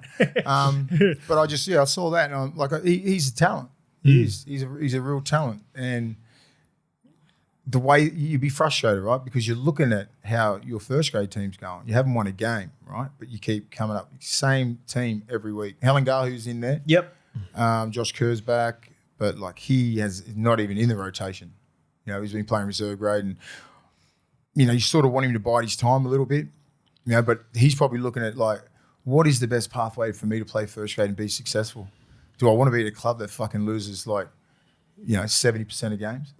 But I saw that, and I'm like, he's a talent. He is. He's a real talent. And the way you'd be frustrated, right? Because you're looking at how your first grade team's going. You haven't won a game, right? But you keep coming up. Same team every week. Helen Garhu's in there. Yep. Josh Kerr's back. But he has not even in the rotation. He's been playing reserve grade, and you sort of want him to bide his time a little bit. But he's probably looking at what is the best pathway for me to play first grade and be successful? Do I want to be at a club that fucking loses 70% of games?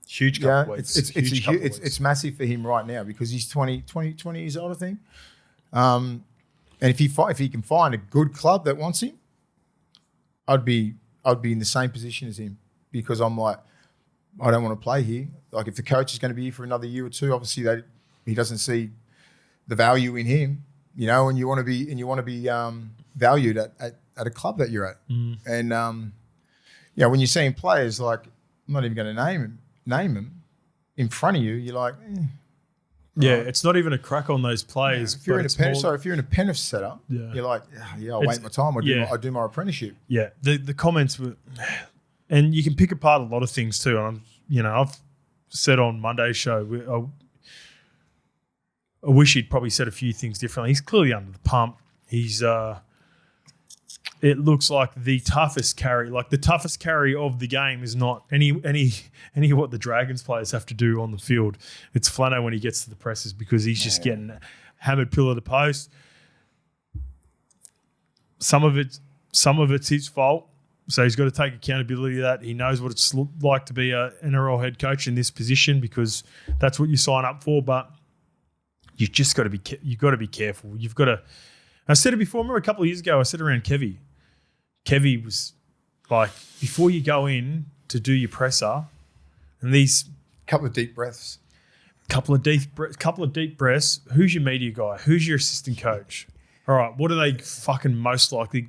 Huge couple weeks. It's massive for him right now because he's 20 years old, I think. And if he can find a good club that wants him, I'd be in the same position as him because I'm I don't want to play here. If the coach is going to be here for another year or two, obviously he doesn't see the value in him, and you want to be valued at a club that you're at. And when you're seeing players I'm not even going to name them in front of you, you're like, yeah, it's not even a crack on those players. If you're in a Penrith setup, you're like, I'll wait my time. I do my apprenticeship. Yeah, the comments were, and you can pick apart a lot of things too. And I've said on Monday's show, I wish he'd probably said a few things differently. He's clearly under the pump. He's it looks like the toughest carry. The toughest carry of the game is not any of what the Dragons players have to do on the field. It's Flano when he gets to the presses because he's just getting hammered pillar to post. Some of it's his fault. So he's got to take accountability of that. He knows what it's like to be a NRL head coach in this position because that's what you sign up for. But you've just got to be careful. You've got to. I said it before. I remember a couple of years ago. I said around Kevy. Kevy was before you go in to do your presser, and these couple of deep breaths. Couple of deep breaths. Who's your media guy? Who's your assistant coach? All right, what are they fucking most likely?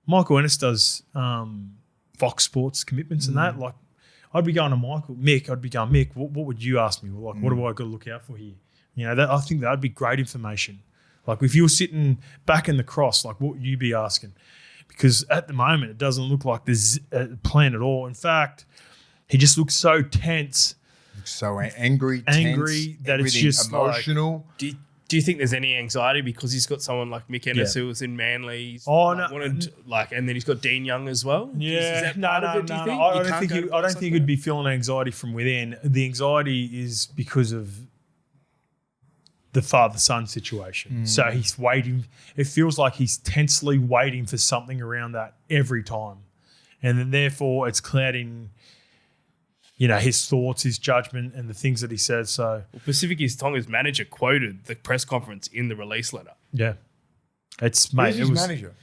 Michael Ennis does Fox Sports commitments and that. I'd be going to Mick. I'd be going, Mick, what would you ask me? What do I got to look out for here? I think that'd be great information. If you were sitting back in the cross, what would you be asking? Because at the moment, it doesn't look like there's a plan at all. In fact, he just looks so tense. So angry, tense, that it's just emotional. Do you think there's any anxiety because he's got someone like Mick Ennis who was in Manly? No. And then he's got Dean Young as well? Yeah. No. I don't think he'd be feeling anxiety from within. The anxiety is because of the father-son situation. So he's waiting. It feels like he's tensely waiting for something around that every time. And then therefore it's clouding, his thoughts, his judgment and the things that he says. So Pacific East Tonga's manager quoted the press conference in the release letter. Yeah. Who's his manager?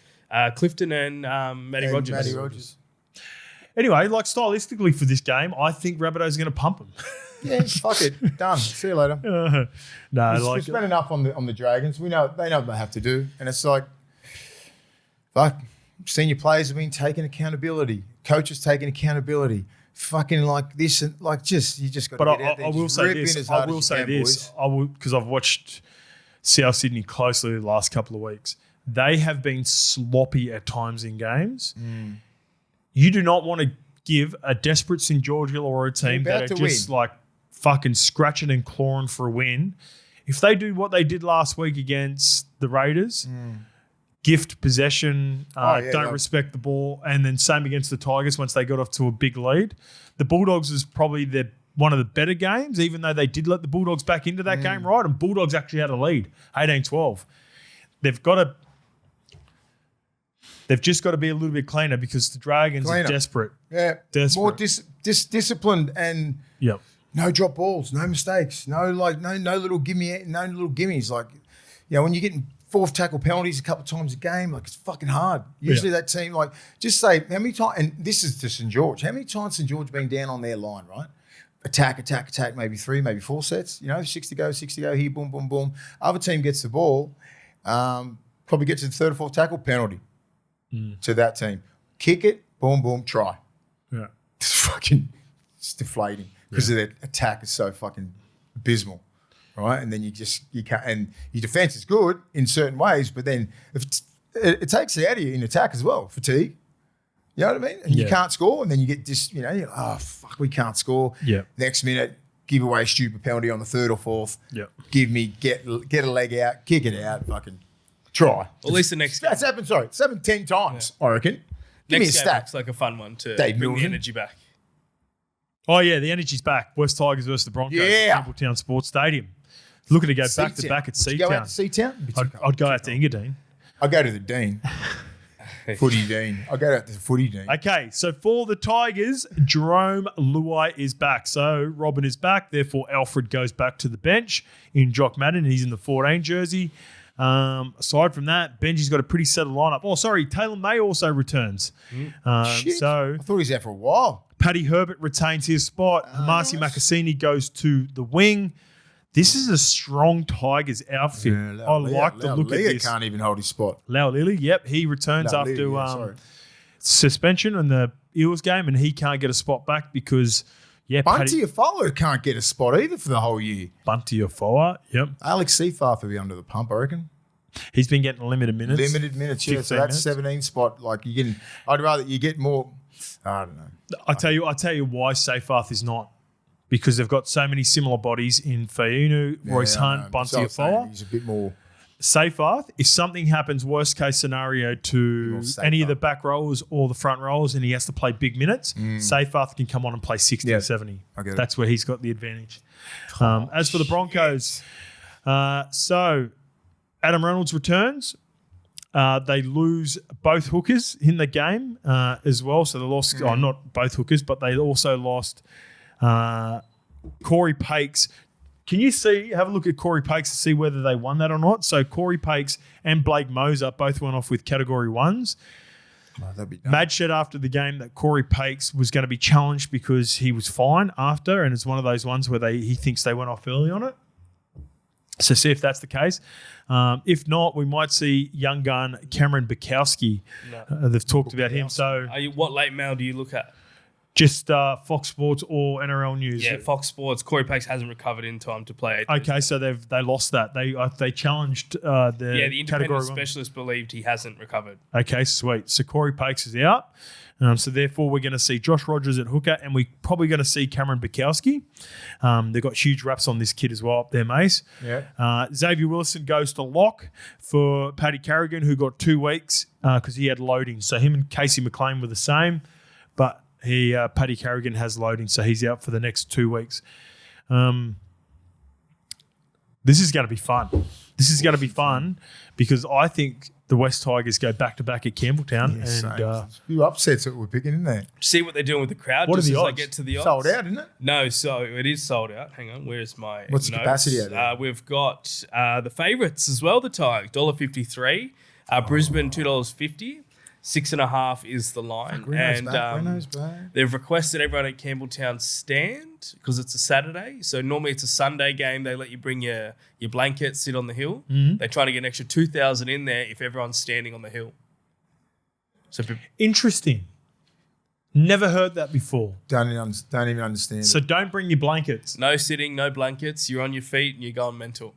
Clifton and Matty Rogers. Anyway, like stylistically for this game, I think Rabbitohs going to pump them. Yeah, fuck it. Done. See you later. No, We spent enough on the Dragons. They know what they have to do. And it's like, fuck, senior players have been taking accountability. Coaches taking accountability. Fucking like this and like you just got to get out there. I will say this. I will say this. I will, because I've watched South Sydney closely the last couple of weeks. They have been sloppy at times in games. You do not want to give a desperate St. George Illawarra team that are just like fucking scratching and clawing for a win. If they do what they did last week against the Raiders, gift possession, don't respect the ball, and then same against the Tigers once they got off to a big lead. The Bulldogs was probably one of the better games, even though they did let the Bulldogs back into that game, right? And Bulldogs actually had a lead, 18-12. They've just got to be a little bit cleaner because the Dragons are desperate. Yeah, desperate. more disciplined and no drop balls, no mistakes, no little gimmies. Like, when you're getting fourth tackle penalties a couple of times a game, like it's fucking hard. Usually that team, like, just say how many times, and this is to St. George, how many times St. George been down on their line, right? Attack, maybe 3, maybe 4 sets, 6 to go, here, boom, boom, boom. Other team gets the ball, probably gets to the third or fourth tackle, penalty to that team. Kick it, boom, boom, try. Yeah. It's deflating because their attack is so fucking abysmal, right? And then you can't, and your defense is good in certain ways, but then if it takes it out of you in attack as well, fatigue. You know what I mean? And you can't score, and then you get this, you're like, oh, fuck, we can't score. Yeah. Next minute, give away a stupid penalty on the third or fourth. Yeah. Get a leg out, kick it out, fucking try. At least the next game. That's happened, 10 times, I reckon. Give me a Next game stat. looks like a fun one to Dave bring the Milton. energy back. Oh, yeah, the energy's back. West Tigers versus the Broncos Yeah. at Campbelltown Sports Stadium. Looking to go back to back at Would you go out Seatown. to Seatown? I'd go out to Engadine. I'll go to the Dean. Footy Dean. I'll go out to the Footy Dean. Okay, so for the Tigers, Jerome Luai is back. So Robin is back. Therefore, Alfred goes back to the bench in Jock Madden. He's in the 14 jersey. Aside from that, Benji's got a pretty settled lineup. Oh, sorry, Taylor May also returns. Shit. So I thought he was out for a while. Paddy Herbert retains his spot. Hamasi Makasini goes to the wing. This is a strong Tigers outfit. I like the look at this. Can't even hold his spot. Lau Lily, yep, he returns after suspension in the Eels game, and he can't get a spot back because, Bunty Afoa can't get a spot either for the whole year. Bunty Afoa, yep. Alex Seafarth will be under the pump, I reckon. He's been getting limited minutes. Yeah. So that's 17 spot. Like you getting, I'd rather you get more. I don't know. I tell you why Seafarth is not. Because they've got so many similar bodies in Fayunu, Royce Hunt, Bunty Afoa. He's a bit more. Seafarth, if something happens, worst case scenario to any of the back rowers or the front rowers and he has to play big minutes, Seafarth can come on and play 60 or 70. That's where he's got the advantage. As for the Broncos, so Adam Reynolds returns. They lose both hookers in the game as well. So they lost, not both hookers, but they also lost Corey Pakes. Can you have a look at Corey Pakes to see whether they won that or not? So Corey Pakes and Blake Moser both went off with category 1s. Mad said after the game that Corey Pakes was going to be challenged because he was fine after, and it's one of those ones where he thinks they went off early on it. So see if that's the case. If not, we might see young gun Cameron Bukowski. They've talked about him. So what late mail do you look at? Just Fox Sports or NRL News. Yeah, Fox Sports. Corey Pakes hasn't recovered in time to play. Okay, so they lost that. They challenged the independent specialist believed he hasn't recovered. Okay, sweet. So Corey Pakes is out. So therefore, we're going to see Josh Rogers at hooker, and we're probably going to see Cameron Bukowski. They've got huge raps on this kid as well up there, Mace. Yeah. Xavier Wilson goes to lock for Paddy Carrigan, who got 2 weeks because he had loading. So him and Casey McLean were the same, but Paddy Carrigan has loading, so he's out for the next 2 weeks. This is going to be fun. This is going to be fun because I think the West Tigers go back-to-back at Campbelltown. A few upsets that we're picking in there. See what they're doing with the crowd. What are the as I odds? get to the odds. Sold out, isn't it? No, so it is sold out. Hang on, where's my What's the notes? capacity out there? We've got the favourites as well, the Tigers, $1.53. Brisbane, $2.50. 6.5 is the line. Reno's back. They've requested everyone at Campbelltown stand because it's a Saturday. So normally it's a Sunday game. They let you bring your blanket, sit on the hill. Mm-hmm. They try to get an extra 2,000 in there if everyone's standing on the hill. So Interesting. Never heard that before. Don't even understand. So don't bring your blankets. no sitting, no blankets. You're on your feet and you're going mental.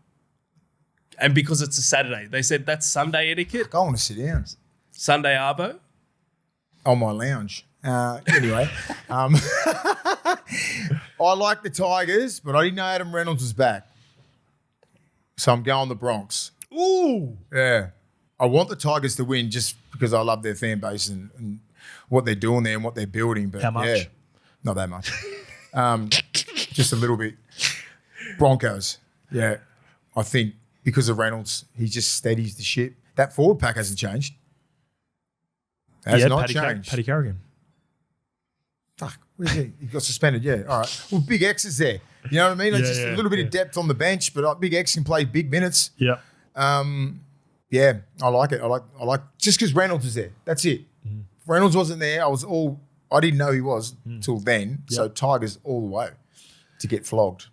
And because it's a Saturday, they said that's Sunday etiquette. I want to sit down Sunday arvo. on my lounge. Anyway, I like the Tigers, but I didn't know Adam Reynolds was back, so I'm going the Bronx. Ooh. Yeah, I want the Tigers to win just because I love their fan base and what they're doing there and what they're building. But How much? Yeah, not that much. Just a little bit. Broncos. Yeah, I think because of Reynolds, he just steadies the ship. That forward pack hasn't changed. Has not changed. Paddy Carrigan. Fuck, where's he? He got suspended. Yeah, all right. Well, Big X is there. You know what I mean? It's just a little bit of depth on the bench, but Big X can play big minutes. Yeah. Yeah, I like it. I like just because Reynolds is there. That's it. If Reynolds wasn't there, I didn't know he was till then. Yep. So Tigers all the way to get flogged.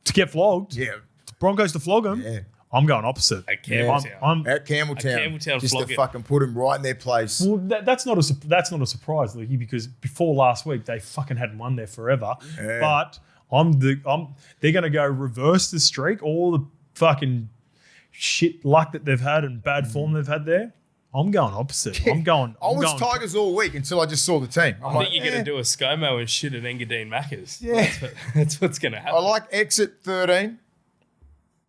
To get flogged? Yeah. Broncos to flog them? Yeah. I'm going opposite. At Campbelltown. At Campbelltown. Campbelltown just flog to it. fucking put him right in their place. Well, that's not a surprise, Lukey, because before last week they fucking hadn't won there forever. Yeah. But they're going to go reverse the streak. All the fucking shit luck that they've had and bad form they've had there. I'm going opposite. I was Tigers all week until I just saw the team. I think you're going to do a ScoMo and shit at Engadine Macca's. Yeah. That's what's going to happen. I like exit 13.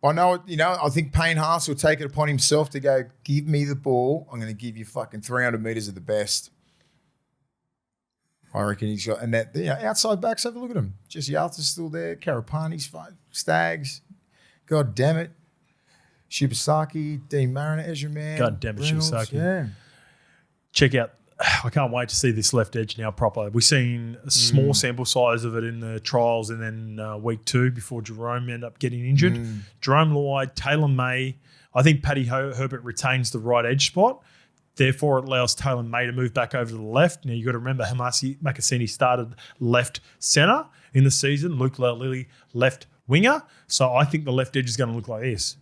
I know it, I think Payne Haas will take it upon himself to go, give me the ball. I'm going to give you fucking 300 metres of the best. I reckon he's got, and that outside backs, have a look at him. Jesse Arthur's still there. Karapani's fine. Staggs. God damn it. Shibasaki, Dean Mariner, Ezra Mann. God damn it, Reynolds, Shibasaki. Yeah. Check out. I can't wait to see this left edge now proper. We've seen a small sample size of it in the trials and then week 2 before Jerome ended up getting injured. Jerome LUAI, Taylor May. I think Paddy Herbert retains the right edge spot. Therefore, it allows Taylor May to move back over to the left. Now, you've got to remember, Hamasi Makasini started left centre in the season. Luke Lilly, left winger. So I think the left edge is going to look like this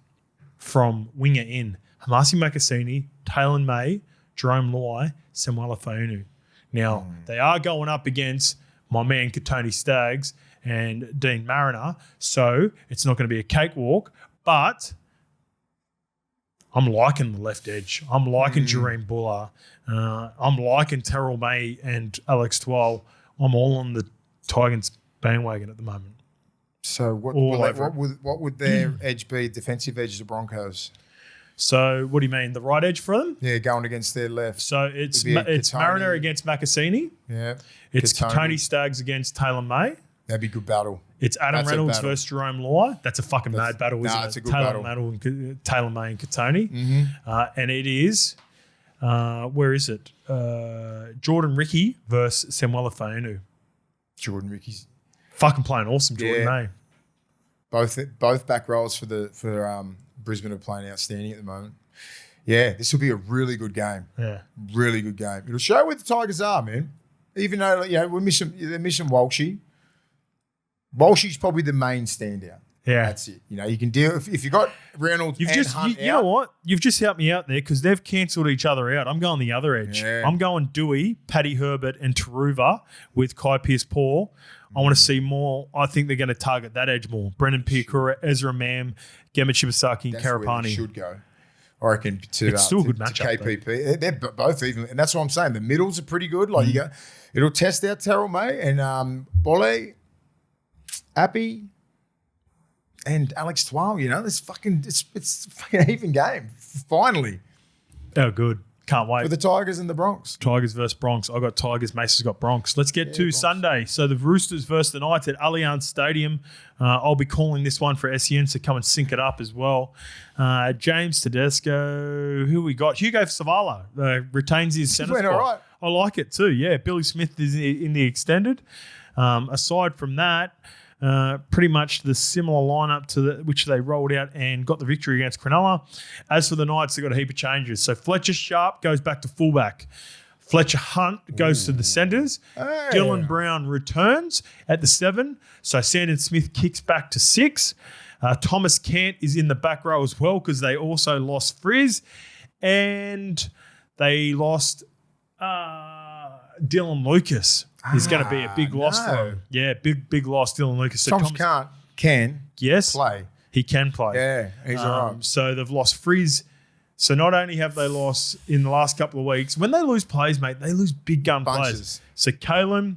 from winger in. Hamasi Makasini, Taylor May, Jerome LUAI, Samuela Faunu. Now, they are going up against my man Katoni Staggs and Dean Mariner, so it's not going to be a cakewalk, but I'm liking the left edge. I'm liking Jareem Buller. I'm liking Terrell May and Alex Twal. I'm all on the Tigers bandwagon at the moment. So what would their edge be, defensive edge of the Broncos? So what do you mean? The right edge for them? Yeah, going against their left. So it's Katoni. Mariner against Makasini. Yeah. It's Katoni Staggs against Taylor May. That'd be a good battle. It's Adam That's a Reynolds battle. versus Jerome LUAI. That's a fucking mad battle, isn't it? It's a good Taylor battle. Taylor May and Katoni. And it is, where is it? Jordan Ricky versus Samuela Faunu. Jordan Ricky's Fucking playing awesome, Jordan Yeah. May. both back rows for Brisbane are playing outstanding at the moment. Yeah, this will be a really good game. Yeah. Really good game. It'll show where the Tigers are, man. Even though they're missing Walshy. Walshy's probably the main standout. Yeah. That's it. You can deal if you got Reynolds You've and just, Hunt you know what? You've just helped me out there because they've cancelled each other out. I'm going the other edge. Yeah. I'm going Dewey, Paddy Herbert, and Taruva with Kai Pearce-Paul. I want to see more. I think they're going to target that edge more. Brendan Piakura, Ezra Mam, Gemma Shibasaki, and That's where they Karapani. should go. I reckon It's still a good matchup, to KPP. They're both even, and that's what I'm saying. The middles are pretty good. Like it'll test out Terrell May and Bolle, Appy, and Alex Twal. It's fucking an even game. Finally, Oh, good. Can't wait. for the Tigers and the Bronx. Tigers versus Bronx. I got Tigers. Mace's got Bronx. Let's get to Sunday. So the Roosters versus the Knights at Allianz Stadium. I'll be calling this one for SEN, so come and sync it up as well. James Tedesco. Who we got? Hugo Savala retains his centre went spot. all right. I like it too. Yeah, Billy Smith is in the extended. Aside from that, Pretty much the similar lineup to which they rolled out and got the victory against Cronulla. As for the Knights, they've got a heap of changes. So Fletcher Sharp goes back to fullback. Fletcher Hunt goes to the centres. Hey. Dylan Brown returns at the 7. So Sandon Smith kicks back to 6. Thomas Cant is in the back row as well because they also lost Frizz. And they lost Dylan Lucas. He's going to be a big loss for them. Yeah, big loss, Dylan Lucas. So Thomas can play. He can play. Yeah, he's all right. So they've lost Frizz. So not only have they lost in the last couple of weeks, when they lose players, mate, they lose big gun players. So Kalen,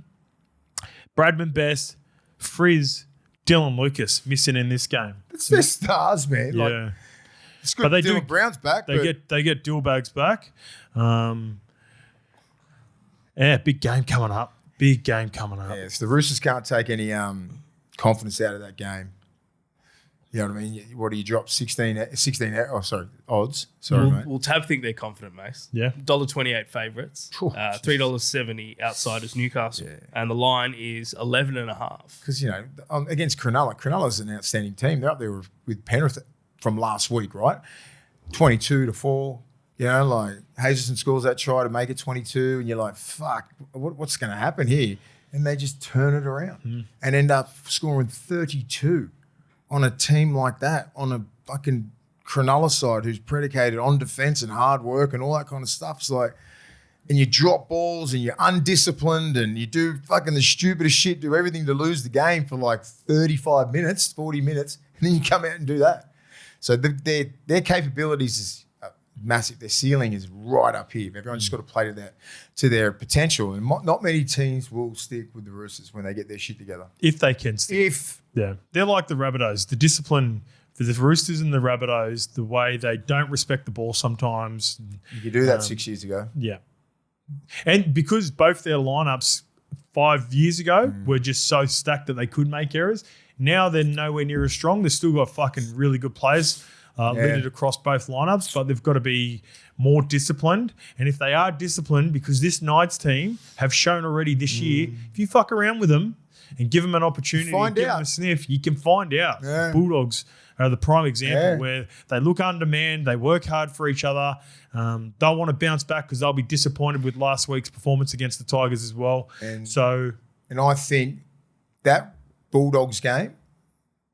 Bradman Best, Frizz, Dylan Lucas missing in this game. It's their stars, man. Yeah. Like, it's good. But Dylan Brown's back. They get Dillbags back. Big game coming up. Yeah, so the Roosters can't take any confidence out of that game. You know what I mean? What do you drop? 16 odds. Sorry, mate. Well, Tab think they're confident, Mace. Yeah. $1.28 favourites. $3.70 outsiders Newcastle. Yeah. And the line is 11.5. Because, you know, against Cronulla's an outstanding team. They're up there with Penrith from last week, right? 22-4. You know, like Hazelton scores that try to make it 22 and you're like, fuck, what's going to happen here? And they just turn it around and end up scoring 32 on a team like that, on a fucking Cronulla side who's predicated on defence and hard work and all that kind of stuff. It's like, and you drop balls and you're undisciplined and you do fucking the stupidest shit, do everything to lose the game for like 35 minutes, 40 minutes, and then you come out and do that. So their capabilities is massive. Their ceiling is right up here. Everyone's just got to play to their potential. And not many teams will stick with the Roosters when they get their shit together. If they can stick. Yeah. They're like the Rabbitohs. The discipline for the Roosters and the Rabbitohs, the way they don't respect the ball sometimes. You could do that 6 years ago. Yeah. And because both their lineups 5 years ago were just so stacked that they could make errors, now they're nowhere near as strong. They've still got fucking really good players littered across both lineups, but they've got to be more disciplined. And if they are disciplined, because this Knights team have shown already this year, if you fuck around with them and give them an opportunity and give them a sniff, you can find out. Yeah. Bulldogs are the prime example where they look undermanned, they work hard for each other, don't want to bounce back because they'll be disappointed with last week's performance against the Tigers as well. And I think that Bulldogs game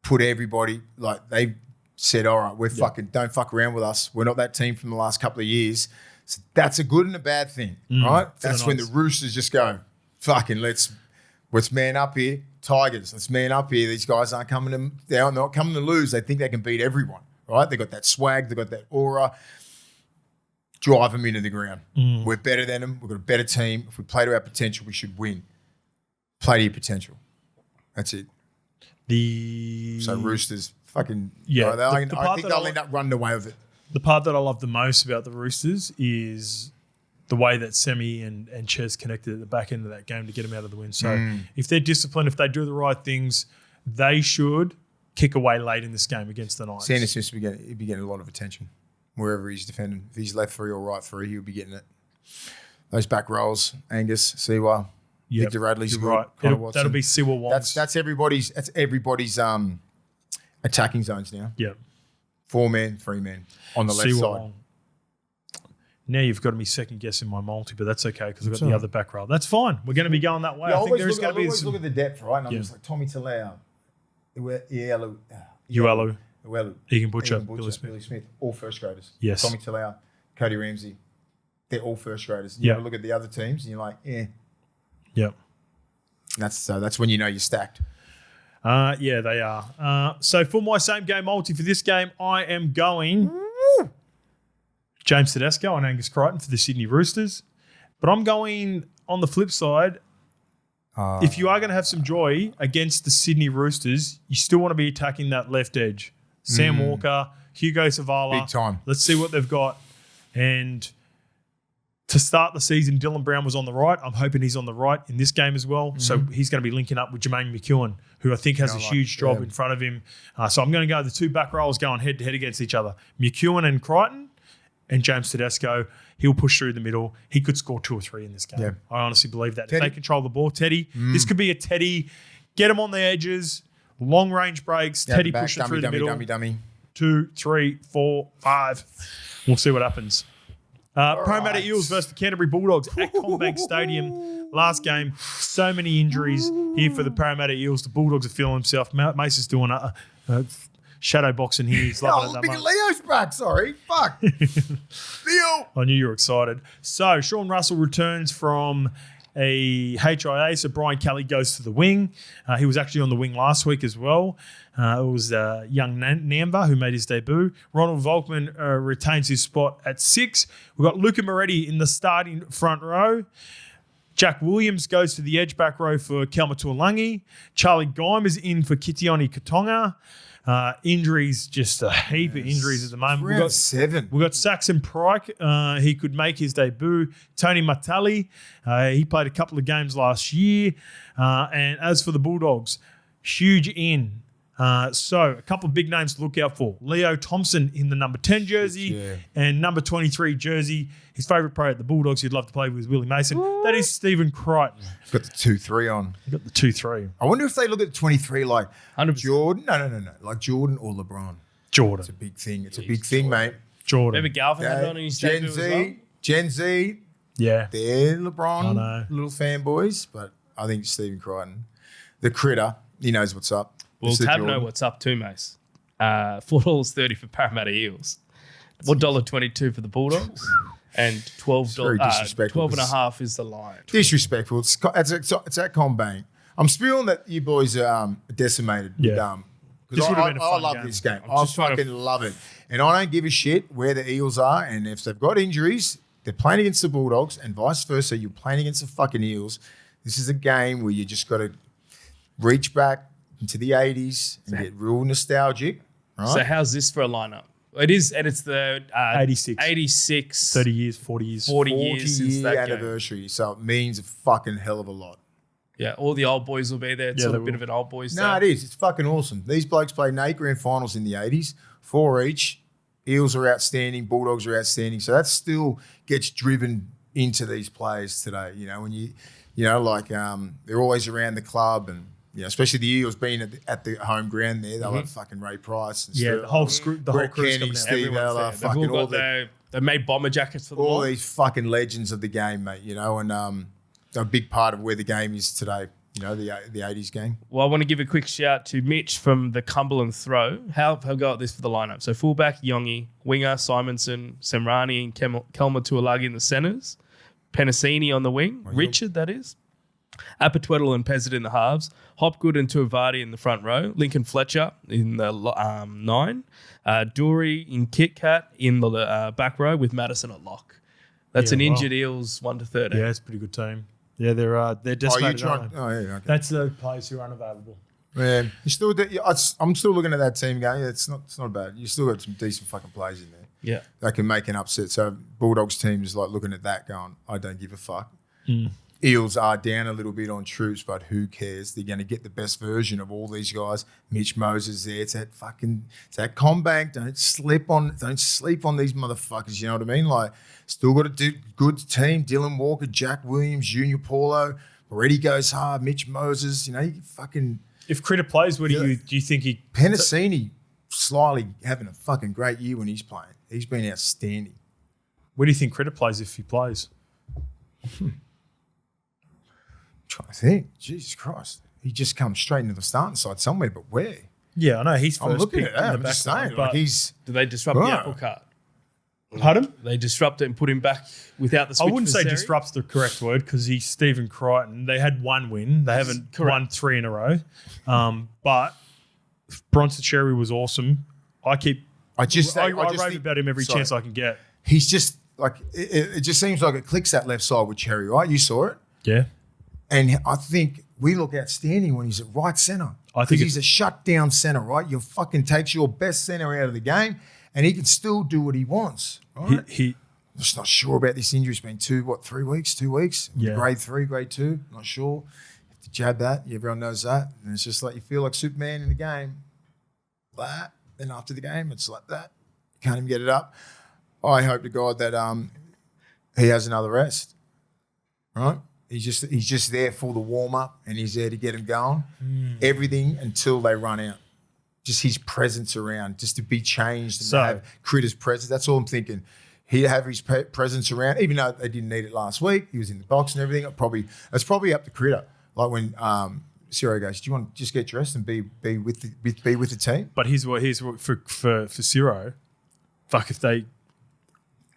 put everybody, like they said, all right, we're fucking, don't fuck around with us. We're not that team from the last couple of years. So that's a good and a bad thing, right? That's when the Roosters just go, fucking let's man up here. Tigers, let's man up here. These guys aren't they're not coming to lose. They think they can beat everyone, right? They got that swag, they got that aura. Drive them into the ground. We're better than them. We've got a better team. If we play to our potential, we should win. Play to your potential. That's it. So Roosters, fucking I think they'll end up running away with it. The part that I love the most about the Roosters is the way that Semi and Ches connected at the back end of that game to get them out of the win. So if they're disciplined, if they do the right things, they should kick away late in this game against the Knights. Sanders Smith will be getting a lot of attention wherever he's defending. If he's left 3 or right 3, he'll be getting it. Those back rolls, Angus, Siwa, Victor Radley's good. Right. That'll be Siwa Wongs. That's everybody's attacking zones now. Yeah. 4 men, 3 men on the left side. Wong. Now you've got me second guessing my multi, but that's okay because I've got the other back row. That's fine. We're going to be going that way. Yeah, I think there's going to be look at the depth, right? And I'm just like Tommy Talau, Uelu, Egan Butcher, Billy Smith, all first graders. Yes. Tommy Talau, Cody Ramsey, they're all first graders. You have a look at the other teams and you're like, Yeah. That's when you know you're stacked. Yeah, they are. So for my same game multi for this game, I am going James Tedesco and Angus Crichton for the Sydney Roosters. But I'm going on the flip side. If you are going to have some joy against the Sydney Roosters, you still want to be attacking that left edge. Sam Walker, Hugo Savala. Big time. Let's see what they've got. And to start the season, Dylan Brown was on the right. I'm hoping he's on the right in this game as well. So he's going to be linking up with Jermaine McEwen, who I think has a huge job in front of him. So I'm going to go the 2 back rows going head-to-head against each other. McEwen and Crichton and James Tedesco. He'll push through the middle. He could score 2 or 3 in this game. Yeah. I honestly believe that. Teddy. If they control the ball, Teddy, this could be a Teddy. Get him on the edges. Long range breaks. Down Teddy the back, pushing dummy, through the dummy, middle. dummy, dummy. 2, 3, 4, 5. We'll see what happens. Parramatta Eels versus the Canterbury Bulldogs at CommBank Stadium. Last game, so many injuries here for the Parramatta Eels. The Bulldogs are feeling himself. Mace is doing a shadow boxing here. He's loving it that Big much. Leo's back, sorry. Fuck. Leo. I knew you were excited. So Sean Russell returns from a HIA. So Brian Kelly goes to the wing. He was actually on the wing last week as well. It was young Namba who made his debut. Ronald Volkman retains his spot at 6. We've got Luca Moretti in the starting front row. Jack Williams goes to the edge back row for Kelma-Tuolangi. Charlie Gime is in for Kitioni Katonga. Injuries, just a heap of injuries at the moment. We've got 7. We've got Saxon Pryke. He could make his debut. Tony Matali. He played a couple of games last year. And as for the Bulldogs, huge in. So a couple of big names to look out for. Leo Thompson in the number 10 jersey and number 23 jersey. His favourite player at the Bulldogs he'd love to play with Willie Mason. That is Stephen Crichton. Got the 2-3 on. He got the 2-3. I wonder if they look at 23 like 100%. Jordan. No. Like Jordan or LeBron. Jordan. It's a big thing. It's a big thing, mate. Jordan. Remember Galvin had it on in his Gen debut Z. as well? Gen Z. Yeah. They're I LeBron know. little fanboys, but I think Stephen Crichton, the critter, he knows what's up. Well, It's the Tab know Jordan. what's up too, Mace. $4.30 for Parramatta Eels. $1.22 for the Bulldogs. And very disrespectful, $12.5 is the line. Disrespectful. It's at CommBank. I'm spewing that you boys are decimated. Yeah. Because This would've been a I fun love game. this game. I'm I just trying to- fucking love it. And I don't give a shit where the Eels are. And if they've got injuries, they're playing against the Bulldogs and vice versa. You're playing against the fucking Eels. This is a game where you just got to reach back into the 80s and get real nostalgic. Right? So how's this for a lineup? It is, and it's the 86, 30 years, 40 years. 40 years since 40-year that game. anniversary. So it means a fucking hell of a lot. Yeah, all the old boys will be there. It's Yeah, a they bit will. of an old boys No, day. it is. It's fucking awesome. These blokes played 8 grand finals in the 80s, 4 each. Eels are outstanding. Bulldogs are outstanding. So that still gets driven into these players today. You know, when they're always around the club and, especially the Eels being at the home ground there. They'll have fucking Ray Price. And Yeah, the whole crew's Brett coming Kenny, out. Steve Everyone's Ella, there. They've fucking all all got they made bomber jackets for the all mob. these fucking legends of the game, mate, and a big part of where the game is today, the 80s game. Well, I want to give a quick shout to Mitch from the Cumberland Throw. How got this for the lineup? So fullback, Yongi, winger, Simonson, Semrani, and Kelma-Tuolangi in the centres. Penasini on the wing. Richard, that is. Apatweddle and Pezzett in the halves. Hopgood and Tuivasa in the front row. Lincoln Fletcher in the 9. Dury in Kit Kat in the back row with Madison at lock. That's Yeah, an wow. injured Eels 1 to 13. Yeah, it's a pretty good team. Yeah, they're decimated. aren't they? Oh, yeah, okay. That's the players who are unavailable. Yeah, I'm still looking at that team going, it's not bad. You still got some decent fucking players in there. Yeah. They can make an upset. So Bulldogs team is like looking at that going, I don't give a fuck. Mm. Eels are down a little bit on troops, but who cares? They're going to get the best version of all these guys. Mitch Moses there. It's that CommBank. Don't sleep on these motherfuckers. You know what I mean? Like, still got a good team. Dylan Walker, Jack Williams, Junior Paulo. Already goes hard. Mitch Moses. You fucking If Critter plays, do you think he? Penasini slyly having a fucking great year when he's playing. He's been outstanding. Where do you think Critter plays if he plays? Trying to think. Jesus Christ. He just comes straight into the starting side somewhere, but where? Yeah, I know he's I'm first looking pick at that. in the I'm back just line, saying. but Like he's. Do they disrupt Right. the apple cart? pardon? They disrupt it and put him back without the I switch wouldn't for say Seri? disrupts the correct word because he's Stephen Crichton. They had one win. They haven't won 3 in a row. But Bronson Cherry was awesome. I rave about him every chance I can get. He's just like it just seems like it clicks that left side with Cherry, right? You saw it. Yeah. And I think we look outstanding when he's at right centre. I think he's a shutdown centre, right? You fucking takes your best centre out of the game and he can still do what he wants. Right? He I'm just not sure about this injury. It's been 2 weeks? 2 weeks? Yeah. Grade 3, grade 2. Not sure. Have to jab that. Everyone knows that. And it's just like you feel like Superman in the game. That. Then after the game, it's like that. Can't even get it up. I hope to God that he has another rest. Right? He's just there for the warm up, and he's there to get him going. Everything until they run out. Just his presence around, just to be changed and to have Critta's presence. That's all I'm thinking. He'd have his presence around, even though they didn't need it last week. He was in the box and everything. It's probably up to Critta. Like when Ciro goes, "Do you want to just get dressed and be with the team?" But here's what for Ciro. Fuck if they.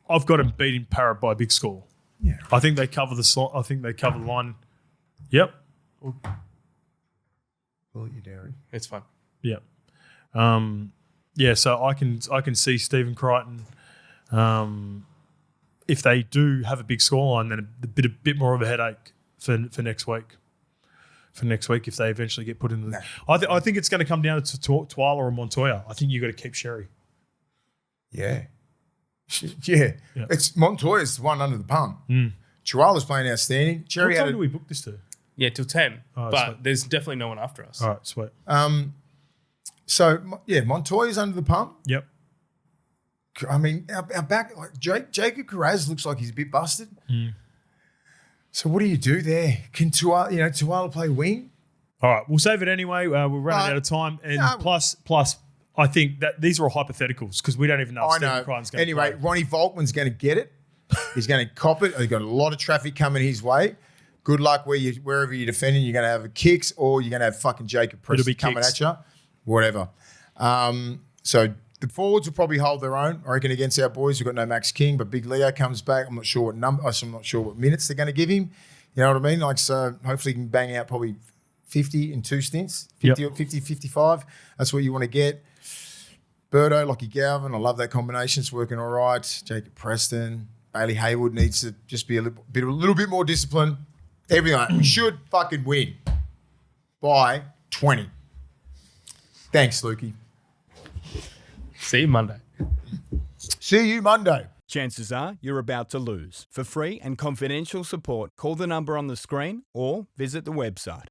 I've got him beating Parra by a big score. Yeah, I think they cover the slot. I think they cover the line. Yep. Will you, Derry? It's fine. Yep. So I can see Stephen Crichton. If they do have a big scoreline, then a bit more of a headache for next week. For next week, if they eventually get put in the, I think it's going to come down to Twala or Montoya. I think you got to keep Sherry. Yeah. It's Montoya's the one under the pump. Chihuahua's playing outstanding. What time do we book this to? Yeah, till 10. Oh, but sweet. there's definitely no one after us. All right, sweet. Montoya's under the pump. Yep. I mean, our back, like Jacob Carraz looks like he's a bit busted. So what do you do there? Can Tuala play wing? All right, we'll save it anyway. We're running out of time, and plus, I think that these are all hypotheticals because we don't even know if Stephen Crichton's going to play. Ronnie Volkman's going to get it. He's going to cop it. He's got a lot of traffic coming his way. Good luck wherever you're defending. You're going to have a kicks or you're going to have fucking Jacob Preston coming at you. Whatever. So the forwards will probably hold their own, I reckon, against our boys. We've got no Max King, but Big Leo comes back. I'm not sure what minutes they're going to give him. You know what I mean? Like, so hopefully he can bang out probably 50 in 2 stints, 50, 55. That's what you want to get. Birdo, Lockie Galvin, I love that combination. It's working all right. Jacob Preston. Bailey Haywood needs to just be a little bit more disciplined. Everything like, we should fucking win by 20. Thanks, Lukey. See you Monday. See you Monday. Chances are you're about to lose. For free and confidential support, call the number on the screen or visit the website.